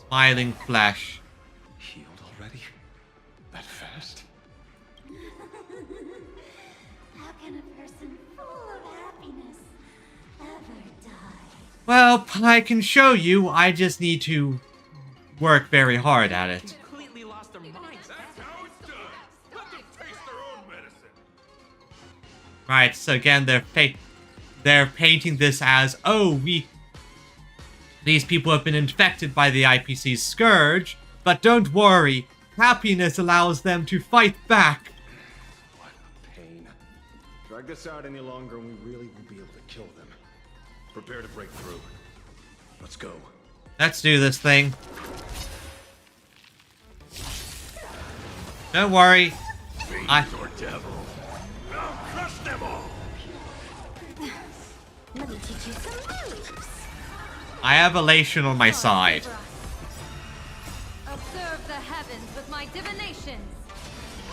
Smiling flesh. Healed already? That fast? How can a person full of happiness ever die? Well, I can show you. I just need to work very hard at it. Completely lost their minds. That's how it's done. Let them taste their own medicine. Right, so again, they're painting this as, oh, these people have been infected by the IPC's scourge, but don't worry, happiness allows them to fight back. What a pain. Drag this out any longer and we really won't be able to kill them. Prepare to break through. Let's go. Let's do this thing. Don't worry. Or devil. I'll crush them all. Let me teach you some moves. I have elation on my side. Observe the heavens with my divinations.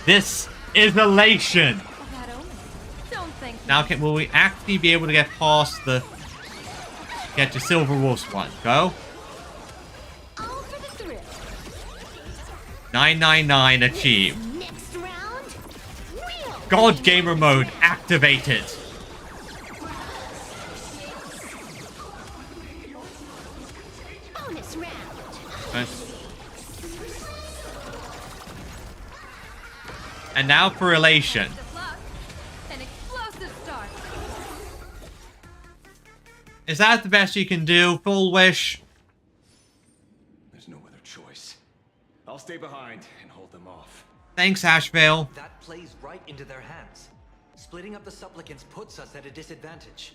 This is elation. That only. Don't think. Now, will we actually be able to get past get to Silver Wolf's one? Go. All for the thrill. 999 achieved. Next round, real God Gamer Mode activated. bonus round. And now for elation. An explosive start. Is that the best you can do, Full Wish? There's no other choice. I'll stay behind and hold them off. Thanks, Ashvale. That plays right into their hands. Splitting up the supplicants puts us at a disadvantage.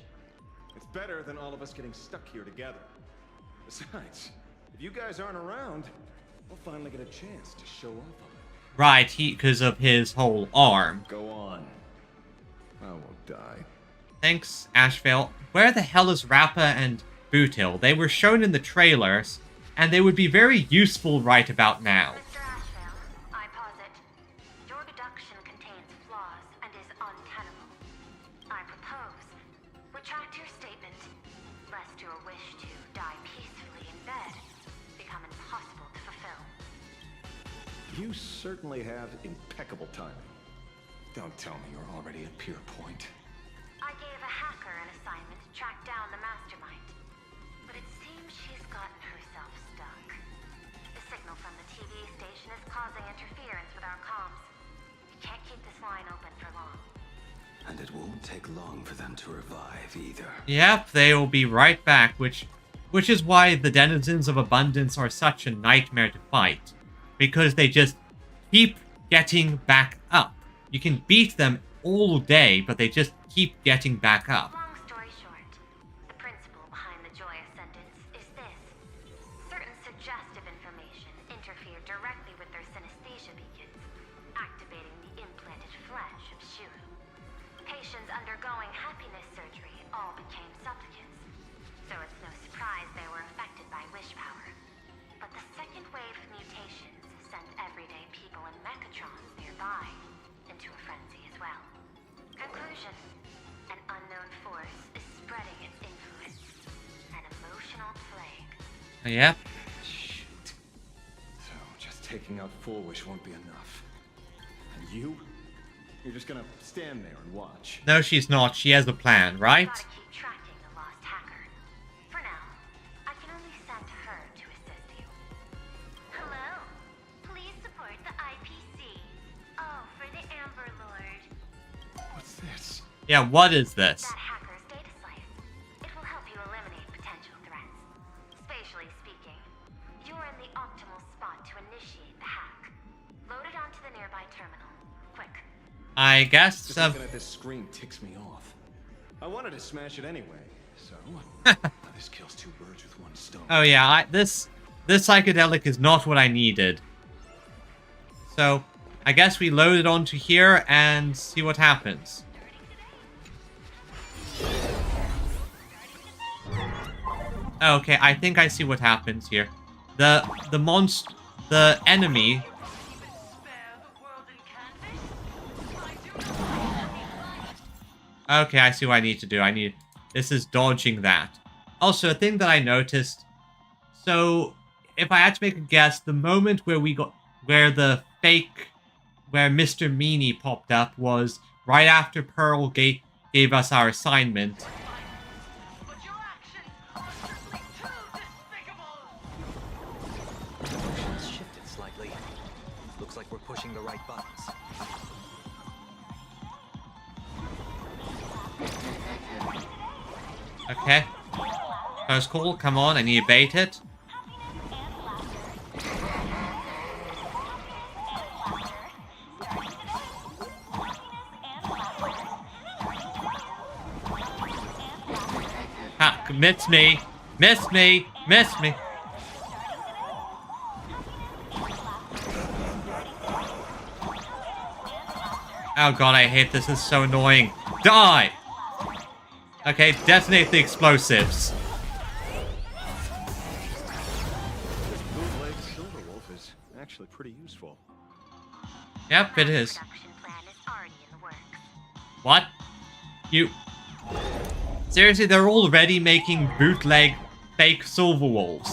It's better than all of us getting stuck here together. Besides, if you guys aren't around, we'll finally get a chance to show off a little. Right, because of his whole arm. Go on. I won't die. Thanks, Ashvale. Where the hell is Rappa and Bootil? They were shown in the trailers, and they would be very useful right about now. Mr. Ashvale, I posit, your deduction contains flaws and is untenable. I propose, retract your statement, lest your wish to die peacefully in bed become impossible to fulfill. You certainly have impeccable timing. Don't tell me you're already at Pier Point. I gave a hacker an assignment to track down the mastermind, but it seems she's gotten herself stuck. The signal from the TV station is causing interference with our comms. We can't keep this line open for long. And it won't take long for them to revive either. Yep, they will be right back, which is why the denizens of abundance are such a nightmare to fight. Because they just keep getting back up. You can beat them all day, but they just keep getting back up. Long story short, the principle behind the joyous sentence is this. Certain suggestive information interfered directly with their synesthesia beacons, activating the implanted flesh of Shuru. Patients undergoing happiness surgery all became supplicants, so it's no surprise they were affected by wish power. But the second wave of mutations sent everyday people in mechatrons nearby into a frenzy as well. Conclusion. An unknown force is spreading its influence. An emotional plague. Yep. Shit. So, just taking out Full Wish won't be enough. And you? You're just gonna stand there and watch. No, she's not. She has a plan, right? Gotta keep tracking the lost hacker. For now, I can only send her to assist you. Hello. Please support the IPC. Oh, for the Amber Lord. What's this? Yeah, what is this? That hacker's data slice. It will help you eliminate potential threats. Spatially speaking, you're in the optimal spot to initiate the hack. Load it onto the nearby terminal. Quick. I guess Just so. looking at this screen ticks me off. I wanted to smash it anyway, so this kills two birds with one stone. Oh yeah, this psychedelic is not what I needed. So, I guess we load it onto here and see what happens. Okay, I think I see what happens here. The enemy. Okay, I see what I need to do. This is dodging that. Also, a thing that I noticed. So, if I had to make a guess, the moment where Mr. Meanie popped up was right after Pearl gave us our assignment. Motion's shifted slightly. Looks like we're pushing the right buttons. Okay. First call, come on, I need to bait it. Ha, miss me. Miss me. Miss me. Oh god, I hate this. This is so annoying. Die! Okay, detonate the explosives. This bootleg Silverwolf is actually pretty useful. Yep, it is. What? You... Seriously, they're already making bootleg fake Silverwolves.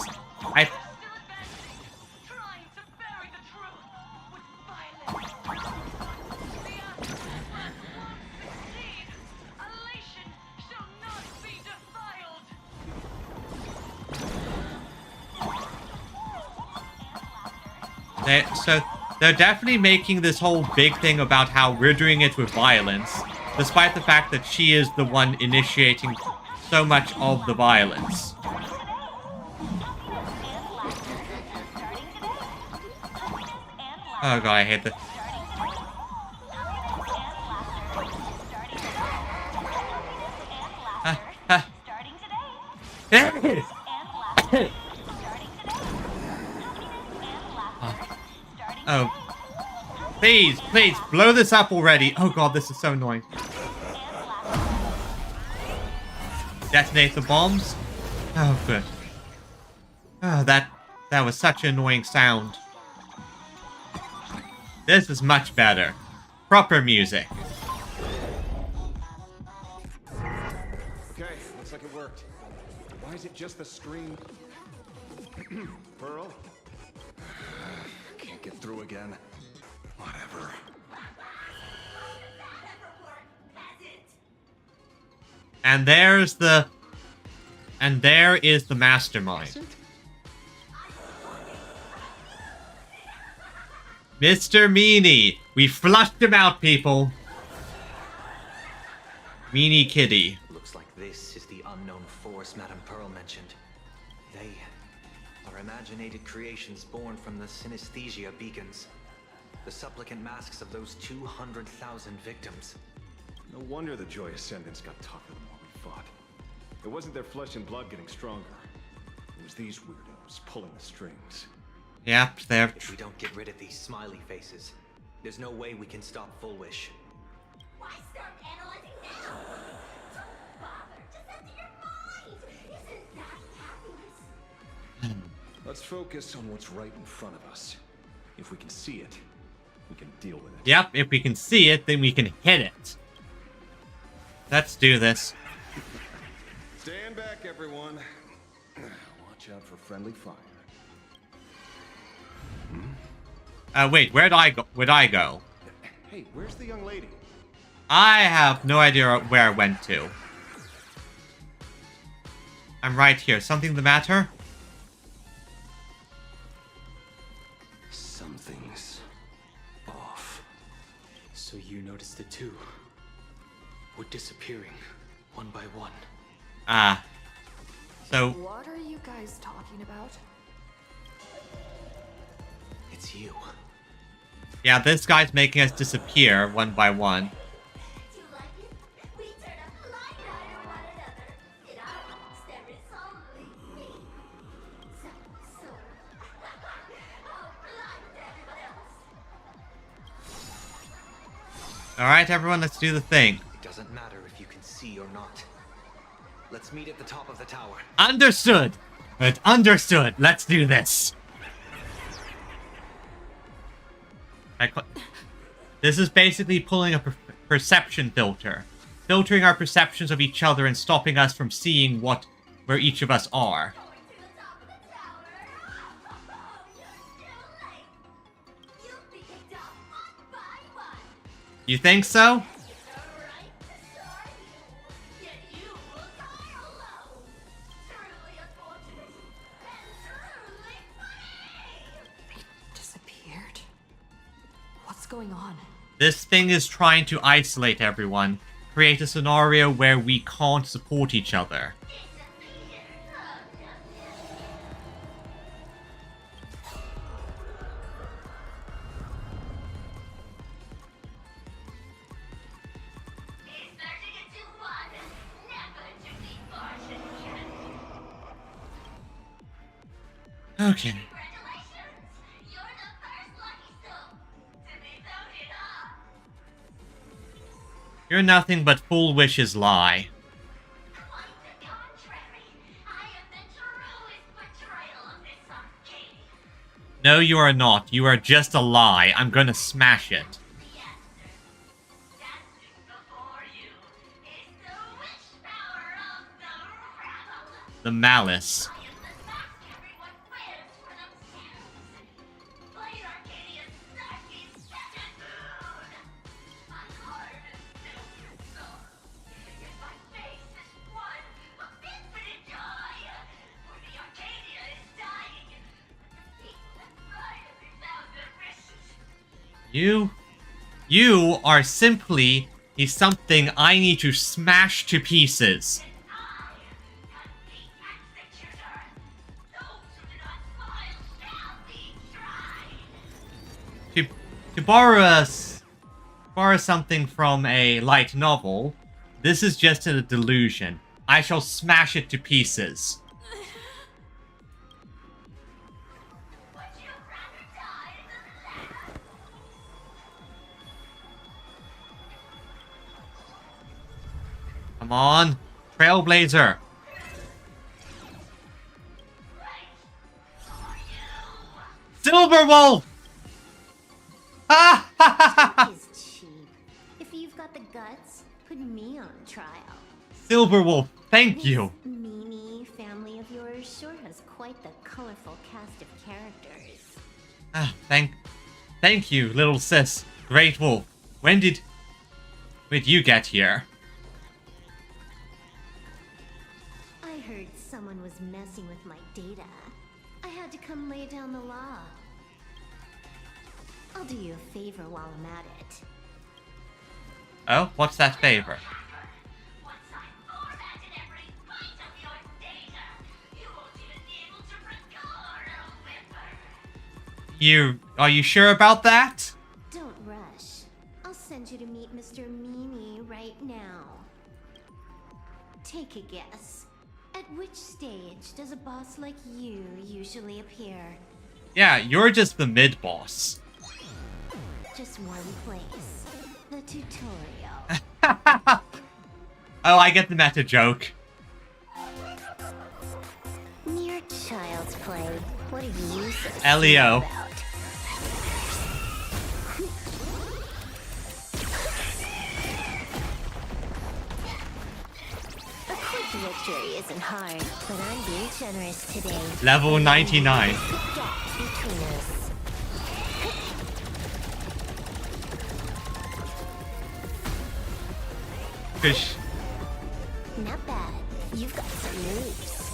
So they're definitely making this whole big thing about how we're doing it with violence, despite the fact that she is the one initiating so much of the violence. Oh god, I hate this. Oh. Please, please, blow this up already. Oh god, this is so annoying. Detonate the bombs. Oh, good. Oh, that was such an annoying sound. This is much better. Proper music. Okay, looks like it worked. Why is it just the screen? Pearl? Can't get through again. Whatever. And there is the mastermind. Mr. Meanie. We flushed him out, people. Meanie Kitty. Looks like this is the unknown force Madame Pearl mentioned. They are imaginated creations born from the synesthesia beacons. The supplicant masks of those 200,000 victims. No wonder the Joy Ascendants got tougher the more we fought. It wasn't their flesh and blood getting stronger. It was these weirdos pulling the strings. Yep, they're... If we don't get rid of these smiley faces, there's no way we can stop Full Wish. Why start analyzing now? Don't bother. Just empty your mind. Isn't that happiness? Let's focus on what's right in front of us. If we can see it, we can deal with it. Yep, if we can see it, then we can hit it. Let's do this. Stand back, everyone. Watch out for friendly fire. Wait, where'd I go? Where'd I go? Hey, where's the young lady? I have no idea where I went to. I'm right here. Something the matter? Something's off. So you noticed it too. We're disappearing, one by one. Ah. So... What are you guys talking about? It's you. Yeah, this guy's making us disappear one by one. Do you like it? We turn up the light on one another. In our homes, there is only me. So. Oh, blind everyone else. Alright, everyone, let's do the thing. It doesn't matter if you can see or not. Let's meet at the top of the tower. Understood! But understood. Let's do this. This is basically pulling a perception filter. Filtering our perceptions of each other and stopping us from seeing where each of us are. You think so? Disappeared? What's going on? This thing is trying to isolate everyone. Create a scenario where we can't support each other. Okay. You're nothing but Full Wish's lie. No, you are not. You are just a lie. I'm gonna smash it. The malice. You are simply something I need to smash to pieces. To borrow something from a light novel, this is just a delusion. I shall smash it to pieces. Come on, Trailblazer. Silverwolf! Is cheap. If you've got the guts, put me on trial. Silverwolf, thank you. Mimi family of yours sure has quite the colorful cast of characters. Thank you, little sis. Great Wolf. When did you get here? I heard someone was messing with my data. I had to come lay down the law. I'll do you a favor while I'm at it. Oh, what's that favor? Are you sure about that? Don't rush. I'll send you to meet Mr. Mimi right now. Take a guess. At which stage does a boss like you usually appear? Yeah, you're just the mid-boss. Just one place. The tutorial. Oh, I get the meta joke. Mere child's play. What are you so Elio. about? A quick victory isn't hard, but I'm being generous today. Level 99. Between us. Fish. Not bad. You've got some moves.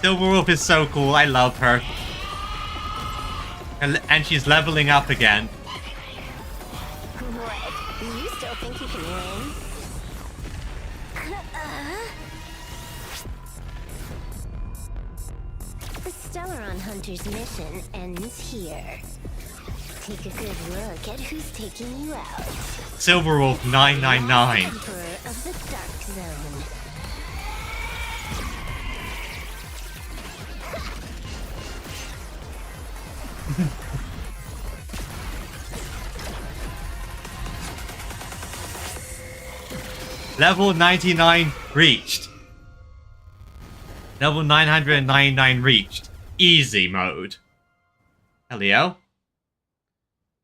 Silverwolf is so cool. I love her. And she's leveling up again. What? You still think you can win? The Stellaron Hunter's mission ends here. Take a good look at who's taking you out. Silverwolf 999. Emperor of the Dark Zone. Level 99 reached. Level 999 reached. Easy mode. Hello?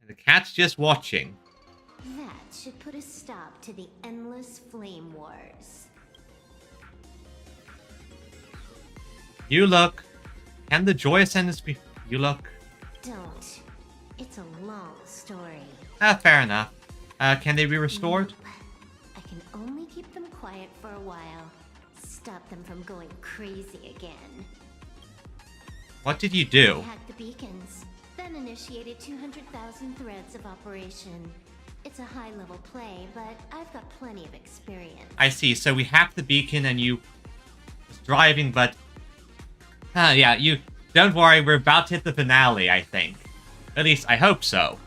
And the cat's just watching. That should put a stop to the endless flame wars. You look. Can the joy ascendants be... You look. Don't. It's a long story. Fair enough. Can they be restored? I can only keep them quiet for a while. Stop them from going crazy again. What did you do? I hacked the beacons, then initiated 200,000 threads of operation. It's a high-level play, but I've got plenty of experience. I see. So we hacked the beacon and you was driving, but... yeah, you... Don't worry, we're about to hit the finale, I think. At least, I hope so.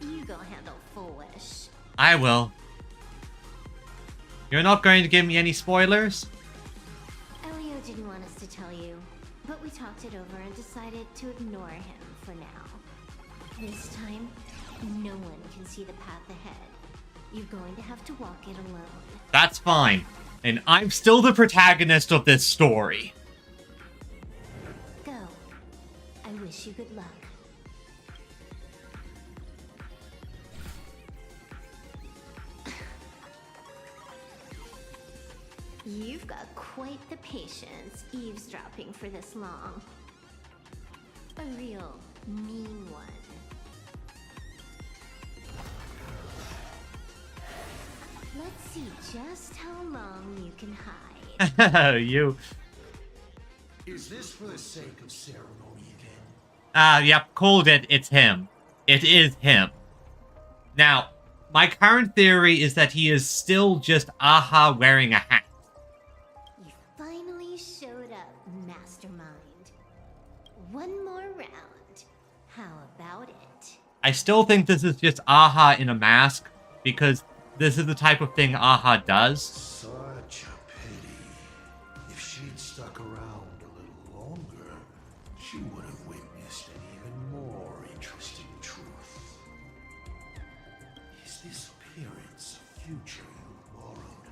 You go handle Foolish. I will. You're not going to give me any spoilers? Elio didn't want us to tell you, but we talked it over and decided to ignore him for now. This time, no one can see the path ahead. You're going to have to walk it alone. That's fine. And I'm still the protagonist of this story. Go. I wish you good luck. You've got quite the patience eavesdropping for this long. A real mean one. Let's see just how long you can hide. You... Is this for the sake of ceremony again? Yep, called it. It's him. It is him. Now, my current theory is that he is still just Aha wearing a hat. You finally showed up, Mastermind. One more round. How about it? I still think this is just Aha in a mask, because this is the type of thing Aha does. Such a pity. If she'd stuck around a little longer, she would have witnessed an even more interesting truth. Is this appearance a future you borrowed?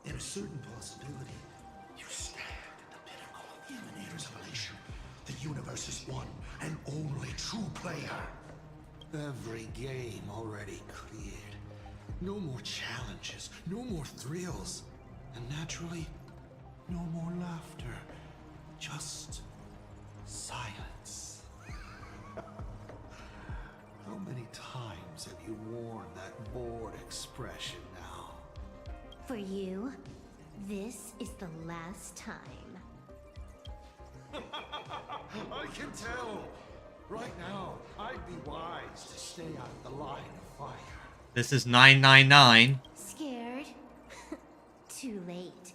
In a certain possibility, you stand at the pinnacle of the Emanator's evolution, the universe's one and only true player. Every game already cleared. No more challenges, no more thrills, and naturally, no more laughter. Just silence. How many times have you worn that bored expression now? For you, this is the last time. I can tell. Right now, I'd be wise to stay out of the line of fire. This is 999. Scared? Too late.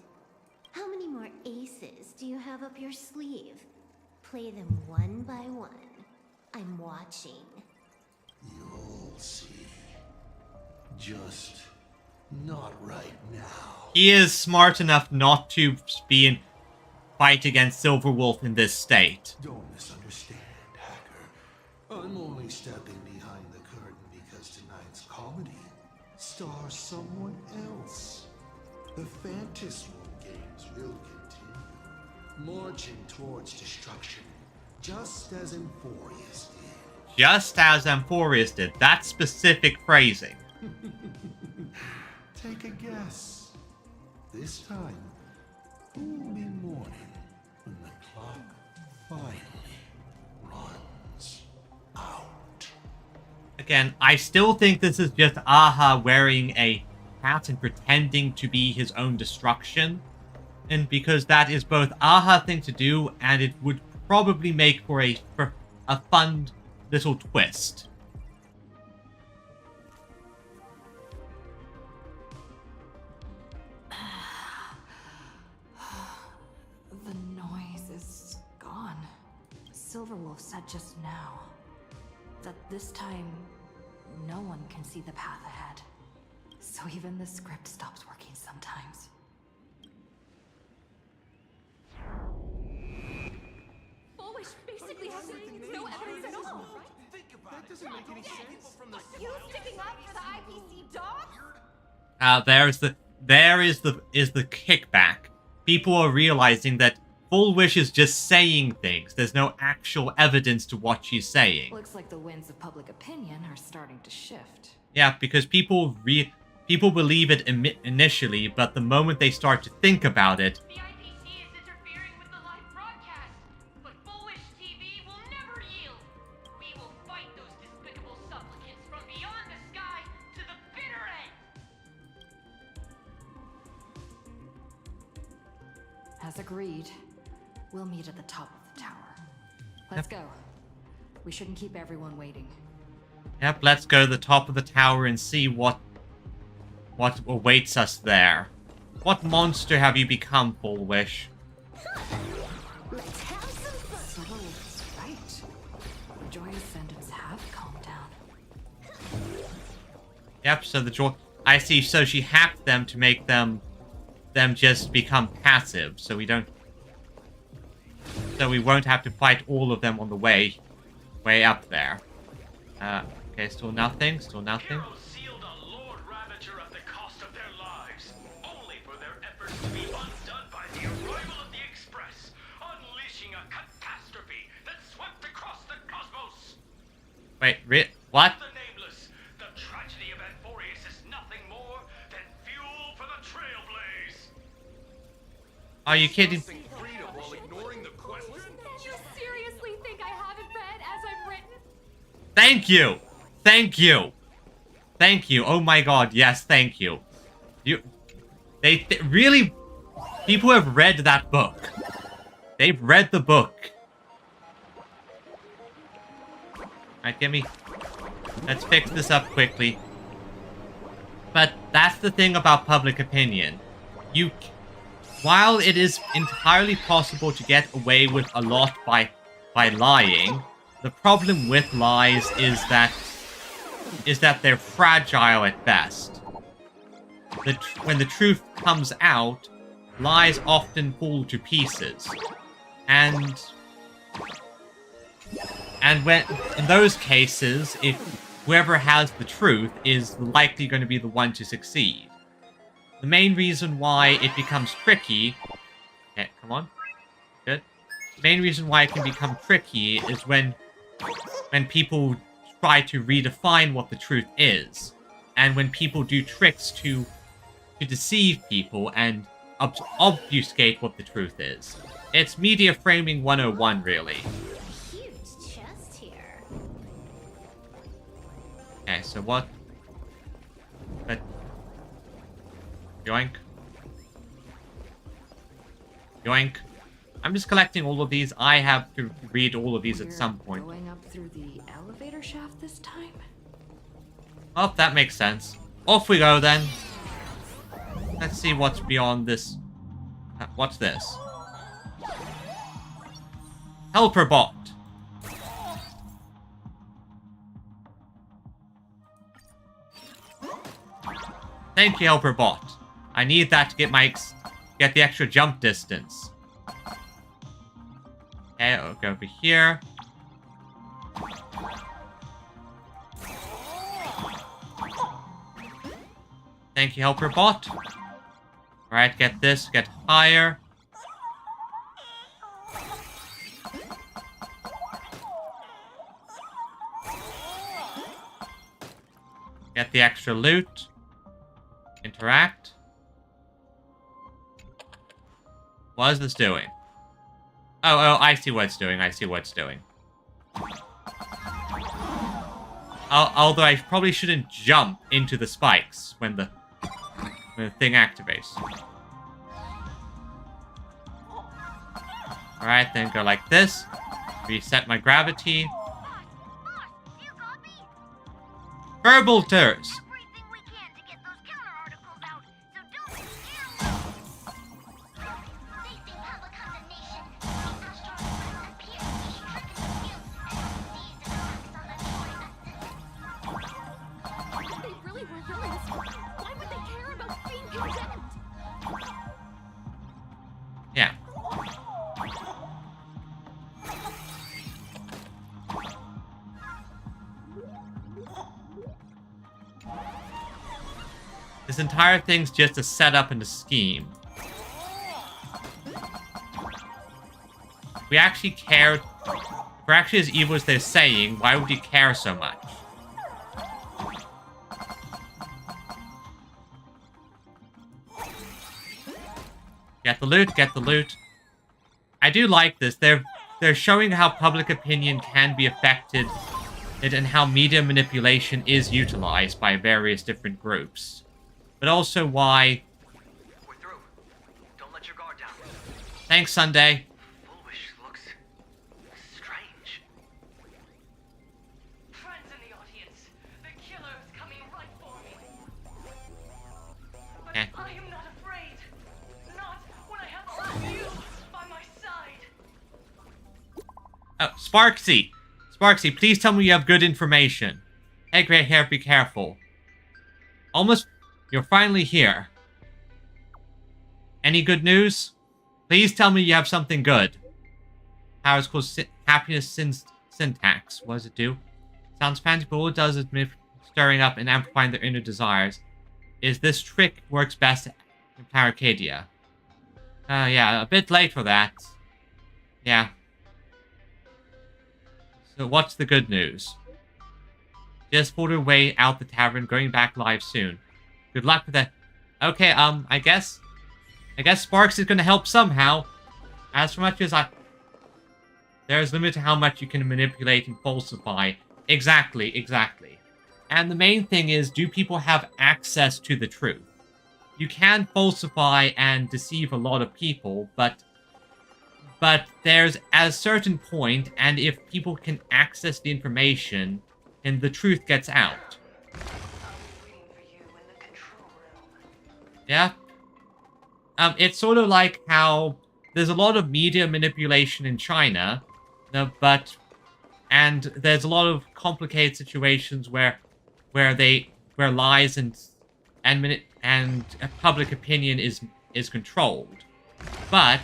How many more aces do you have up your sleeve? Play them one by one. I'm watching. You'll see. Just not right now. He is smart enough not to be in fight against Silverwolf in this state. Don't misunderstand, Hacker. I'm only stepping behind the curtain because tonight's comedy stars someone else. The Fantasmoon games will continue, marching towards destruction, just as Emphorius did. Just as Emphorius did. That specific phrasing. Take a guess. This time, who will be mourning when the clock finally runs out? Again, I still think this is just Aha wearing a hat and pretending to be his own destruction. And because that is both Aha thing to do, and it would probably make for a fun little twist. The noise is gone. Silverwolf said just now that this time no one can see the path ahead. So even the script stops working sometimes. Foolish basically has no evidence at all. Think about You sticking up for the IPC dogs? There is the kickback. People are realizing that Full Wish is just saying things. There's no actual evidence to what she's saying. Looks like the winds of public opinion are starting to shift. Yeah, because people believe it initially, but the moment they start to think about it, The IPC is interfering with the live broadcast, but Foolish TV will never yield. We will fight those despicable supplicants from beyond the sky to the bitter end. As agreed, we'll meet at the top of the tower. Let's go. We shouldn't keep everyone waiting. yep, let's go to the top of the tower and see what awaits us there. What monster have you become, Full Wish? Let's have some fun. Subtle is right. The joy ascendants have calmed down. Yep, so the joy... I see, so she hacked them to make them just become passive, so we don't... So we won't have to fight all of them on the way up there. Okay, still nothing, still nothing. Heroes sealed a Lord Ravager at the cost of their lives, only for their efforts to be undone by the arrival of the Express, unleashing a catastrophe that swept across the cosmos. Wait, what? The nameless, the tragedy of Anforius is nothing more than fuel for the Trailblaze. Are you kidding? You seriously think I haven't read as I've written? Thank you! Thank you! Thank you. Oh my god, yes, thank you. They really... People have read that book. They've read the book. Alright, give me... Let's fix this up quickly. But that's the thing about public opinion. While it is entirely possible to get away with a lot by lying, the problem with lies is that they're fragile at best. When the truth comes out, lies often fall to pieces. And when in those cases, if whoever has the truth is likely going to be the one to succeed. The main reason why it becomes tricky... Okay, come on. Good. The main reason why it can become tricky is when people try to redefine what the truth is. And when people do tricks to deceive people and obfuscate what the truth is. It's media framing 101, really. Huge chest here. Okay, so what? But... Yoink. Yoink. I'm just collecting all of these. I have to read all of these at some point. Going up through the elevator shaft this time? Oh, that makes sense. Off we go, then. Let's see what's beyond this. What's this? Helper bot. Thank you, Helper bot. I need that to get the extra jump distance. Okay, I'll go over here. Thank you, Helper bot. Alright, get this, get higher. Get the extra loot. Interact. What is this doing? Oh, I see what it's doing. I see what it's doing. Although I probably shouldn't jump into the spikes when the thing activates. Alright, then go like this. Reset my gravity. Verbolters! Yeah. This entire thing's just a setup and a scheme. If we actually cared... If we're actually as evil as they're saying, why would you care so much? Get the loot, get the loot. I do like this. They're showing how public opinion can be affected and how media manipulation is utilized by various different groups. But also why... We're through. Don't let your guard down. Thanks, Sunday. Foolish looks strange. Friends in the audience, the killer's coming right for me. But Eh. I am not afraid. Not when I have all of you by my side. Oh, Sparksy! Sparksy, please tell me you have good information. Hey, Grey Hair, be careful. Almost... You're finally here. Any good news? Please tell me you have something good. How it's called happiness syntax. What does it do? Sounds fancy, but all it does is stirring up and amplifying their inner desires. Is this trick works best in Arcadia? Yeah, a bit late for that. Yeah. So what's the good news? Just fought her way out the tavern, going back live soon. Good luck with that. Okay, I guess Sparks is gonna help somehow. As much as there's limit to how much you can manipulate and falsify. Exactly. And the main thing is, do people have access to the truth? You can falsify and deceive a lot of people, but there's a certain point, and if people can access the information, then the truth gets out. Yeah. It's sort of like how there's a lot of media manipulation in China, and there's a lot of complicated situations where lies and public opinion is controlled, but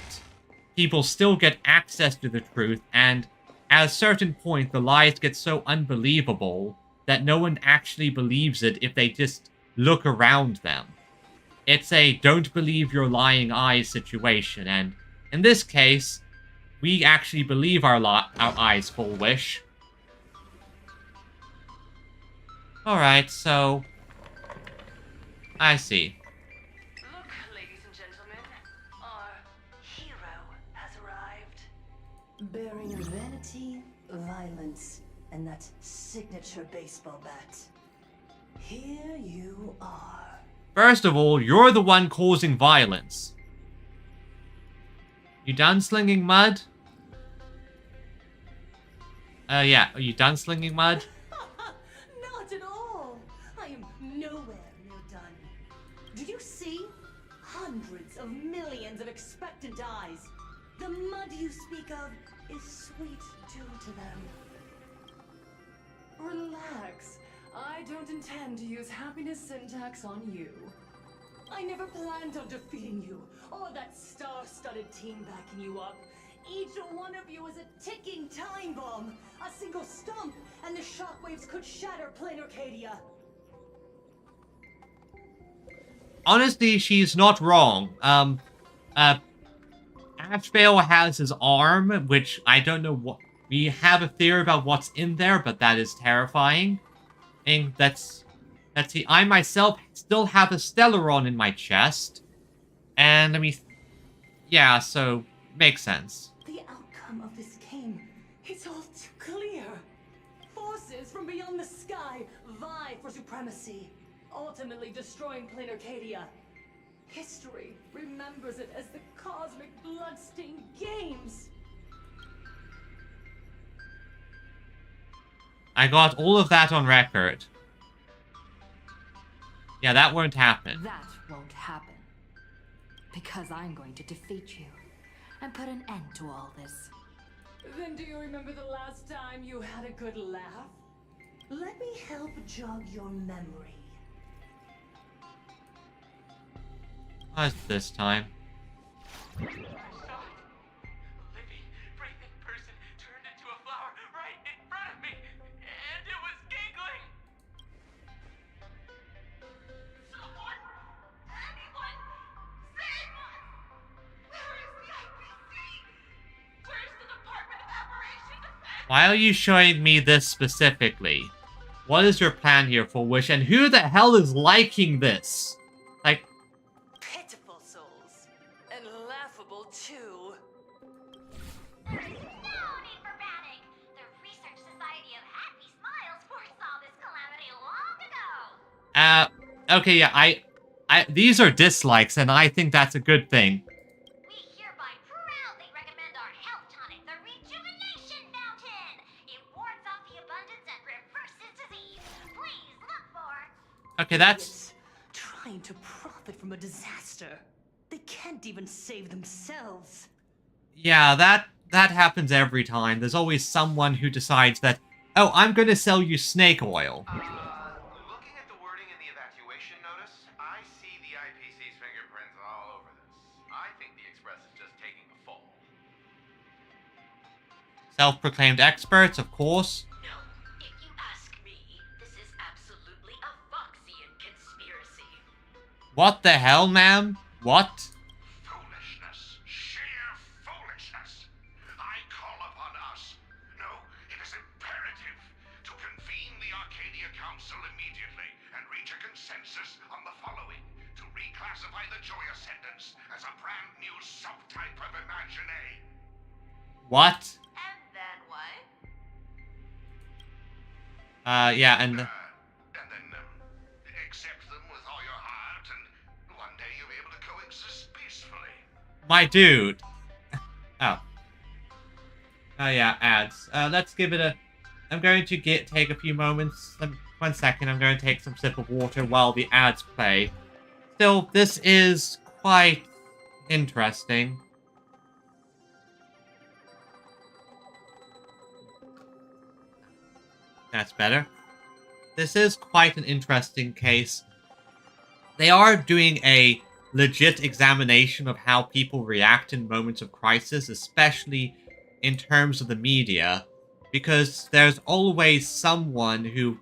people still get access to the truth, and at a certain point, the lies get so unbelievable that no one actually believes it if they just look around them. It's a don't believe your lying eyes situation, and in this case, we actually believe our eyes full wish. Alright, so... I see. Look, ladies and gentlemen, our hero has arrived. Bearing vanity, violence, and that signature baseball bat. Here you are. First of all, you're the one causing violence. You done slinging mud? Yeah. Are you done slinging mud? Not at all. I am nowhere near done. Do you see? Hundreds of millions of expectant eyes. The mud you speak of is sweet too to them. Relax. I don't intend to use happiness syntax on you. I never planned on defeating you, or that star-studded team backing you up. Each one of you is a ticking time bomb. A single stump, and the shockwaves could shatter plain Arcadia. Honestly, she's not wrong. Ashbale has his arm, which I don't know what... We have a theory about what's in there, but that is terrifying. And let's see, I myself still have a Stellaron in my chest. And, I mean... Yeah, so... Makes sense. The outcome of this game is all too clear. Forces from beyond the sky vie for supremacy, ultimately destroying plain Arcadia. History remembers it as the cosmic bloodstained games. I got all of that on record. Yeah, that won't happen. That won't happen. Because I'm going to defeat you and put an end to all this. Then do you remember the last time you had a good laugh? Let me help jog your memory. What's this time? Living, breathing person turned into a flower right in front of me, and it was giggling. Someone Why are you showing me this specifically? What is your plan here, Full Wish? And who the hell is liking this? Like, Pitiful souls. And laughable, too. No need for panic. The Research Society of Happy Smiles foresaw this calamity long ago. okay, yeah, these are dislikes, and I think that's a good thing. We hereby proudly recommend our health tonic, the Rejuvenation Fountain. It wards off the abundance and reverses disease. Please look for... Okay, that's... Trying to profit from a disaster. They can't even save themselves. Yeah, that happens every time. There's always someone who decides that, oh, I'm gonna sell you snake oil. Looking at the wording in the evacuation notice, I see the IPC's fingerprints all over this. I think the Express is just taking a fall. Self-proclaimed experts, of course. No, if you ask me, this is absolutely a Foxian conspiracy. What the hell, ma'am? What? Foolishness. Sheer foolishness. I call upon us. No, it is imperative to convene the Arcadia Council immediately and reach a consensus on the following. To reclassify the Joy Ascendants as a brand new subtype of Imagine. What? And then what? Yeah, and... Accept them with all your heart, and one day you'll be able to coexist peacefully. My dude. Oh. Oh yeah, ads. Let's give it a... I'm going to take a few moments. 1 second, I'm going to take some sip of water while the ads play. Still, this is quite interesting. That's better. This is quite an interesting case. They are doing a legit examination of how people react in moments of crisis, especially in terms of the media, because there's always someone who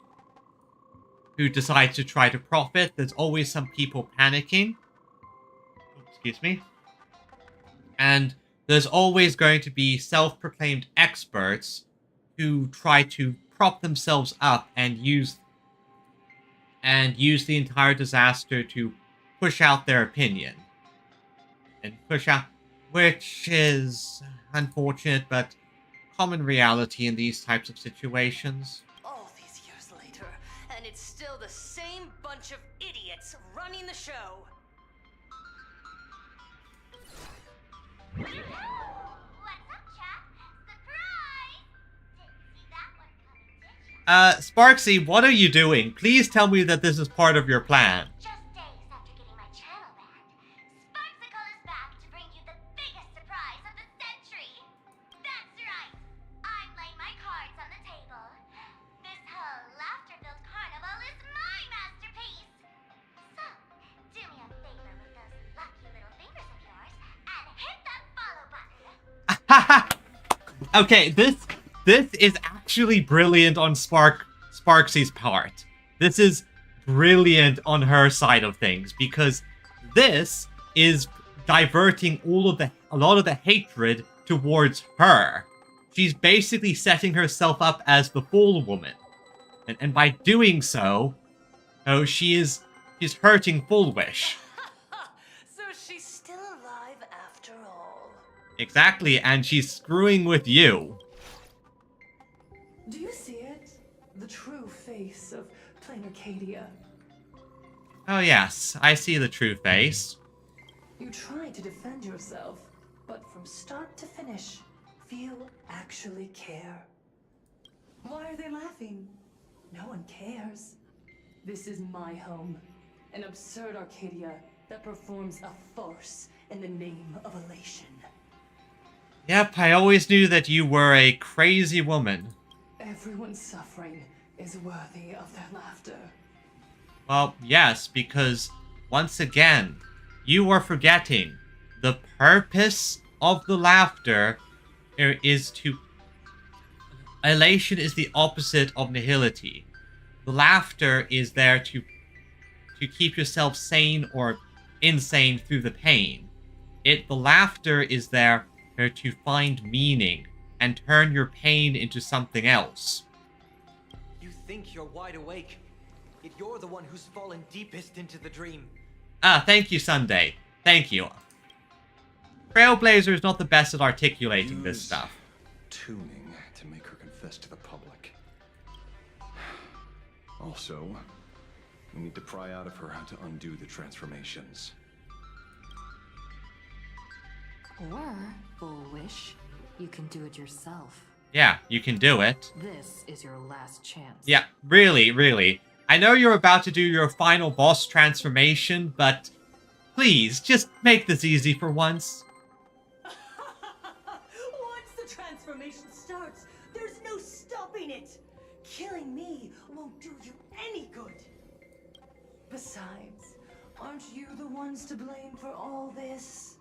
decides to try to profit. There's always some people panicking. Excuse me. And there's always going to be self-proclaimed experts who try to prop themselves up and use the entire disaster to push out their opinion. And push out, which is unfortunate, but common reality in these types of situations. All these years later, and it's still the same bunch of idiots running the show. What's up, chat? Surprise! Didn't see that one coming, did you? Sparksy, what are you doing? Please tell me that this is part of your plan. Just days after getting my channel banned, Sparksicle is back to bring you the biggest surprise of the century. That's right. I'm laying my cards on the table. This whole laughter-filled carnival is my masterpiece. So, do me a favor with those lucky little fingers of yours and hit that follow button. Okay, this is actually brilliant on Sparksy's part. This is brilliant on her side of things, because this is diverting a lot of the hatred towards her. She's basically setting herself up as the fool woman. And by doing so, she's hurting Full Wish. So she's still alive after all. Exactly, and she's screwing with you. Do you see it? The true face of Plain Arcadia. Oh yes, I see the true face. You try to defend yourself, but from start to finish, few actually care. Why are they laughing? No one cares. This is my home, an absurd Arcadia that performs a farce in the name of elation. Yep, I always knew that you were a crazy woman. Everyone's suffering is worthy of their laughter. Well, yes, because, once again, you are forgetting the purpose of the laughter is to... Elation is the opposite of nihility. The laughter is there to keep yourself sane or insane through the pain. The laughter is there to find meaning, and turn your pain into something else. You think you're wide awake, yet you're the one who's fallen deepest into the dream. Ah, thank you, Sunday. Thank you. Trailblazer is not the best at articulating this stuff. Tuning to make her confess to the public. Also, we need to pry out of her how to undo the transformations. Or, Foolish, you can do it yourself. Yeah, you can do it. This is your last chance. Yeah, really, really. I know you're about to do your final boss transformation, but please, just make this easy for once. Once the transformation starts, there's no stopping it. Killing me won't do you any good. Besides, aren't you the ones to blame for all this?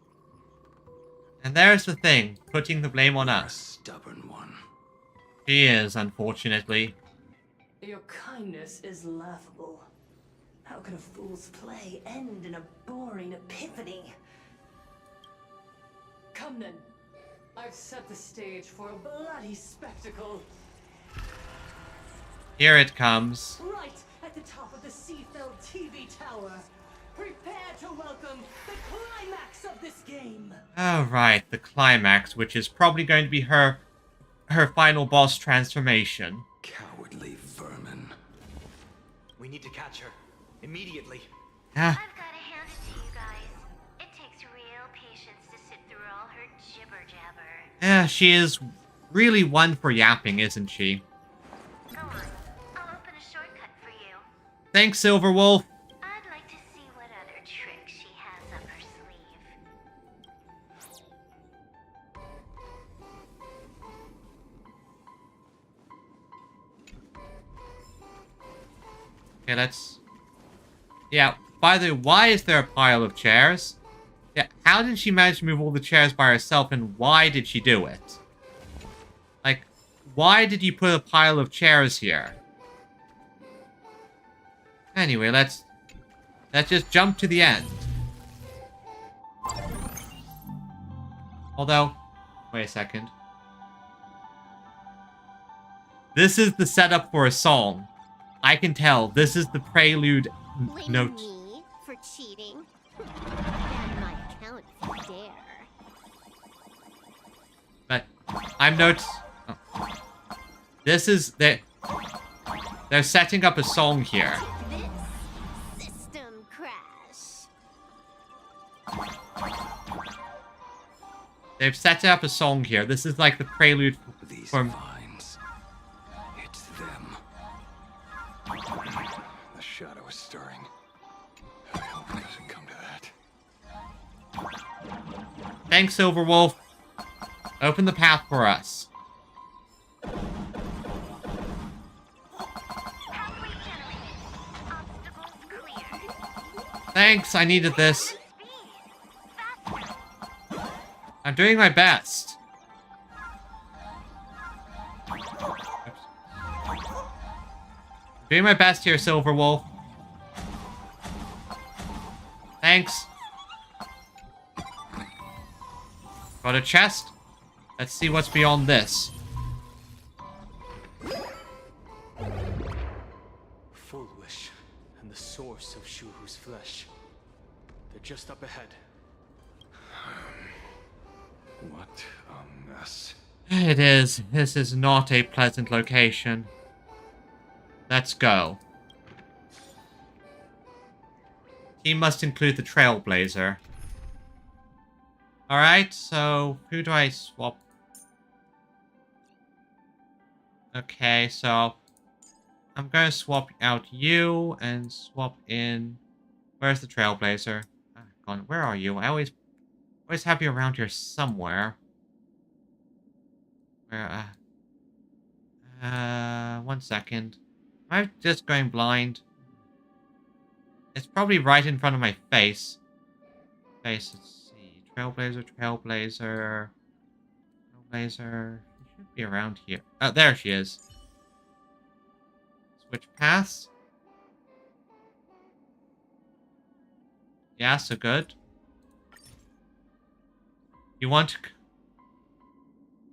And there's the thing, putting the blame on us. Stubborn one. She is, unfortunately. Your kindness is laughable. How can a fool's play end in a boring epiphany? Come then. I've set the stage for a bloody spectacle. Here it comes. Right at the top of the Seafell TV tower. Prepare to welcome the climax of this game. Oh, right, the climax, which is probably going to be her final boss transformation. Cowardly vermin. We need to catch her. Immediately. Ah. I've got to hand it to you guys. It takes real patience to sit through all her jibber-jabber. Yeah, she is really one for yapping, isn't she? Go on. I'll open a shortcut for you. Thanks, Silverwolf. I'd like to see what other tricks she has up her sleeve. Okay, let's... Yeah, by the way, why is there a pile of chairs? Yeah, how did she manage to move all the chairs by herself, and why did she do it? Like, why did you put a pile of chairs here? Anyway, let's just jump to the end. Although, wait a second. This is the setup for a song. I can tell. This is the prelude note. Me for cheating? Ban my account if you dare. But I'm notes. Oh. This is they're setting up a song here. This system crash. They've set up a song here. This is like the prelude for. Vines. It's them. The shadow is stirring. I hope it doesn't come to that. Thanks, Silverwolf. Open the path for us. Thanks, I needed this. I'm doing my best. Oops. Doing my best here, Silverwolf. Thanks. Got a chest? Let's see what's beyond this. Foolish and the source of Shuhu's flesh. They're just up ahead. What a mess. It is. This is not a pleasant location. Let's go. Team must include the Trailblazer. Alright, so who do I swap? Okay, so I'm going to swap out you and swap in... Where's the Trailblazer? Ah, gone. Where are you? I always have you around here somewhere. Where, 1 second. Am I just going blind? It's probably right in front of my face. Let's see. Trailblazer. Trailblazer. She should be around here. Oh, there she is. Switch paths. Yeah, so good. You want to...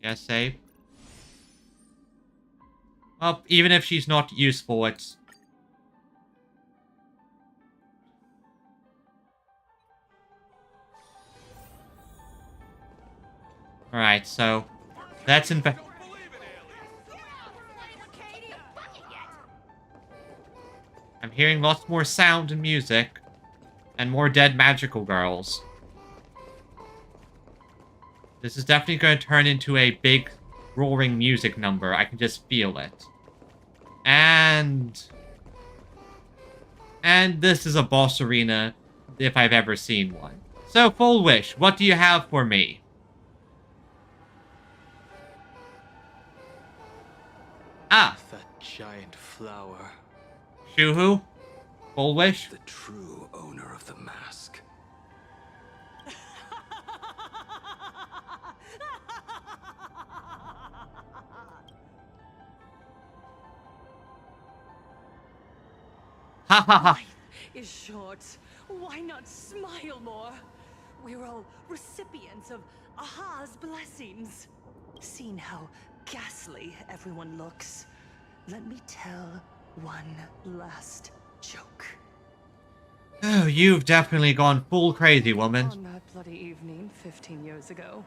Yeah, save. Well, even if she's not useful, it's... Alright, so... That's in fact... I'm hearing lots more sound and music. And more dead magical girls. This is definitely going to turn into a big, roaring music number. I can just feel it. And this is a boss arena, if I've ever seen one. So, Full Wish, what do you have for me? Ah! That giant flower. Shuhu? Full Wish? The true owner of the mask. Ha ha ha! Is short. Why not smile more? We're all recipients of Aha's blessings. Seeing how ghastly everyone looks, let me tell one last joke. Oh, you've definitely gone full crazy, woman. On that bloody evening 15 years ago,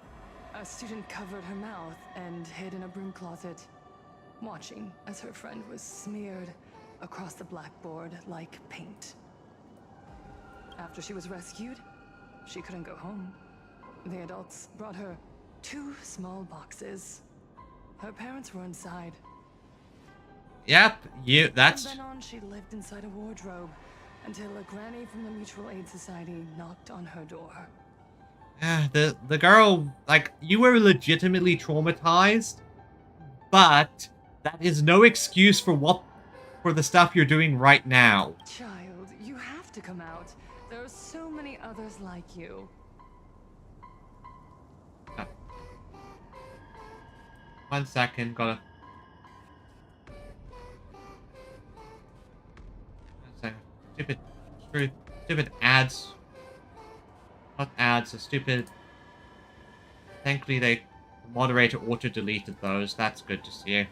a student covered her mouth and hid in a broom closet, watching as her friend was smeared across the blackboard like paint. After she was rescued, she couldn't go home. The adults brought her 2 small boxes. Her parents were inside. Yep, that's... From then on, she lived inside a wardrobe until a granny from the Mutual Aid Society knocked on her door. The girl, like, you were legitimately traumatized, but that is no excuse for the stuff you're doing right now. Child, you have to come out. There are so many others like you. Oh. 1 second, gotta... 1 second. Stupid ads. Not ads, a stupid... Thankfully the moderator auto-deleted those, that's good to see.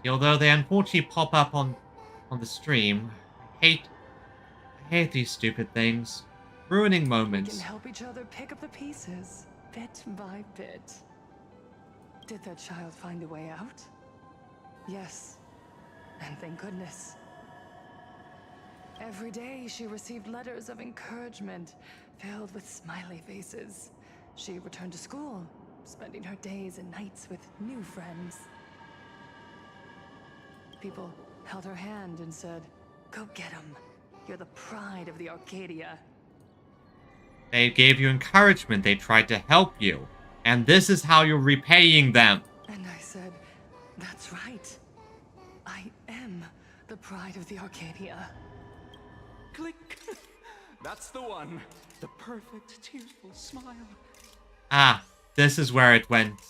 Although they unfortunately pop up on the stream. I hate these stupid things. Ruining We moments. can help each other pick up the pieces, bit by bit. Did that child find a way out? Yes. And thank goodness. Every day she received letters of encouragement, filled with smiley faces. She returned to school, spending her days and nights with new friends. People held her hand and said, "Go get him. You're the pride of the Arcadia." They gave you encouragement, they tried to help you. And this is how you're repaying them. And I said, "That's right. I am the pride of the Arcadia." Click. That's the one. The perfect, tearful smile. Ah, this is where it went...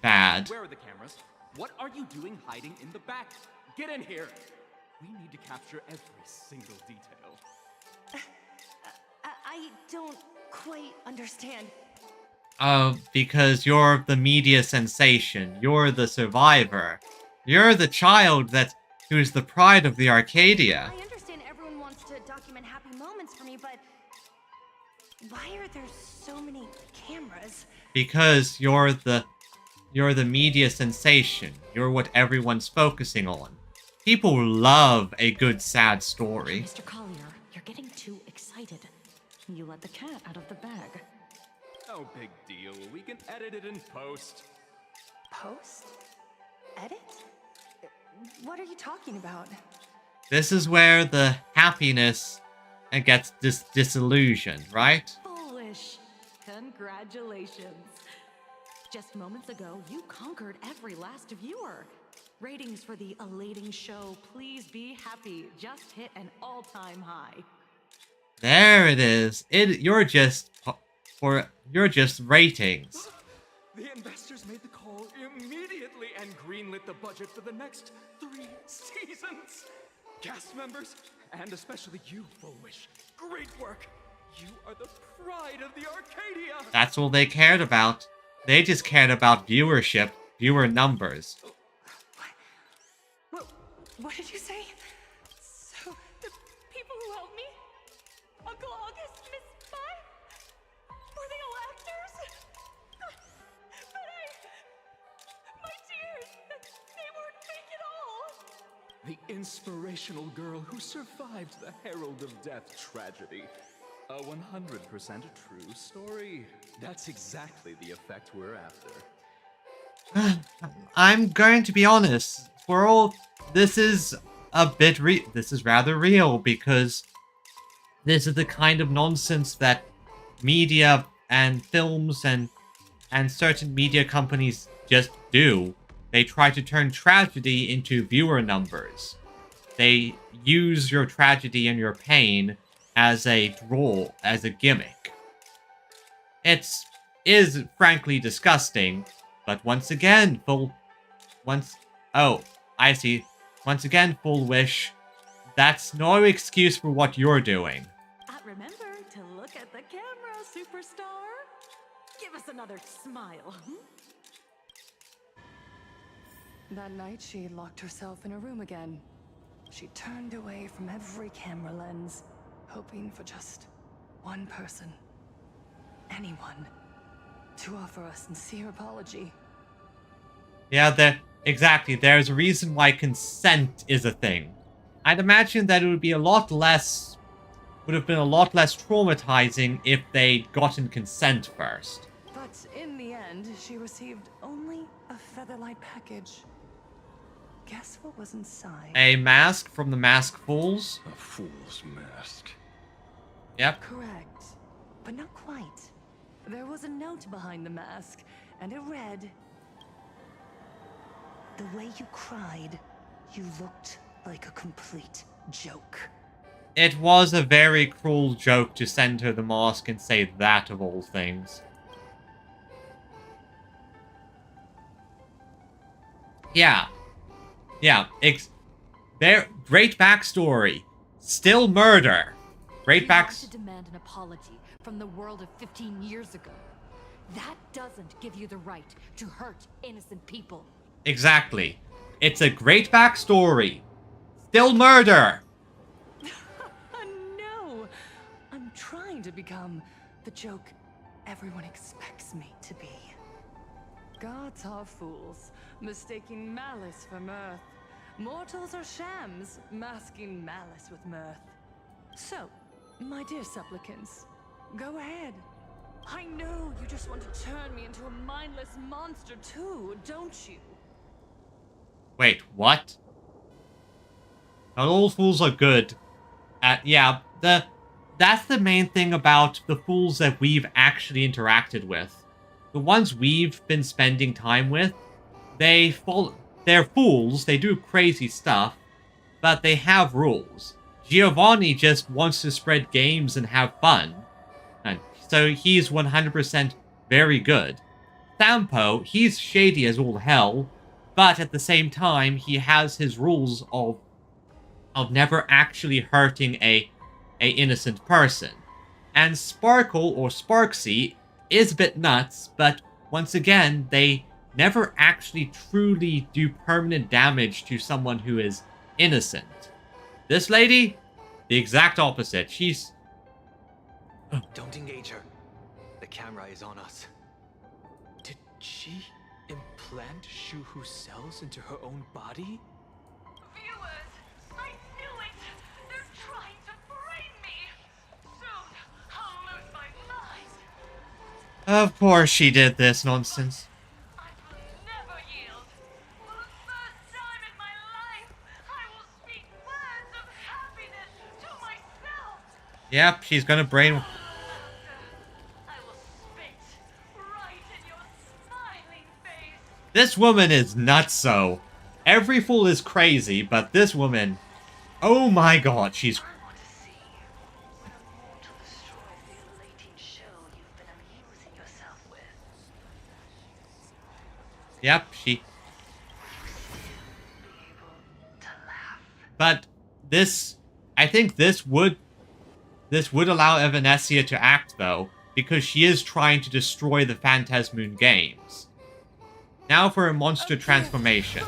bad. Where are the cameras? What are you doing hiding in the back? Get in here. We need to capture every single detail. I don't quite understand. Because you're the media sensation. You're the survivor. You're the child who's the pride of the Arcadia. I understand everyone wants to document happy moments for me, but why are there so many cameras? Because you're the media sensation. You're what everyone's focusing on. People love a good sad story. Mr. Collier, you're getting too excited. You let the cat out of the bag. No big deal. We can edit it in post. Post? Edit? What are you talking about? This is where the happiness gets disillusioned, right? Foolish. Congratulations. Just moments ago, you conquered every last viewer. Ratings for the elating show, Please Be Happy, just hit an all-time high. There it is. You're just ratings. The investors made the call immediately and greenlit the budget for the next 3 seasons. Cast members, and especially you, Full Wish. Great work. You are the pride of the Arcadia. That's all they cared about. They just cared about viewership, viewer numbers. What did you say? So, the people who helped me? Uncle August, Miss Spy? Were they all actors? But my tears, they weren't fake at all. The inspirational girl who survived the Herald of Death tragedy. A 100% true story. That's exactly the effect we're after. I'm going to be honest. For all, this is a bit this is rather real, because this is the kind of nonsense that media and films and certain media companies just do. They try to turn tragedy into viewer numbers. They use your tragedy and your pain as a draw, as a gimmick. It is frankly disgusting, but once again, oh, I see. Once again, Full Wish, that's no excuse for what you're doing. Remember to look at the camera, superstar. Give us another smile. That night, she locked herself in a room again. She turned away from every camera lens, hoping for just one person, anyone, to offer a sincere apology. Yeah, exactly. There's a reason why consent is a thing. I'd imagine that it would be would have been a lot less traumatizing if they'd gotten consent first. But in the end, she received only a featherlight package. Guess what was inside? A mask from the Mask Fools? A fool's mask. Yep. Correct, but not quite. There was a note behind the mask, and it read, "The way you cried, you looked like a complete joke." It was a very cruel joke to send her the mask and say that of all things. Yeah. Yeah, great backstory. Still murder. Great to demand an apology from the world of 15 years ago. That doesn't give you the right to hurt innocent people. Exactly. It's a great backstory. Still murder. No! I'm trying to become the joke everyone expects me to be. Gods are fools, mistaking malice for mirth. Mortals are shams, masking malice with mirth. So, my dear supplicants, go ahead. I know you just want to turn me into a mindless monster too, don't you? Wait, what? Not all fools are good. That's the main thing about the fools that we've actually interacted with. The ones we've been spending time with, they're fools, they do crazy stuff, but they have rules. Giovanni just wants to spread games and have fun, and so he's 100% very good. Sampo, he's shady as all hell, but at the same time, he has his rules of never actually hurting a innocent person. And Sparkle, or Sparksy, is a bit nuts, but once again, they never actually truly do permanent damage to someone who is innocent. This lady, the exact opposite. She's... Don't engage her. The camera is on us. Did she implant Shuhu's cells into her own body? Viewers, I knew it! They're trying to frame me! Soon, I'll lose my mind! Of course she did this nonsense. I will never yield! For the first time in my life, I will speak words of happiness to myself! Yep, she's gonna brain... I will spit right in your smiling face! This woman is nutso. Every fool is crazy, but this woman... Oh my god, she's... Yep, she... But this... I think this would allow Evanescia to act, though, because she is trying to destroy the Phantasmoon games. Now for a monster transformation.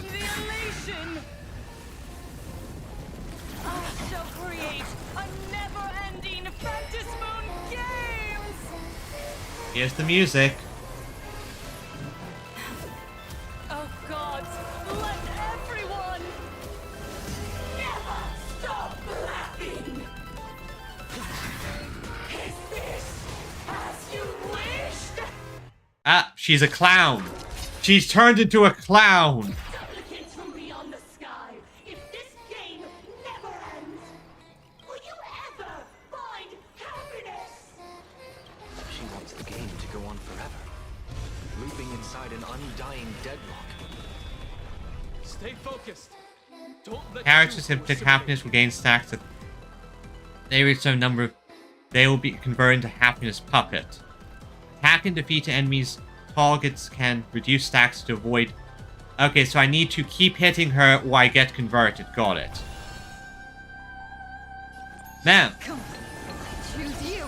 Here's the music. Oh gods, let everyone Never stop laughing! Is this as you wished? Ah, she's a clown. She's turned into a clown. Supplicants from beyond the sky, if this game never ends, will you ever find happiness? She wants the game to go on forever, looping inside an undying deadlock. Stay focused. Don't let Characters who pick happiness will gain stacks. If they reach a number, they will be converted into happiness puppet. Attack and defeat enemies. Targets can reduce stacks to avoid. Okay, so I need to keep hitting her or I get converted. Got it. Now. Come on, I choose you.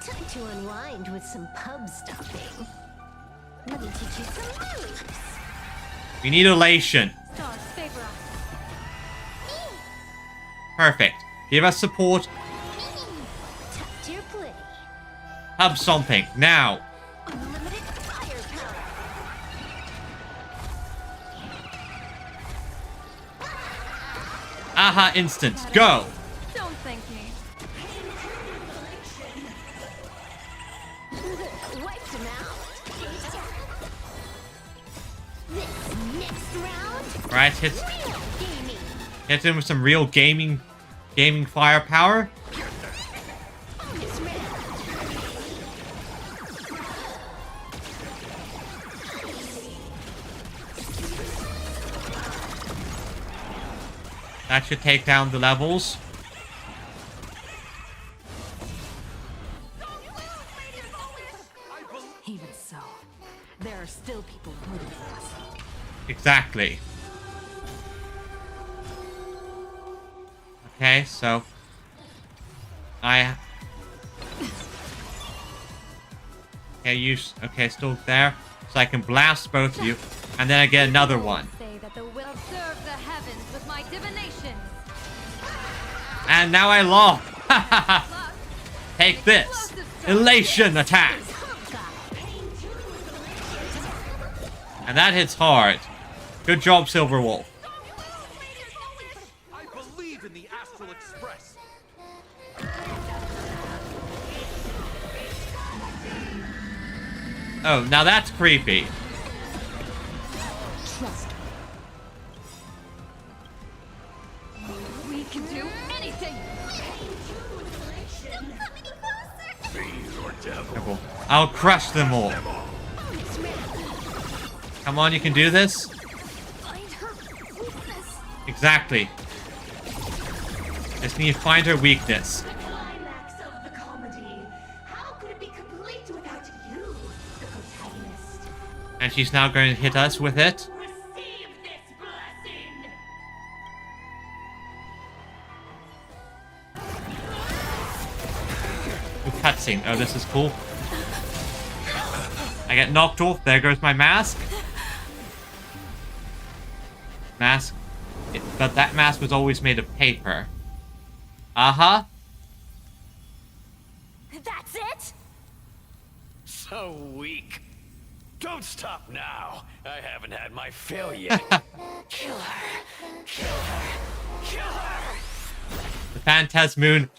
Time to unwind with some pub stopping. Let me teach you some moves. We need elation. Stars favor us. Perfect. Give us support. Tuck your play. Hub something. Now. Unlimited firepower. Aha instant. Go. Don't thank me. Wiped him out. This next round. Right, Real gaming. hit him with some real gaming firepower. Bonus round. That should take down the levels. Even so, there are still people rooting for us. Exactly. Okay, so okay, still there. So I can blast both of you. And then I get another one. Say that the will serve the heavens with my divination. And now I lost. Take this. Elation attack. And that hits hard. Good job, Silverwolf. I believe in the Astral Express. Oh, now that's creepy. Trust We can do anything. Careful. I'll crush them all. Come on, you can do this. Find her weakness. Exactly. Just need to find her weakness. Climax of the comedy. How could it be complete without you, the protagonist? And she's now going to hit us with it. Receive this blessing. Ooh, cutscene. Oh, this is cool. I get knocked off. There goes my mask. Mask. But that mask was always made of paper. Uh-huh. That's it? So weak. Don't stop now. I haven't had my fill yet. Kill her. Kill her. Kill her. The Phantasmoon.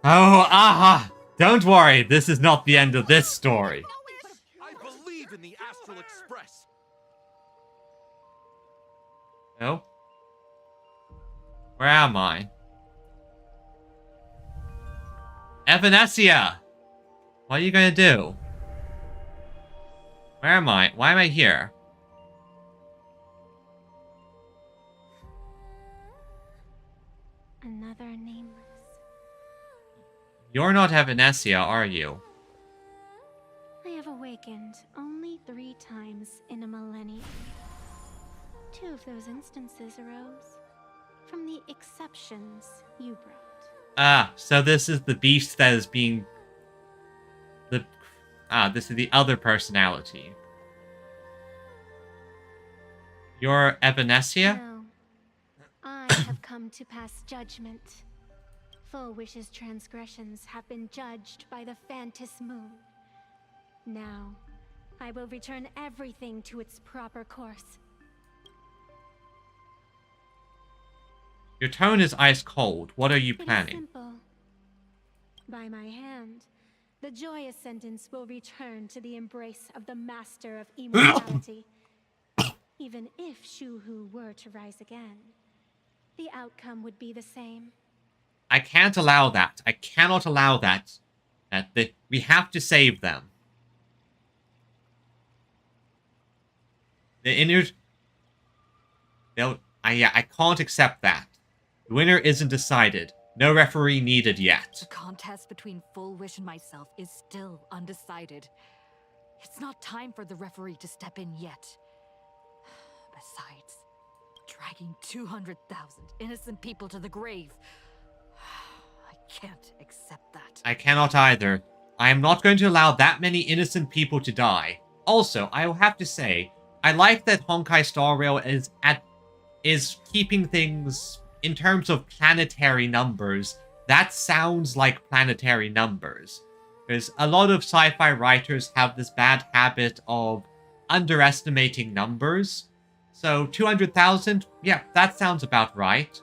Oh, aha. Don't worry. This is not the end of this story. I believe in the Astral Express. No? Where am I? Evanesia! What are you gonna do? Where am I? Why am I here? Another nameless. You're not Evanesia, are you? I have awakened only 3 times in a millennium. 2 of those instances arose from the exceptions you brought. Ah, so this is the beast that is being... this is the other personality. You're Evanesia? No. I have come to pass judgment. Full Wish's transgressions have been judged by the Phantasmoon. Now, I will return everything to its proper course. Your tone is ice cold. What are you It is planning? simple. By my hand, the joyous sentence will return to the embrace of the master of immortality. Even if Shuhu were to rise again, the outcome would be the same. I can't allow that. I cannot allow that. We have to save them. The inners... I can't accept that. The winner isn't decided. No referee needed yet. The contest between Full Wish and myself is still undecided. It's not time for the referee to step in yet. Besides, dragging 200,000 innocent people to the grave. I can't accept that. I cannot either. I am not going to allow that many innocent people to die. Also, I will have to say, I like that Honkai Star Rail is keeping things in terms of planetary numbers. That sounds like planetary numbers. Because a lot of sci-fi writers have this bad habit of underestimating numbers. So 200,000? Yeah, that sounds about right.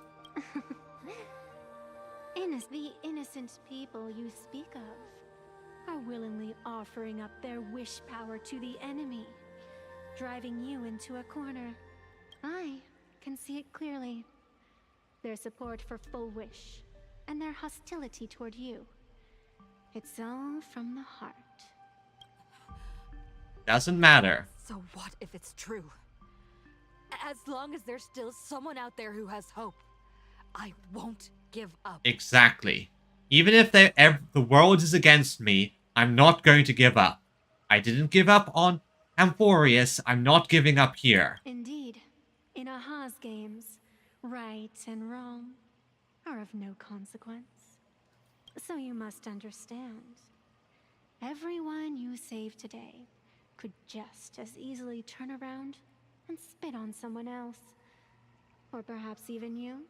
The innocent people you speak of are willingly offering up their wish power to the enemy, driving you into a corner. I can see it clearly. Their support for Full Wish, and their hostility toward you. It's all from the heart. Doesn't matter. So what if it's true? As long as there's still someone out there who has hope, I won't give up. Exactly. Even if the world is against me, I'm not going to give up. I didn't give up on Amphorius. I'm not giving up here. Indeed, in Aha's games, right and wrong are of no consequence. So you must understand, everyone you save today could just as easily turn around and spit on someone else. Or perhaps even you,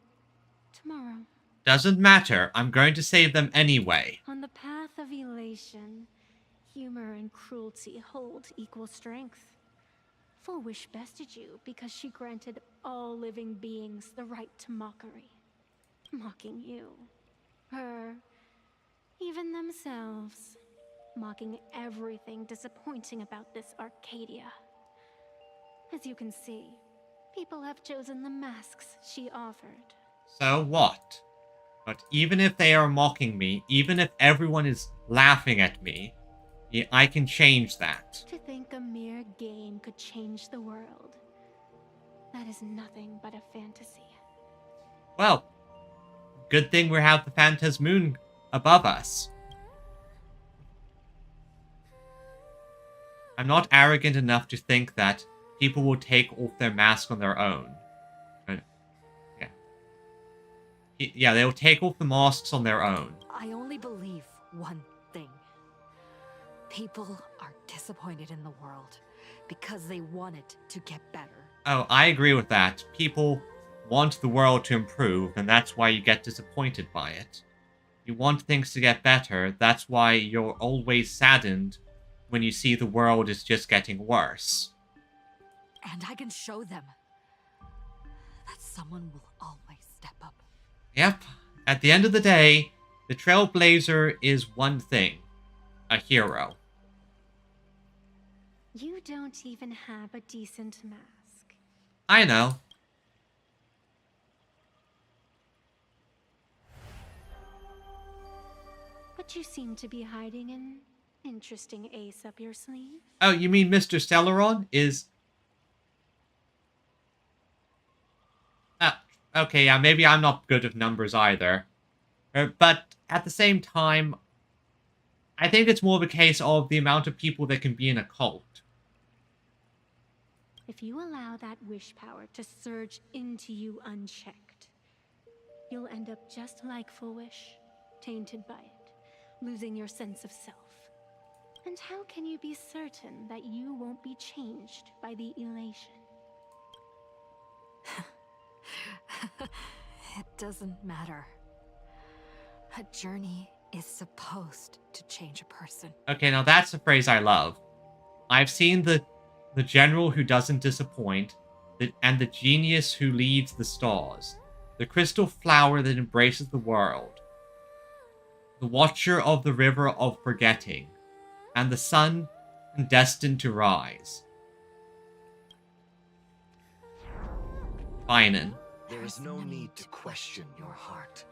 tomorrow. Doesn't matter. I'm going to save them anyway. On the path of elation, humor and cruelty hold equal strength. Full Wish bested you because she granted all living beings the right to mockery. Mocking you, her, even themselves. Mocking everything disappointing about this Arcadia. As you can see, people have chosen the masks she offered. So what? But even if they are mocking me, even if everyone is laughing at me, I can change that. To think a mere game could change the world, that is nothing but a fantasy. Well, good thing we have the Phantasmoon above us. I'm not arrogant enough to think that people will take off their mask on their own. Yeah, they'll take off the masks on their own. I only believe one thing. People are disappointed in the world because they want it to get better. Oh, I agree with that. People want the world to improve, and that's why you get disappointed by it. You want things to get better, that's why you're always saddened when you see the world is just getting worse. And I can show them that someone will always step up. Yep. At the end of the day, the Trailblazer is one thing. A hero. You don't even have a decent mask. I know. But you seem to be hiding an interesting ace up your sleeve. Oh, you mean Mr. Celeron is... Okay, yeah, maybe I'm not good with numbers either. But at the same time, I think it's more of a case of the amount of people that can be in a cult. If you allow that wish power to surge into you unchecked, you'll end up just like Full Wish, tainted by it, losing your sense of self. And how can you be certain that you won't be changed by the elation? It doesn't matter. A journey is supposed to change a person. Okay, now that's a phrase I love. I've seen the general who doesn't disappoint, and the genius who leads the stars, the crystal flower that embraces the world, the watcher of the river of forgetting, and the sun destined to rise. Finan. There is no need to question your heart.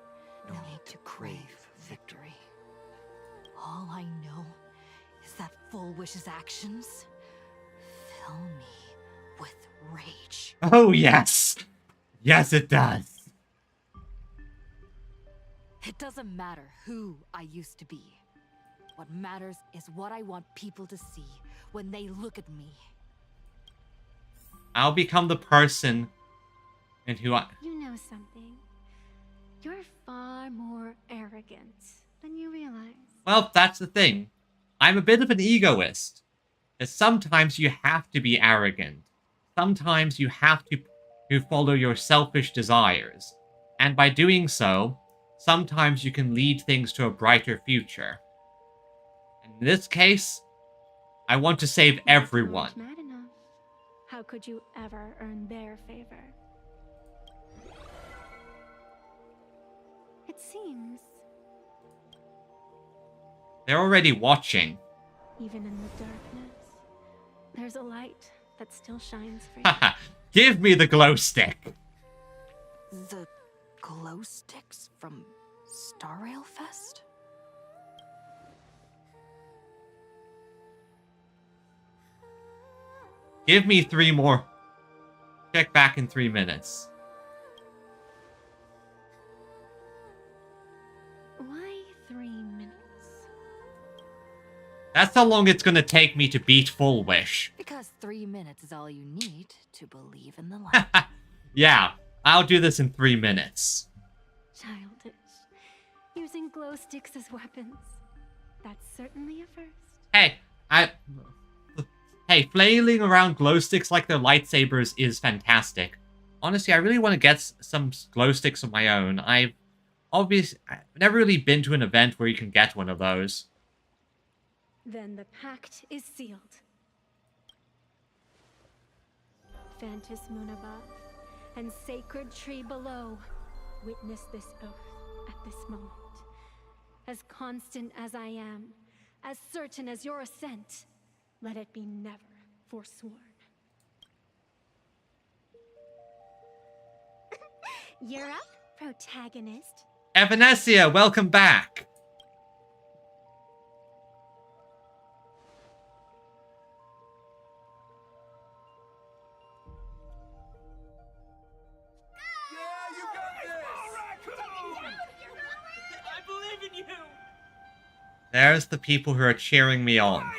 No need to crave victory. All I know is that Full Wish's actions fill me with rage. Oh, yes. Yes, it does. It doesn't matter who I used to be. What matters is what I want people to see when they look at me. I'll become the person and who I... You know something? You're far more arrogant than you realize. Well, that's the thing. I'm a bit of an egoist. That sometimes you have to be arrogant. Sometimes you have to follow your selfish desires. And by doing so, sometimes you can lead things to a brighter future. In this case, I want to save everyone. Mad enough. How could you ever earn their favor? It seems, They're already watching. even in the darkness, there's a light that still shines for you. Haha, give me the glow stick. The glow sticks from Star Rail Fest? Give me 3 more. Check back in 3 minutes. Why 3 minutes? That's how long it's gonna take me to beat Full Wish. Because 3 minutes is all you need to believe in the light. Yeah, I'll do this in 3 minutes. Childish. Using glow sticks as weapons. That's certainly a first. Hey, flailing around glow sticks like they're lightsabers is fantastic. Honestly, I really want to get some glow sticks of my own. I've never really been to an event where you can get one of those. Then the pact is sealed. Fantis Moon above and sacred tree below, witness this oath at this moment. As constant as I am, as certain as your ascent, let it be never forsworn. You're up, protagonist. Evanesia, welcome back. I believe in you! There's the people who are cheering me on.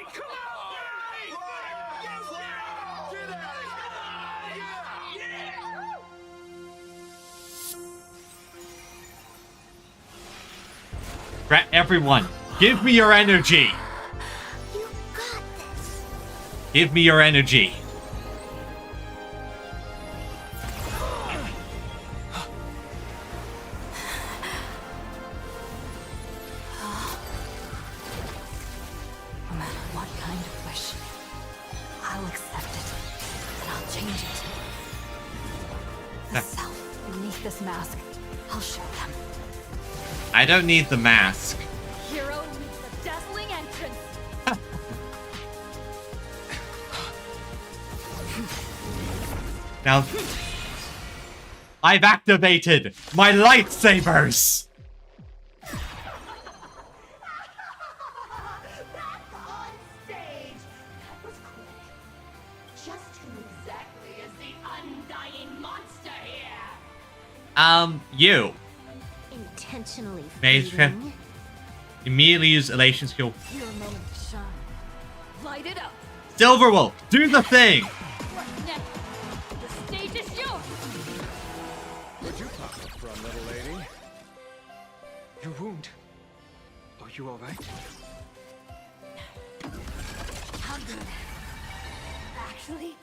Everyone, give me your energy! You got this. Give me your energy. No matter what kind of wish, I'll accept it, and I'll change it. The self beneath this mask, I'll show them. I don't need the mask. Hero meets the dazzling entrance. Now, I've activated my lightsabers! Stage. That was quick. Just who exactly is the undying monster here? You. Intentionally Mage fleeting. immediately use elation skill. Your moment to shine. Light it up. Silverwolf, do the thing! What's next? The stage is yours. What you talking from, little lady? Your wound. Are you alright? I'm good. Actually,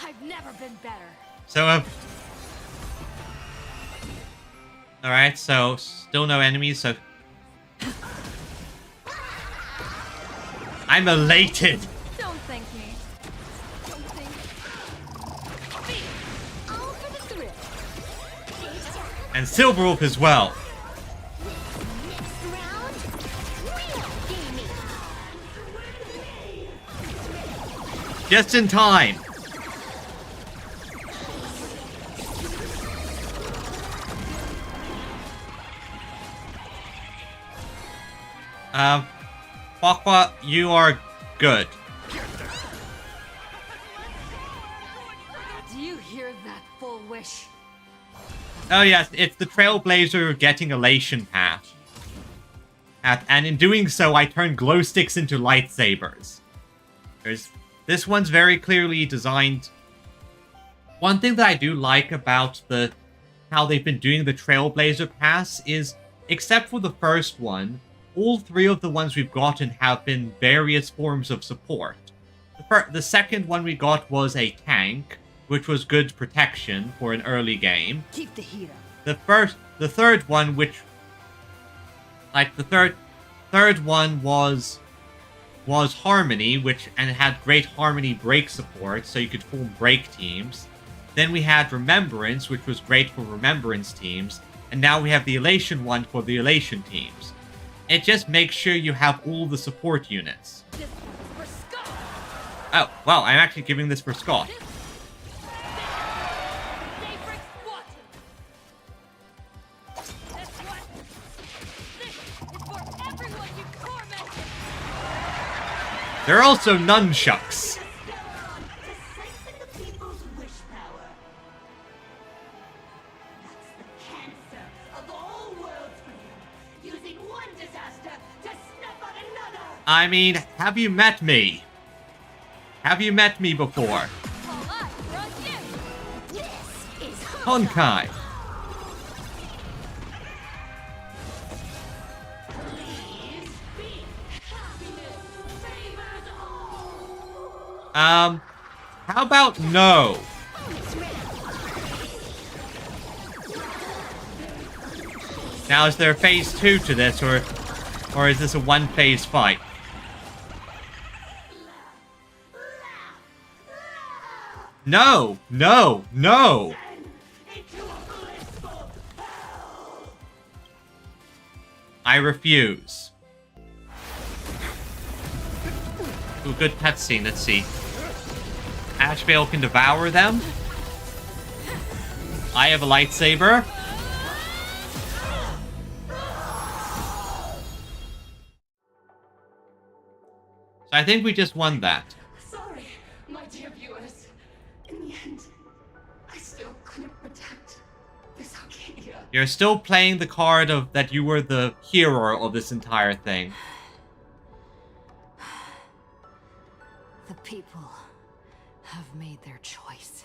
I've never been better. So, alright, so still no enemies, so I'm elated. Don't thank me. Don't think. All for the thrill. And Silverwolf as well. Next round, real gaming. Just in time. Aqua, you are good. Do you hear that, Full Wish? Oh yes, it's the Trailblazer getting Elation path. And in doing so, I turn glow sticks into lightsabers. This one's very clearly designed. One thing that I do like about how they've been doing the Trailblazer pass is, except for the first one, all three of the ones we've gotten have been various forms of support. The second one we got was a tank, which was good protection for an early game. Keep the heat up. The third one, which, like the third one was Harmony, and had great Harmony break support, so you could form break teams. Then we had Remembrance, which was great for Remembrance teams, and now we have the Elation one for the Elation teams. It just makes sure you have all the support units. Oh, well, I'm actually giving this for Scott. There are also nunchucks. I mean, have you met me? Have you met me before? Honkai. How about no? Now, is there a phase 2 to this, or is this a one-phase fight? No! No! No! I refuse. Ooh, good cutscene. Let's see. Ashvale can devour them. I have a lightsaber. So I think we just won that. Sorry, my dear viewers. In the end, I still couldn't protect this Arcadia. You're still playing the card of that you were the hero of this entire thing. The people have made their choice.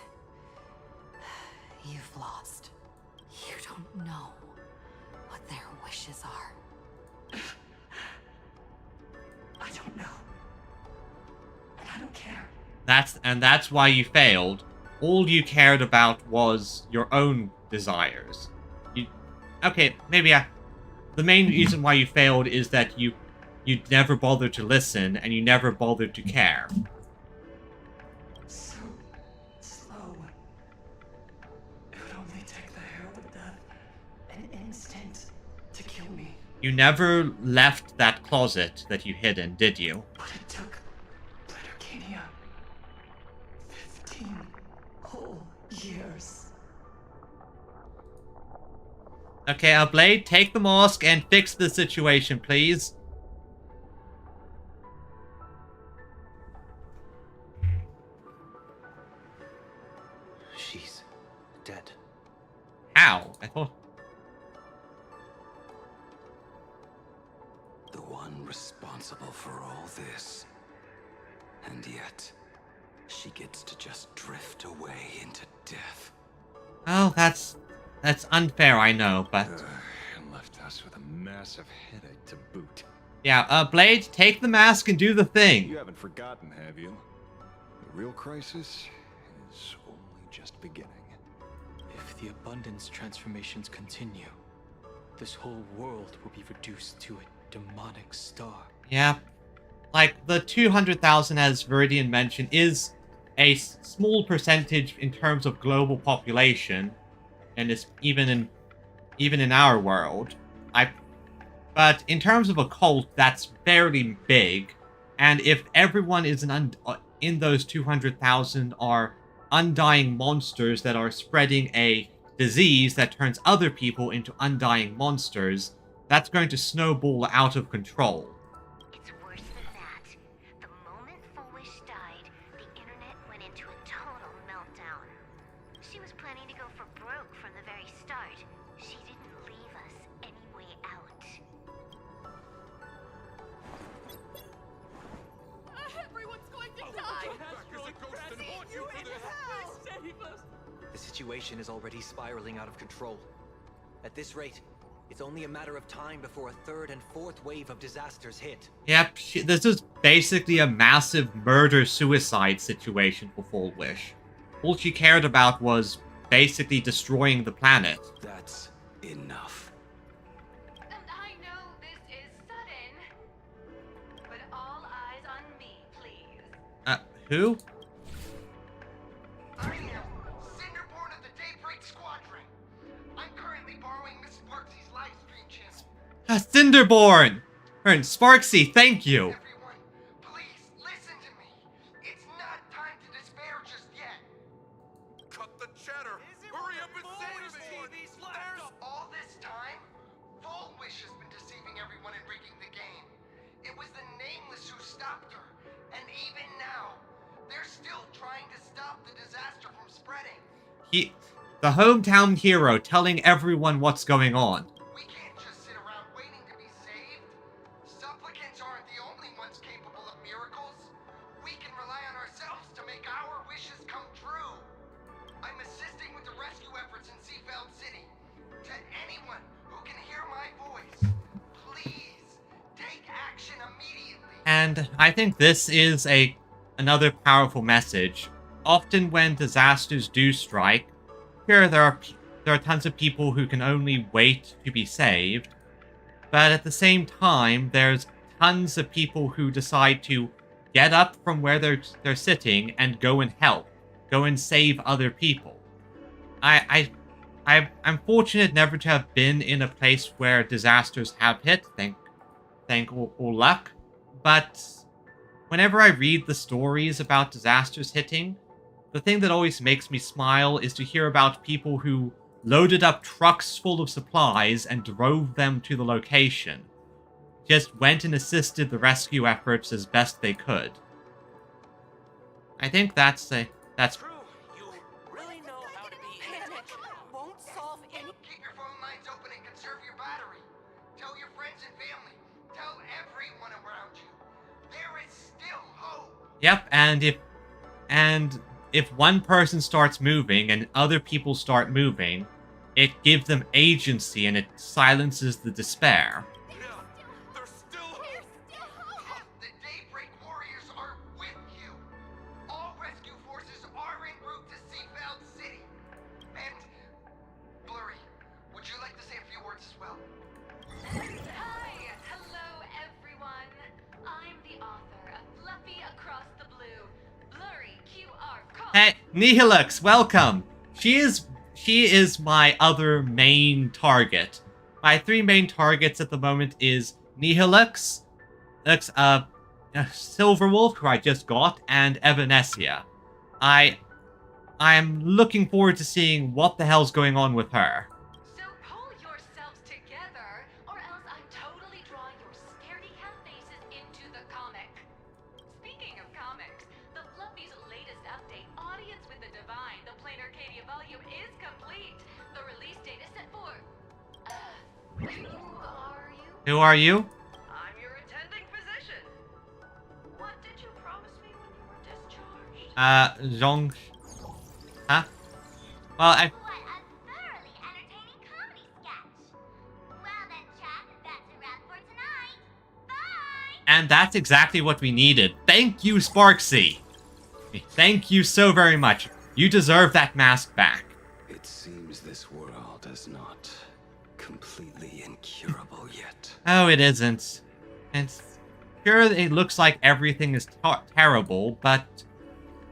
You've lost. You don't know what their wishes are. I don't know. And I don't care. That's why you failed. All you cared about was your own desires. The main reason why you failed is that you never bothered to listen and you never bothered to care. So slow. It would only take the herald death an instant to kill me. You never left that closet that you hid in, did you? But it took Arcadia 15 whole years. Okay, Blade, take the mask and fix the situation, please. She's dead. How? I thought... The one responsible for all this. And yet, she gets to just drift away into death. Oh, that's unfair, I know, but... And left us with a massive headache to boot. Yeah, Blade, take the mask and do the thing. You haven't forgotten, have you? The real crisis is only just beginning. If the abundance transformations continue, this whole world will be reduced to a demonic star. Yeah. like, the 200,000, as Viridian mentioned, is a small percentage in terms of global population, and it's even in our world. But in terms of a cult, that's fairly big, and if everyone is in those 200,000 are undying monsters that are spreading a disease that turns other people into undying monsters, that's going to snowball out of control. It's worse than that. The moment Fullwish died, the internet went into a total meltdown. She was planning to go for broke from the very start. She didn't leave us any way out. Everyone's going to die! The situation is already spiraling out of control. At this rate, it's only a matter of time before a third and fourth wave of disasters hit. Yep, this is basically a massive murder-suicide situation for Fullwish. All she cared about was basically destroying the planet. That's enough. I know this is sudden, but all eyes on me, please. Who? I am Cinderborn of the Daybreak Squadron. I'm currently borrowing Miss Sparksy's live stream channel. Cinderborn! And Sparksy, thank you! Everyone, please listen to me. It's not time to despair just yet. Cut the chatter. Hurry up and save me. There's all this time. Fullwish has been deceiving everyone and rigging the game. It was the Nameless who stopped her, and even now, they're still trying to stop the disaster from spreading. The hometown hero telling everyone what's going on. We can't just sit around waiting to be saved. Supplicants aren't the only ones capable of miracles. We can rely on ourselves to make our wishes come true. I'm assisting with the rescue efforts in Seafeld City. To anyone who can hear my voice, please take action immediately. And I think this is another powerful message. Often when disasters do strike, there are tons of people who can only wait to be saved, but at the same time, there's tons of people who decide to get up from where they're sitting and go and help, go and save other people. I'm fortunate never to have been in a place where disasters have hit, thank all luck, but whenever I read the stories about disasters hitting, the thing that always makes me smile is to hear about people who loaded up trucks full of supplies and drove them to the location. Just went and assisted the rescue efforts as best they could. I think that's True, you really know how to be Panic won't solve any. Keep your phone lines open and conserve your battery. Tell your friends and family. Tell everyone around you. There is still hope. Yep, and if one person starts moving and other people start moving, it gives them agency and it silences the despair. There's still hope. The Daybreak Warriors are with you. All rescue forces are en route to Seafeld City. And, Blurry, would you like to say a few words as well? Hi! Hello, everyone! I'm the author of Fluffy Across the Blue. Blurry QR code. Hey, Nihilux, welcome! She is my other main target. My three main targets at the moment is Nihilux, Silverwolf, who I just got, and Evanesia. I'm looking forward to seeing what the hell's going on with her. So pull yourselves together, or else I'm totally drawing your scaredy cat faces into the comic. Speaking of comics, the Fluffy's latest update, Audience with the Divine, the Plain Arcadia volume, is complete. The release date is set for... who are you? Who are you? I'm your attending physician. What did you promise me when you were discharged? Zhong... Huh? Well, What a thoroughly entertaining comedy sketch. Well then, chat, that's a wrap for tonight. Bye! And that's exactly what we needed. Thank you, Sparksy! Thank you so very much. You deserve that mask back. It seems this world is not completely incurable yet. Oh, it isn't. Sure, it looks like everything is terrible, but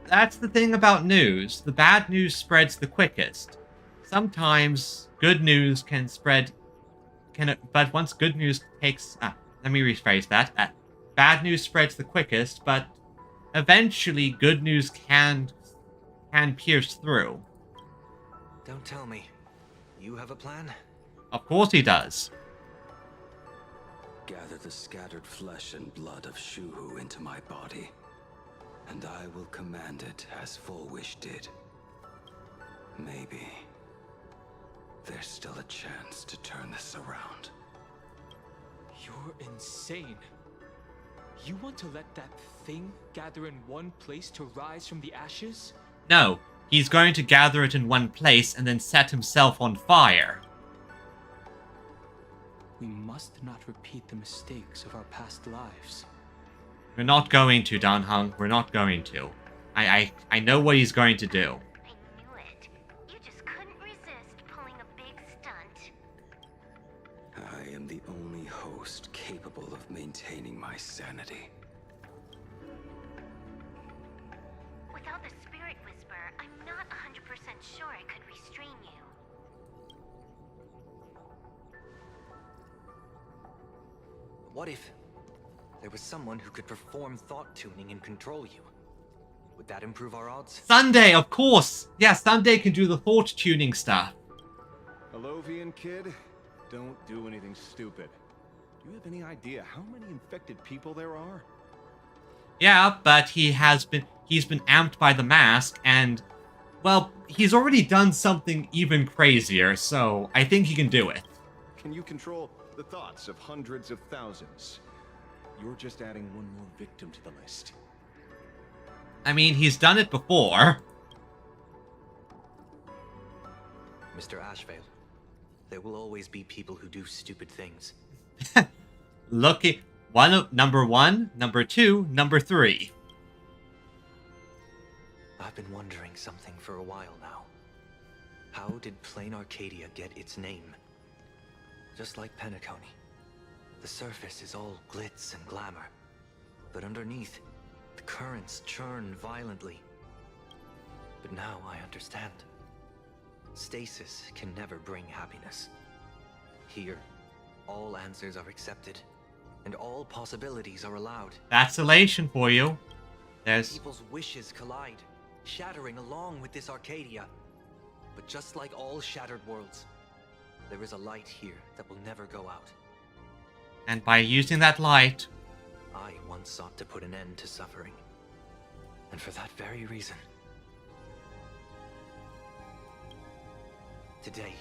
that's the thing about news. The bad news spreads the quickest. Sometimes good news can spread, but once good news takes... let me rephrase that. Bad news spreads the quickest, but eventually good news can pierce through. Don't tell me. You have a plan? Of course he does. Gather the scattered flesh and blood of Shuhu into my body, and I will command it as Full Wish did. Maybe there's still a chance to turn this around. You're insane. You want to let that thing gather in one place to rise from the ashes? No, he's going to gather it in one place and then set himself on fire. We must not repeat the mistakes of our past lives. We're not going to, Danheng. We're not going to. I know what he's going to do. I knew it. You just couldn't resist pulling a big stunt. I am the only host capable of maintaining my sanity. Without the Spirit Whisper, I'm not 100% sure I could restrain you. What if there was someone who could perform thought tuning and control you? Would that improve our odds? Sunday, of course! Yeah, Sunday can do the thought tuning stuff. Alovian kid, don't do anything stupid. Do you have any idea how many infected people there are? Yeah, but he's been amped by the mask, and, well, he's already done something even crazier, so I think he can do it. Can you control the thoughts of hundreds of thousands? You're just adding one more victim to the list. I mean, he's done it before. Mr. Ashvale, there will always be people who do stupid things. Number 1, number 2, number 3. I've been wondering something for a while now. How did Plain Arcadia get its name? Just like Penacony, the surface is all glitz and glamour, but underneath, the currents churn violently. But now I understand. Stasis can never bring happiness. Here, all answers are accepted, and all possibilities are allowed. That's elation for you. People's wishes collide, shattering along with this Arcadia. But just like all shattered worlds, there is a light here that will never go out. And by using that light... I once sought to put an end to suffering. And for that very reason... Today,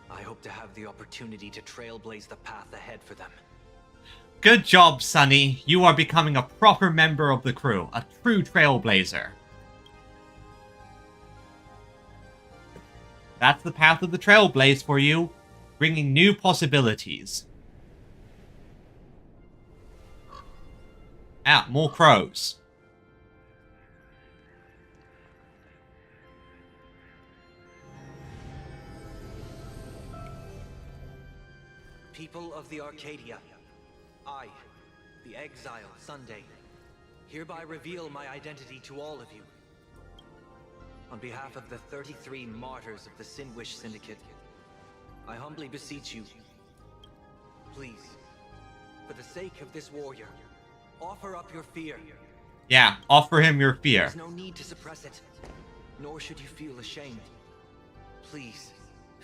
I hope to have the opportunity to trailblaze the path ahead for them. Good job, Sonny. You are becoming a proper member of the crew. A true trailblazer. That's the path of the trailblaze for you. Bringing new possibilities. Ah, more crows. People of the Arcadia, I, the exile Sunday, hereby reveal my identity to all of you. On behalf of the 33 martyrs of the Sinwish Syndicate, I humbly beseech you, please, for the sake of this warrior, offer up your fear. Yeah, offer him your fear. There's no need to suppress it, nor should you feel ashamed. Please,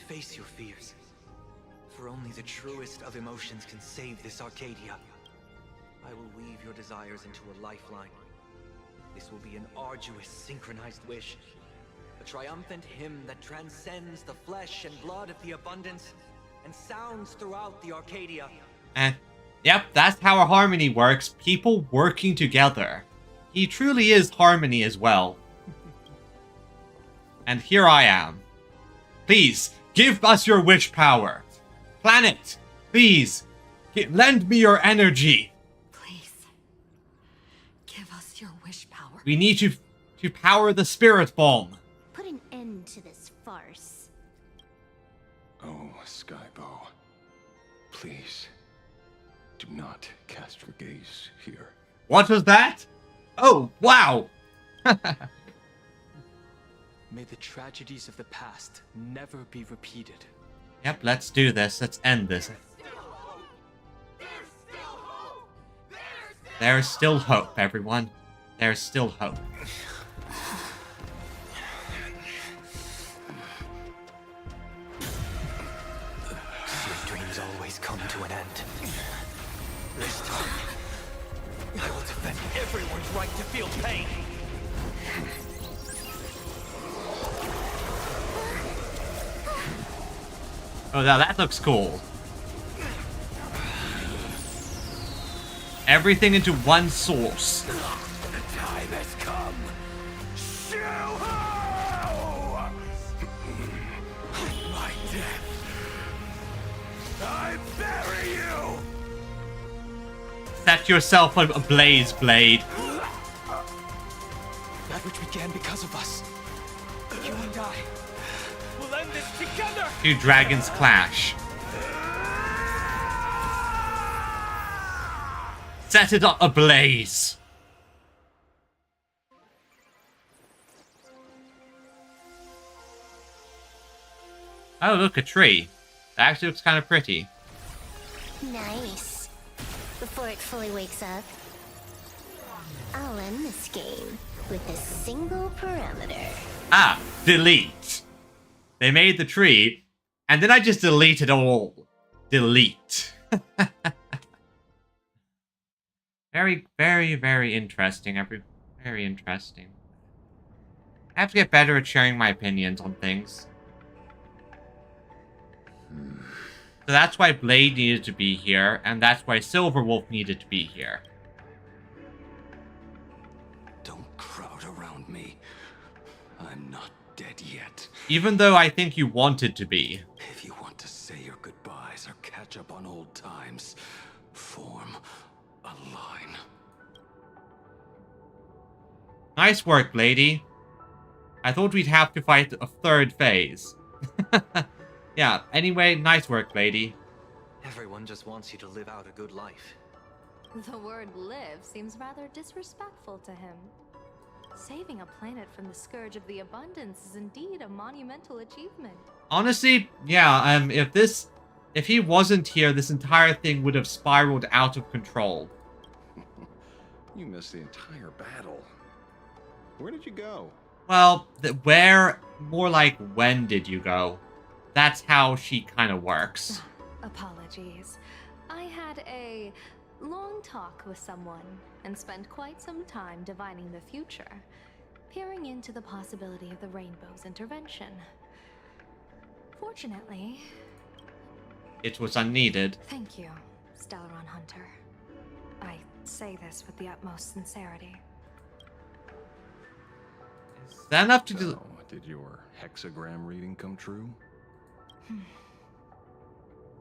face your fears. For only the truest of emotions can save this Arcadia. I will weave your desires into a lifeline. This will be an arduous, synchronized wish. A triumphant hymn that transcends the flesh and blood of the abundance and sounds throughout the Arcadia. And, yep, that's how a harmony works. People working together. He truly is harmony as well. And here I am. Please, give us your wish power. Planet, please, lend me your energy. Please, give us your wish power. We need you to power the spirit bomb. Put an end to this farce. Oh, Skybow. Please. Do not cast your gaze here. What was that? Oh, wow! May the tragedies of the past never be repeated. Yep, let's do this. Let's end this. There's still hope, everyone. There's still hope. Sweet dreams always come to an end. This time, I will defend everyone's right to feel pain. Oh, now that looks cool. Everything into one source. The time has come. My death. I bury you. Set yourself ablaze, Blade. That which began because of us. You and I will end this together. Two dragons clash. Set it ablaze. Oh, look, a tree. That actually looks kind of pretty. Nice. Before it fully wakes up, I'll end this game with a single parameter. Ah, delete. They made the tree, and then I just deleted all. Delete. Very, very, very interesting. Very interesting. I have to get better at sharing my opinions on things. So that's why Blade needed to be here, and that's why Silverwolf needed to be here. Don't crowd around me. I'm not dead yet. Even though I think you wanted to be. If you want to say your goodbyes or catch up on old times, form a line. Nice work, lady. I thought we'd have to fight a third phase. Yeah, anyway, nice work, lady. Everyone just wants you to live out a good life. The word live seems rather disrespectful to him. Saving a planet from the scourge of the abundance is indeed a monumental achievement. Honestly, yeah, if he wasn't here, this entire thing would have spiraled out of control. You missed the entire battle. Where did you go? Well, more like when did you go? That's how she kind of works. Apologies. I had a long talk with someone and spent quite some time divining the future, peering into the possibility of the Rainbow's intervention. Fortunately... It was unneeded. Thank you, Stellaron Hunter. I say this with the utmost sincerity. Is that enough to do? So, did your hexagram reading come true?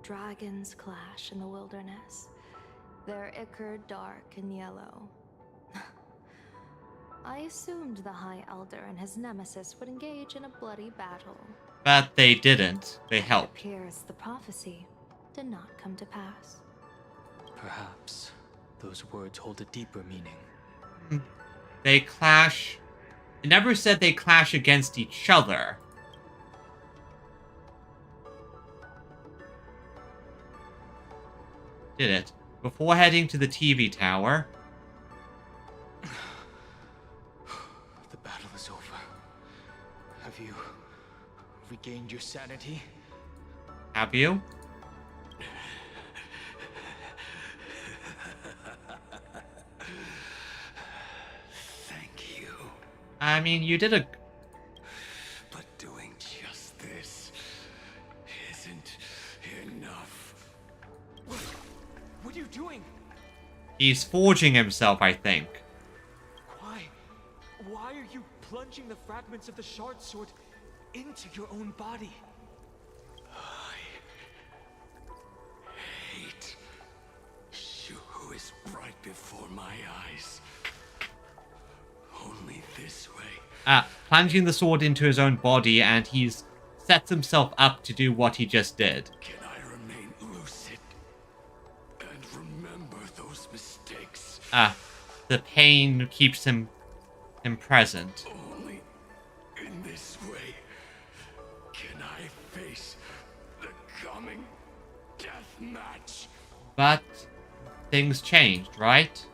Dragons clash in the wilderness. Their ichor dark and yellow. I assumed the High Elder and his nemesis would engage in a bloody battle. But they didn't. They helped. It appears the prophecy did not come to pass. Perhaps those words hold a deeper meaning. They clash. It never said they clash against each other. Did it? Before heading to the TV tower. The battle is over. Have you regained your sanity? Have you? Thank you. I mean, you did a... But doing just this isn't enough. What are you doing? He's forging himself, I think. Why? Why are you plunging the fragments of the shard sword into your own body? Hate. Shuhu is bright before my eyes. Only this way. Plunging the sword into his own body, and he's sets himself up to do what he just did. Can I remain lucid and remember the pain keeps him present. Only in this way can I face the coming death match. But things changed, right?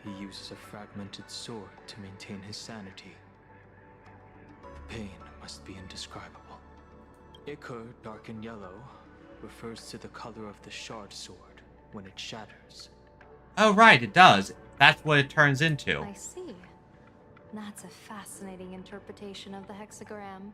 He uses a fragmented sword to maintain his sanity. The pain must be indescribable. Ichor, dark and yellow, refers to the color of the shard sword when it shatters. Oh, right, it does. That's what it turns into. I see. That's a fascinating interpretation of the hexagram.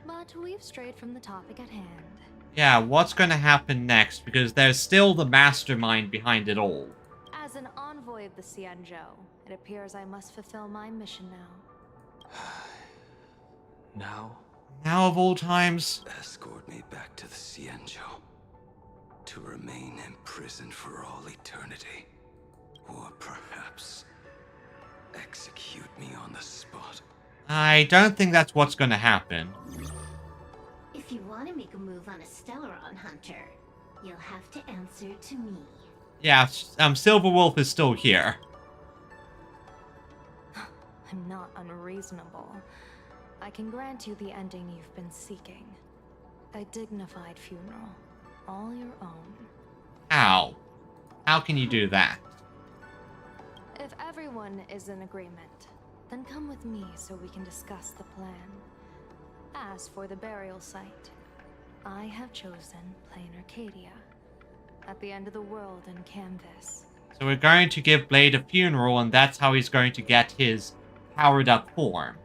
But we've strayed from the topic at hand. Yeah, what's going to happen next? Because there's still the mastermind behind it all. As an envoy of the Xianzhou, it appears I must fulfill my mission now. Now? Now of all times? Escort me back to the Xianzhou. To remain imprisoned for all eternity. Or perhaps execute me on the spot. I don't think that's what's going to happen. If you want to make a move on a Stellaron Hunter, you'll have to answer to me. Yeah, Silverwolf is still here. I'm not unreasonable. I can grant you the ending you've been seeking. A dignified funeral. All your own. How? How can you do that? If everyone is in agreement, then come with me so we can discuss the plan. As for the burial site, I have chosen Plain Arcadia, at the end of the world in Canvas. So we're going to give Blade a funeral, and that's how he's going to get his powered-up form.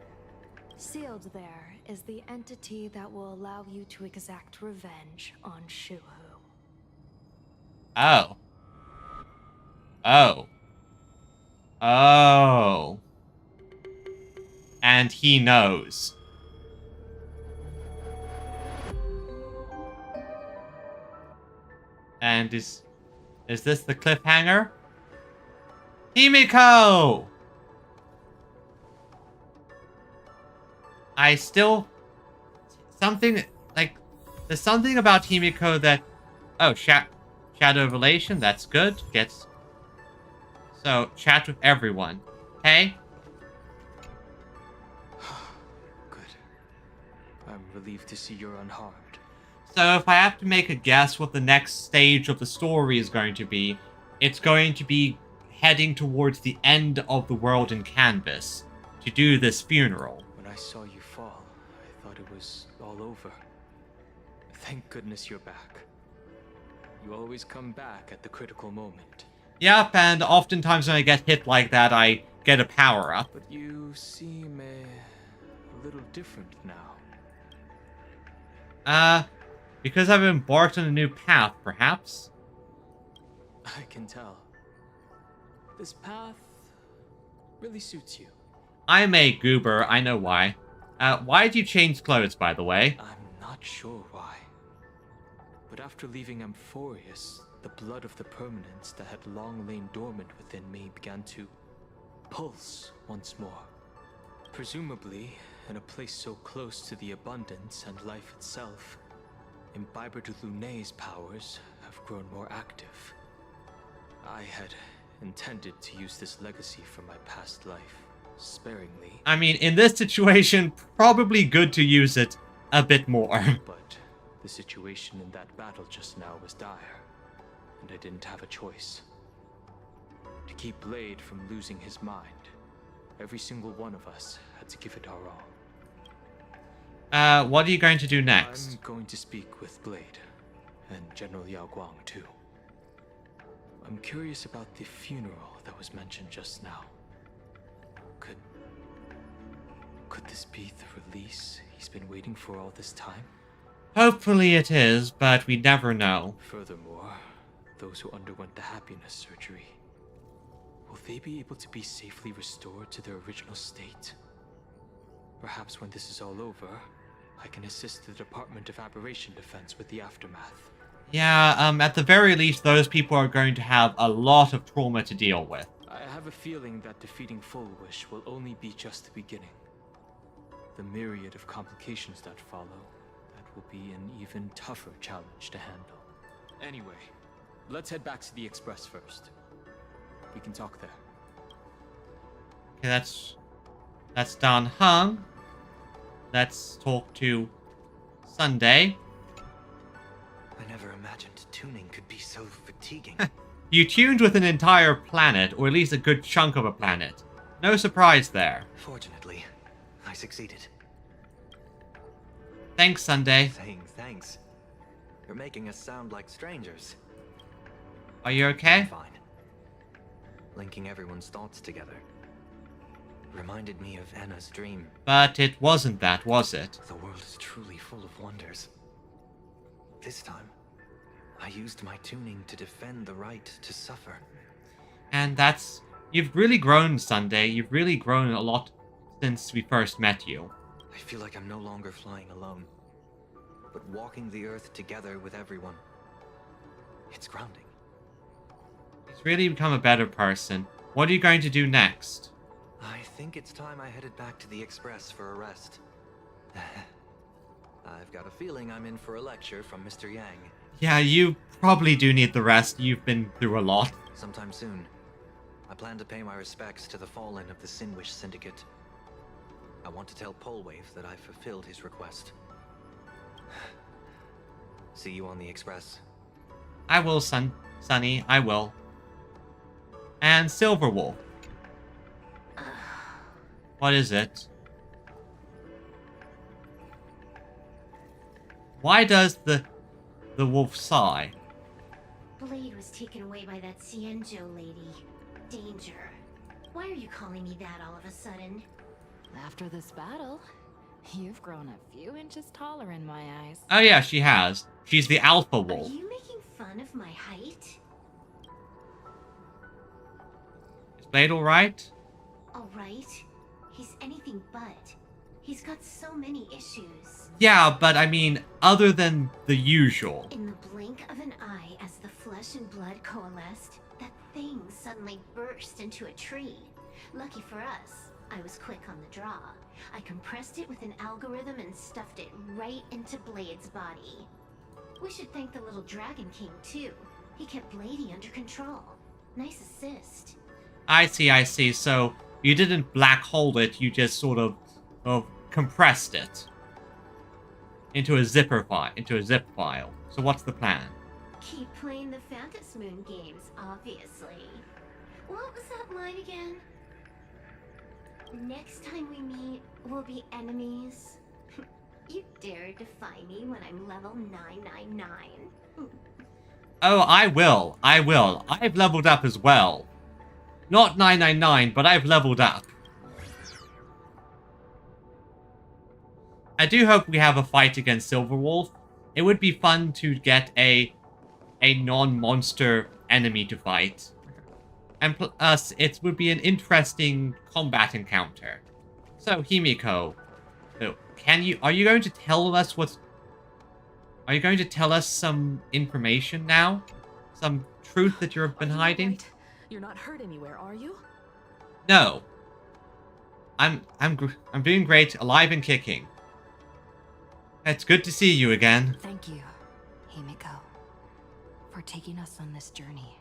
Sealed there is the entity that will allow you to exact revenge on Shuhu. Oh. Oh. Oh. And he knows. And is this the cliffhanger? Himiko! I still... Something... Like, there's something about Himiko that... Oh, Shadow of Relation, that's good. Gets... So, chat with everyone. Hey? Good. I'm relieved to see you're unharmed. So if I have to make a guess what the next stage of the story is going to be, it's going to be heading towards the end of the world in Canvas to do this funeral. When I saw you fall, I thought it was all over. Thank goodness you're back. You always come back at the critical moment. Yep, and oftentimes when I get hit like that, I get a power-up. But you seem a little different now. Because I've embarked on a new path, perhaps? I can tell. This path really suits you. I'm a goober, I know why. Why did you change clothes, by the way? I'm not sure why. But after leaving Amphorius, the blood of the permanence that had long lain dormant within me began to pulse once more. Presumably, in a place so close to the abundance and life itself, Imbiber de Lunay's powers have grown more active. I had intended to use this legacy from my past life, sparingly. I mean, in this situation, probably good to use it a bit more. But the situation in that battle just now was dire, and I didn't have a choice. To keep Blade from losing his mind, every single one of us had to give it our all. What are you going to do next? I'm going to speak with Blade, and General Yao Guang too. I'm curious about the funeral that was mentioned just now. Could this be the release he's been waiting for all this time? Hopefully it is, but we never know. Furthermore, those who underwent the happiness surgery, will they be able to be safely restored to their original state? Perhaps when this is all over, I can assist the Department of Aberration Defense with the aftermath. Yeah, at the very least, those people are going to have a lot of trauma to deal with. I have a feeling that defeating Full Wish will only be just the beginning. The myriad of complications that follow, that will be an even tougher challenge to handle. Anyway, Let's head back to the Express first. We can talk there. Okay, that's Dan Heng. Let's talk to Sunday. I never imagined tuning could be so fatiguing. You tuned with an entire planet, or at least a good chunk of a planet. No surprise there. Fortunately, I succeeded. Thanks, Sunday. Saying thanks. You're making us sound like strangers. Are you okay? Fine. Linking everyone's thoughts together. Reminded me of Anna's dream. But it wasn't that, was it? The world is truly full of wonders. This time, I used my tuning to defend the right to suffer. And that's... You've really grown, Sunday. You've really grown a lot since we first met you. I feel like I'm no longer flying alone, but walking the earth together with everyone. It's grounding. He's really become a better person. What are you going to do next? I think it's time I headed back to the Express for a rest. I've got a feeling I'm in for a lecture from Mr. Yang. Yeah, you probably do need the rest. You've been through a lot. Sometime soon, I plan to pay my respects to the fallen of the Sinwish Syndicate. I want to tell Polwave that I fulfilled his request. See you on the Express. I will, Sunny. I will. And Silverwolf. What is it? Why does the wolf sigh? Blade was taken away by that Xianzhou lady. Danger. Why are you calling me that all of a sudden? After this battle, you've grown a few inches taller in my eyes. Oh yeah, she has. She's the alpha Are wolf. you making fun of my height? Is Blade alright? Alright. He's anything but. He's got so many issues. Yeah, but I mean, other than the usual. In the blink of an eye, as the flesh and blood coalesced, that thing suddenly burst into a tree. Lucky for us, I was quick on the draw. I compressed it with an algorithm and stuffed it right into Blade's body. We should thank the little Dragon King, too. He kept Bladey under control. Nice assist. I see. So, you didn't black hole it, you just sort of compressed it. Into a zip file. So what's the plan? Keep playing the Phantom Moon games, obviously. What was that line again? Next time we meet, we'll be enemies. You dare defy me when I'm level 999. Oh, I will. I've leveled up as well. Not 999, but I've leveled up. I do hope we have a fight against Silverwolf. It would be fun to get a non-monster enemy to fight. And plus, it would be an interesting combat encounter. So, Himiko, are you going to tell us are you going to tell us some information now? Some truth that you've been hiding? Right? You're not hurt anywhere, are you? No. I'm doing great, alive and kicking. It's good to see you again. Thank you, Himiko, for taking us on this journey.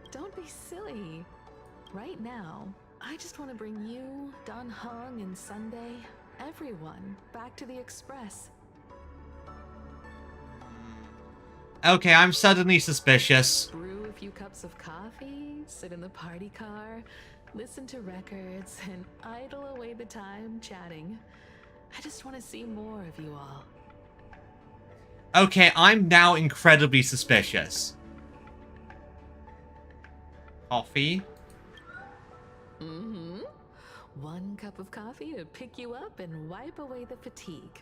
Don't be silly. Right now, I just want to bring you, Dan Heng, and Sunday, everyone, back to the Express. Okay, I'm suddenly suspicious. Brew a few cups of coffee, sit in the party car, listen to records, and idle away the time chatting. I just want to see more of you all. Okay, I'm now incredibly suspicious. Coffee? Mm-hmm. One cup of coffee to pick you up and wipe away the fatigue.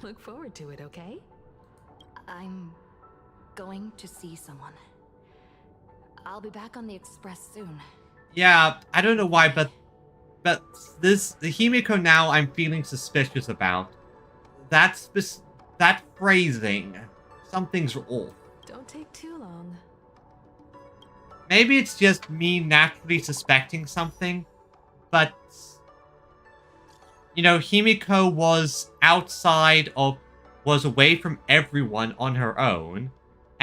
Look forward to it, okay? I'm going to see someone. I'll be back on the Express soon. Yeah, I don't know why, but the Himiko now I'm feeling suspicious about. That phrasing, something's off. Don't take too long. Maybe it's just me naturally suspecting something, but you know, Himiko was away from everyone on her own,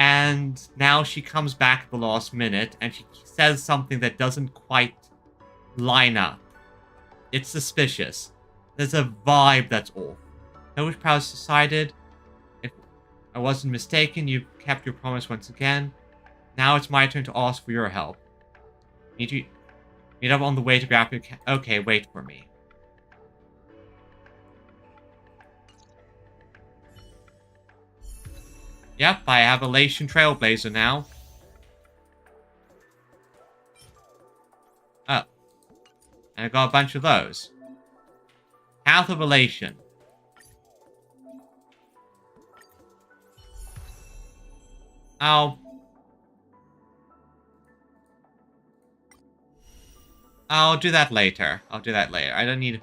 And now she comes back at the last minute, and she says something that doesn't quite line up. It's suspicious. There's a vibe that's off. Knowledge Powers decided, if I wasn't mistaken, you've kept your promise once again. Now it's my turn to ask for your help. Meet up on the way to grab your okay, wait for me. Yep, I have a Latian Trailblazer now. Oh. And I got a bunch of those. Path of Elation. I'll do that later. I don't need...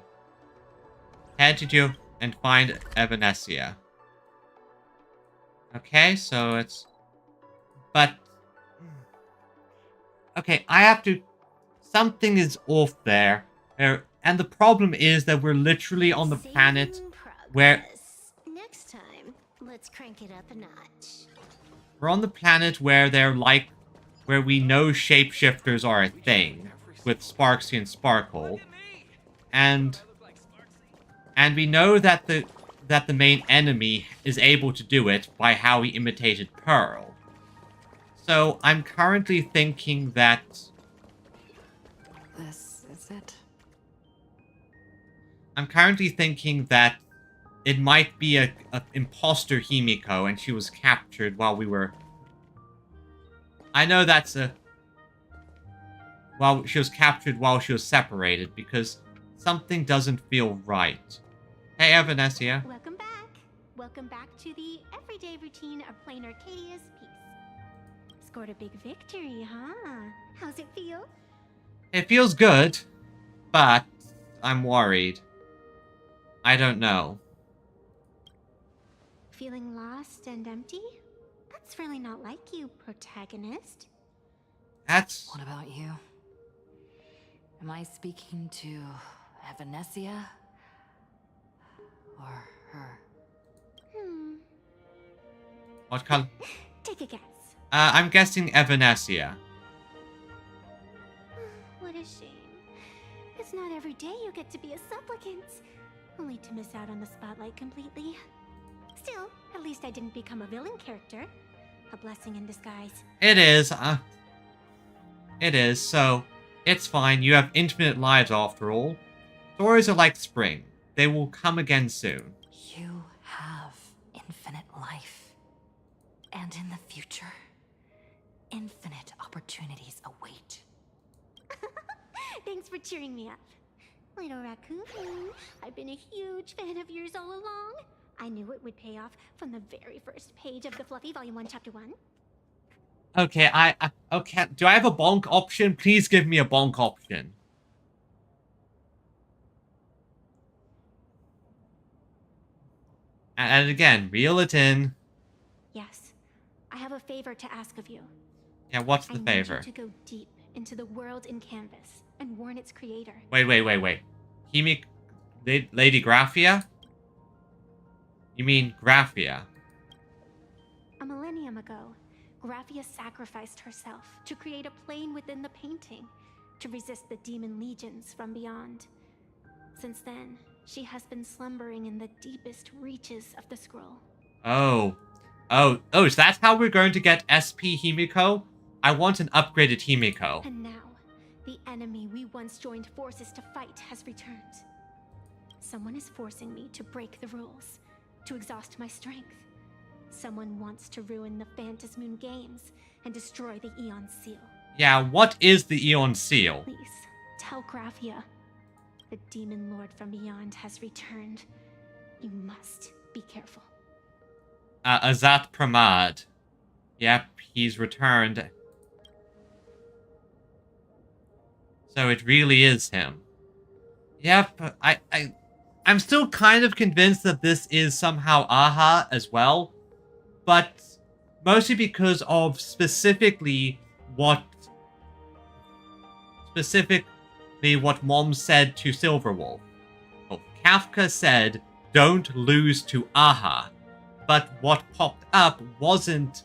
Head to you and find Evanesia. Okay, so it's... But... Okay, I have to... Something is off there. And the problem is that we're literally on the planet where... Next time, let's crank it up a notch. We're on the planet where they're like... Where we know shapeshifters are a thing. With Sparksy and Sparkle. And we know that the main enemy is able to do it by how he imitated Pearl. So I'm currently thinking that... This is it. I'm currently thinking that it might be a imposter Himiko and she was captured while we were... I know that's a... Well, she was captured while she was separated because something doesn't feel right. Hey, Evanesia. Welcome back. Welcome back to the everyday routine of playing Arcadia's piece. Scored a big victory, huh? How's it feel? It feels good, but I'm worried. I don't know. Feeling lost and empty? That's really not like you, protagonist. That's... What about you? Am I speaking to Evanesia? Or her? What color? Take a guess. I'm guessing Evanesia. What a shame. It's not every day you get to be a supplicant. Only to miss out on the spotlight completely. Still, at least I didn't become a villain character. A blessing in disguise. It is, so... It's fine, you have infinite lives after all. Stories are like spring. They will come again soon. You have infinite life. And in the future, infinite opportunities await. Thanks for cheering me up. Little raccoon, I've been a huge fan of yours all along. I knew it would pay off from the very first page of the Fluffy Volume 1, Chapter 1. Okay, okay, do I have a bonk option? Please give me a bonk option. And again, reel it in. Yes, I have a favor to ask of you. Yeah, what's the favor? I need you to go deep into the world in Canvas and warn its creator. Wait. Lady Graphia? You mean Graphia? A millennium ago, Graphia sacrificed herself to create a plane within the painting, to resist the demon legions from beyond. Since then, she has been slumbering in the deepest reaches of the scroll. Oh, is that how we're going to get SP Himiko? I want an upgraded Himiko. And now, the enemy we once joined forces to fight has returned. Someone is forcing me to break the rules, to exhaust my strength. Someone wants to ruin the Phantasmoon games and destroy the Eon Seal. Yeah, what is the Eon Seal? Please, tell Graphia. The Demon Lord from beyond has returned. You must be careful. Azat Pramad. Yep, he's returned. So it really is him. Yep, I'm still kind of convinced that this is somehow Aha as well. But mostly because of specifically what Mom said to Silverwolf. Well, Kafka said, "Don't lose to Aha." But what popped up wasn't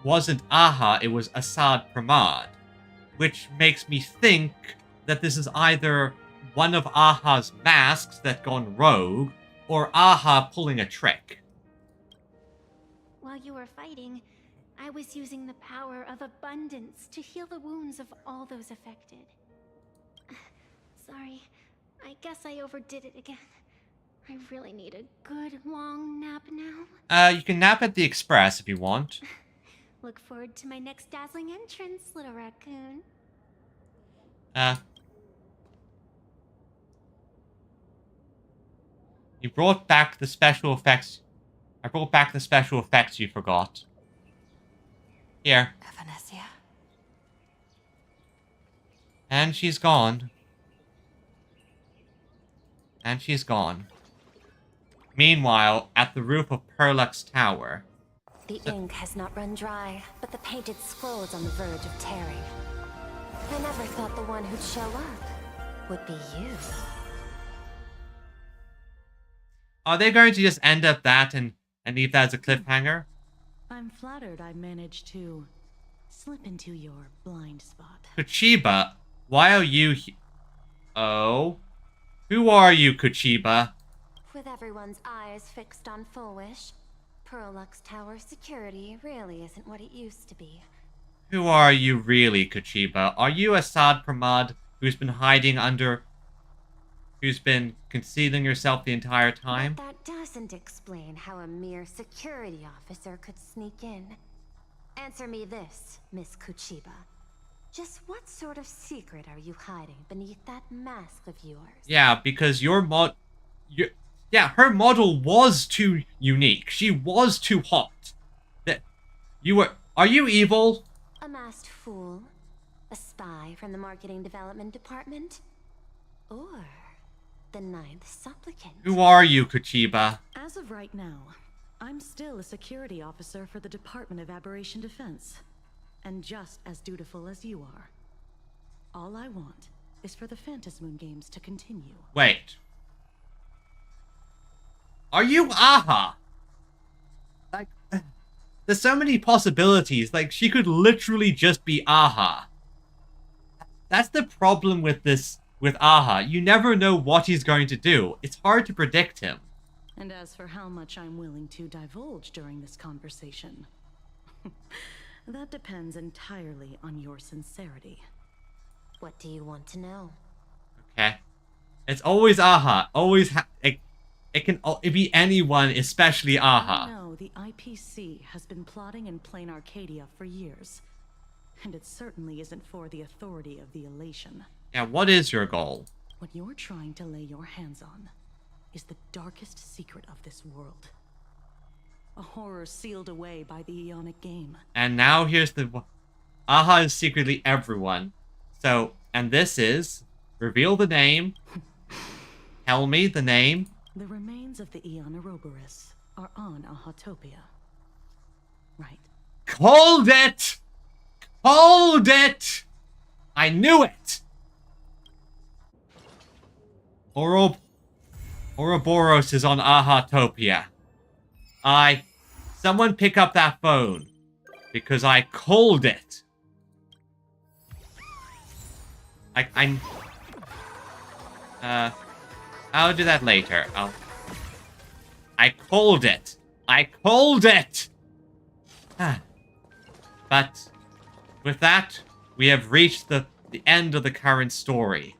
wasn't Aha, it was Assad Pramad. Which makes me think that this is either one of Aha's masks that gone rogue, or Aha pulling a trick. While you were fighting, I was using the power of abundance to heal the wounds of all those affected. Sorry, I guess I overdid it again. I really need a good long nap now. You can nap at the Express if you want. Look forward to my next dazzling entrance, little raccoon. You brought back the special effects. I brought back the special effects you forgot. Here. Evanesia. And she's gone. And she's gone. Meanwhile, at the roof of Perlux Tower. The ink has not run dry, but the painted scroll's on the verge of tearing. I never thought the one who'd show up would be you. Are they going to just end up that and leave that as a cliffhanger? I'm flattered I managed to slip into your blind spot. Kuchiba, why are you Oh? Who are you, Kuchiba? With everyone's eyes fixed on Fullwish, Perlux Tower security really isn't what it used to be. Who are you really, Kuchiba? Are you Assad Pramad, who's been hiding under... who's been concealing yourself the entire time? But that doesn't explain how a mere security officer could sneak in. Answer me this, Miss Kuchiba. Just what sort of secret are you hiding beneath that mask of yours? Yeah, because yeah, her model was too unique. She was too hot. That you were... Are you evil? A masked fool? A spy from the marketing development department? Or the ninth supplicant? Who are you, Kuchiba? As of right now, I'm still a security officer for the Department of Aberration Defense. And just as dutiful as you are. All I want is for the Phantasmoon games to continue. Wait. Are you Aha? Like, there's so many possibilities. Like, she could literally just be Aha. That's the problem with this, with Aha. You never know what he's going to do. It's hard to predict him. And as for how much I'm willing to divulge during this conversation, that depends entirely on your sincerity. What do you want to know? Okay. It's always Aha. Always it can be anyone, especially Aha. I know the IPC has been plotting in plain Arcadia for years. And it certainly isn't for the authority of the Elation. Yeah, what is your goal? What you're trying to lay your hands on is the darkest secret of this world. A horror sealed away by the Ionic game. And now here's the... Aha is secretly everyone. So, and this is... Reveal the name. Tell me the name. The remains of the Aeon Ouroboros are on Ahatopia. Right. Called it! Called it! I knew it! Ouroboros is on Ahatopia. Someone pick up that phone. Because I called it. I'll do that later. I called it. I called it! But with that, we have reached the end of the current story.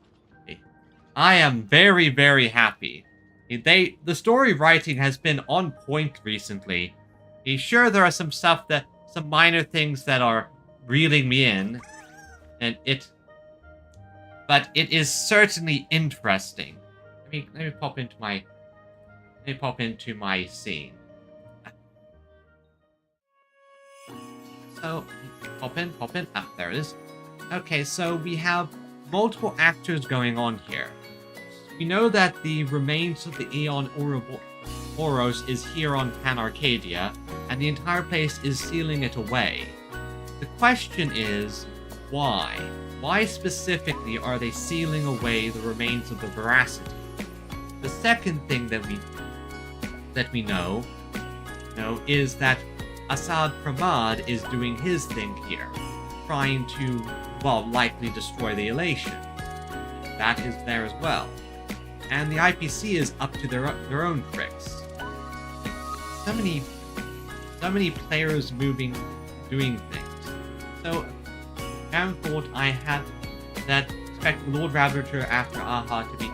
I am very, very happy. The story writing has been on point recently. Sure, there are some minor things that are reeling me in, but it is certainly interesting. Let me pop into my scene. So, pop in. Ah, there it is. Okay, so we have multiple actors going on here. We know that the remains of the Aeon Ouroboros is here on Pan-Arcadia, and the entire place is sealing it away. The question is, why? Why specifically are they sealing away the remains of the Veracity? The second thing that we know is that Assad Pramad is doing his thing here, trying to, well, likely destroy the Elation. That is there as well. And the IPC is up to their own tricks. So many players doing things. So, Karen thought I had that expect Lord Ravager after Aha to be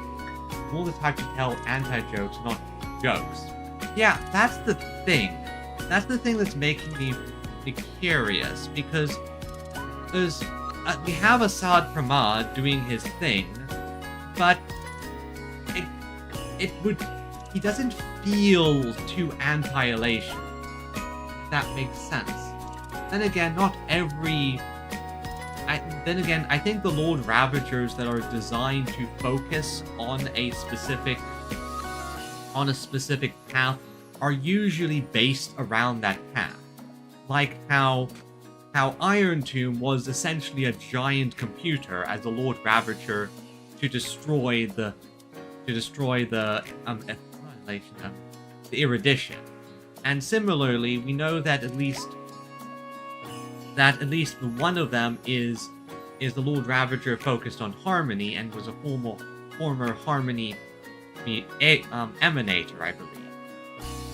more the type to tell anti-jokes, not jokes. Yeah, that's the thing. That's the thing that's making me curious, because we have Assad Pramad doing his thing, but he doesn't feel too anti-Elation. If that makes sense. Then again, I think the Lord Ravagers that are designed to focus on a specific path are usually based around that path. Like how Iron Tomb was essentially a giant computer as the Lord Ravager to destroy the erudition. And similarly, we know that at least one of them is the Lord Ravager focused on Harmony and was a former Harmony emanator, I believe.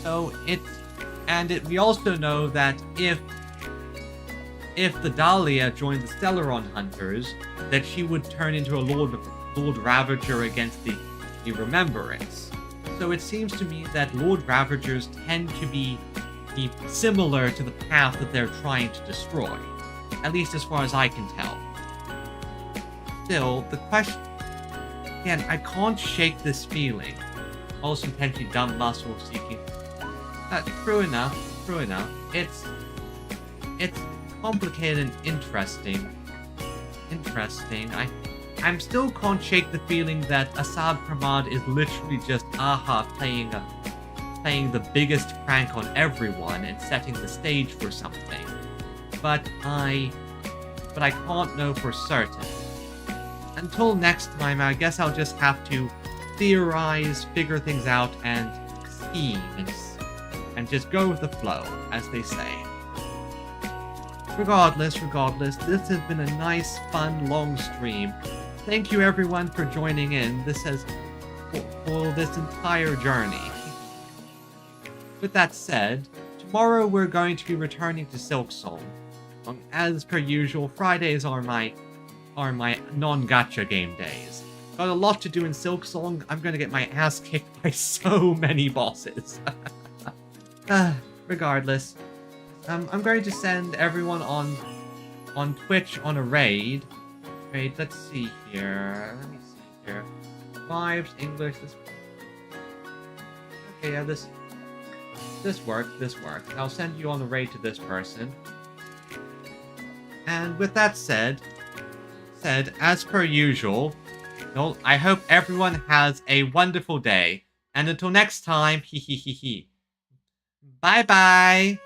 So we also know that if the Dahlia joined the Stellaron Hunters, that she would turn into a Lord Ravager against the Remembrance. So it seems to me that Lord Ravagers tend to be similar to the path that they're trying to destroy, at least as far as I can tell. Still, the question... Again, I can't shake this feeling. Also intentionally dumb muscle seeking... True enough. It's complicated and interesting. I'm still can't shake the feeling that Assad Pramad is literally just Aha playing the biggest prank on everyone and setting the stage for something. But I can't know for certain. Until next time, I guess I'll just have to theorize, figure things out, and scheme and just go with the flow, as they say. Regardless, this has been a nice, fun, long stream. Thank you everyone for joining in. This has for this entire journey. With that said, tomorrow we're going to be returning to Silksong. As per usual, Fridays are my non-gacha game days. Got a lot to do in Silksong. I'm gonna get my ass kicked by so many bosses. Regardless, I'm going to send everyone on Twitch on a raid. Wait, let's see here. Let me see here. Vibes, English, this... Okay, yeah, this works. I'll send you on a raid to this person. And with that said, as per usual, well, I hope everyone has a wonderful day. And until next time, bye bye!